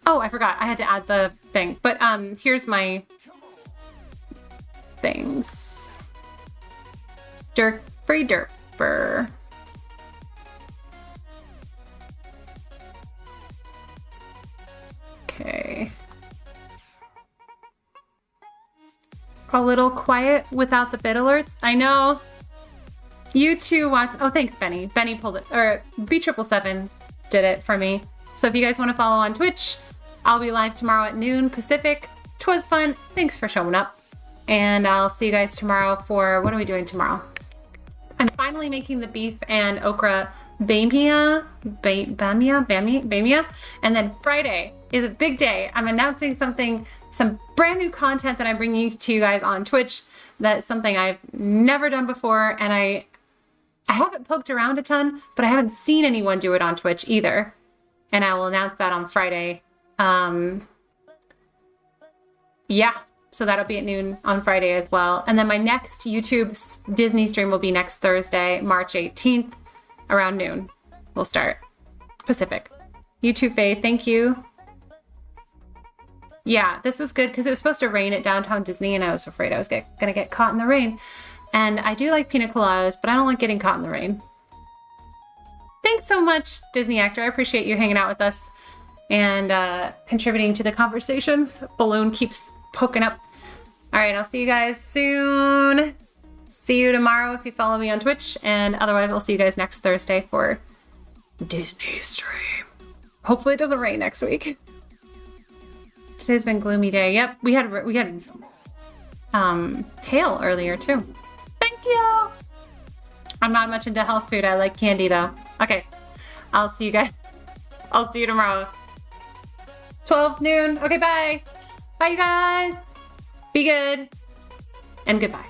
Oh, I forgot. I had to add the thing. But here's my things. Free Derper. Okay. A little quiet without the bit alerts. I know. You too want. Oh, thanks, Benny. Benny pulled it, or B777 did it for me. So if you guys want to follow on Twitch, I'll be live tomorrow at noon Pacific. 'Twas fun. Thanks for showing up. And I'll see you guys tomorrow for, what are we doing tomorrow? I'm finally making the beef and okra bamia. And then Friday is a big day. I'm announcing some brand new content that I'm bringing to you guys on Twitch. That's something I've never done before. And I haven't poked around a ton, but I haven't seen anyone do it on Twitch either. And I will announce that on Friday. Yeah. So that'll be at noon on Friday as well. And then my next YouTube Disney stream will be next Thursday, March 18th, around noon. We'll start Pacific. You too, Faye. Thank you. Yeah, this was good because it was supposed to rain at Downtown Disney and I was afraid I was going to get caught in the rain. And I do like pina coladas, but I don't like getting caught in the rain. Thanks so much, Disney actor. I appreciate you hanging out with us and contributing to the conversation. The balloon keeps poking up. All right, I'll see you guys soon. See you tomorrow if you follow me on Twitch, and otherwise I'll see you guys next Thursday for Disney stream. Hopefully it doesn't rain next week. Today's been a gloomy day. Yep, we had hail earlier too. Thank you. I'm not much into health food. I like candy though. Okay, I'll see you guys. I'll see you tomorrow. 12 noon. Okay, bye. Bye, you guys. Be good. And goodbye.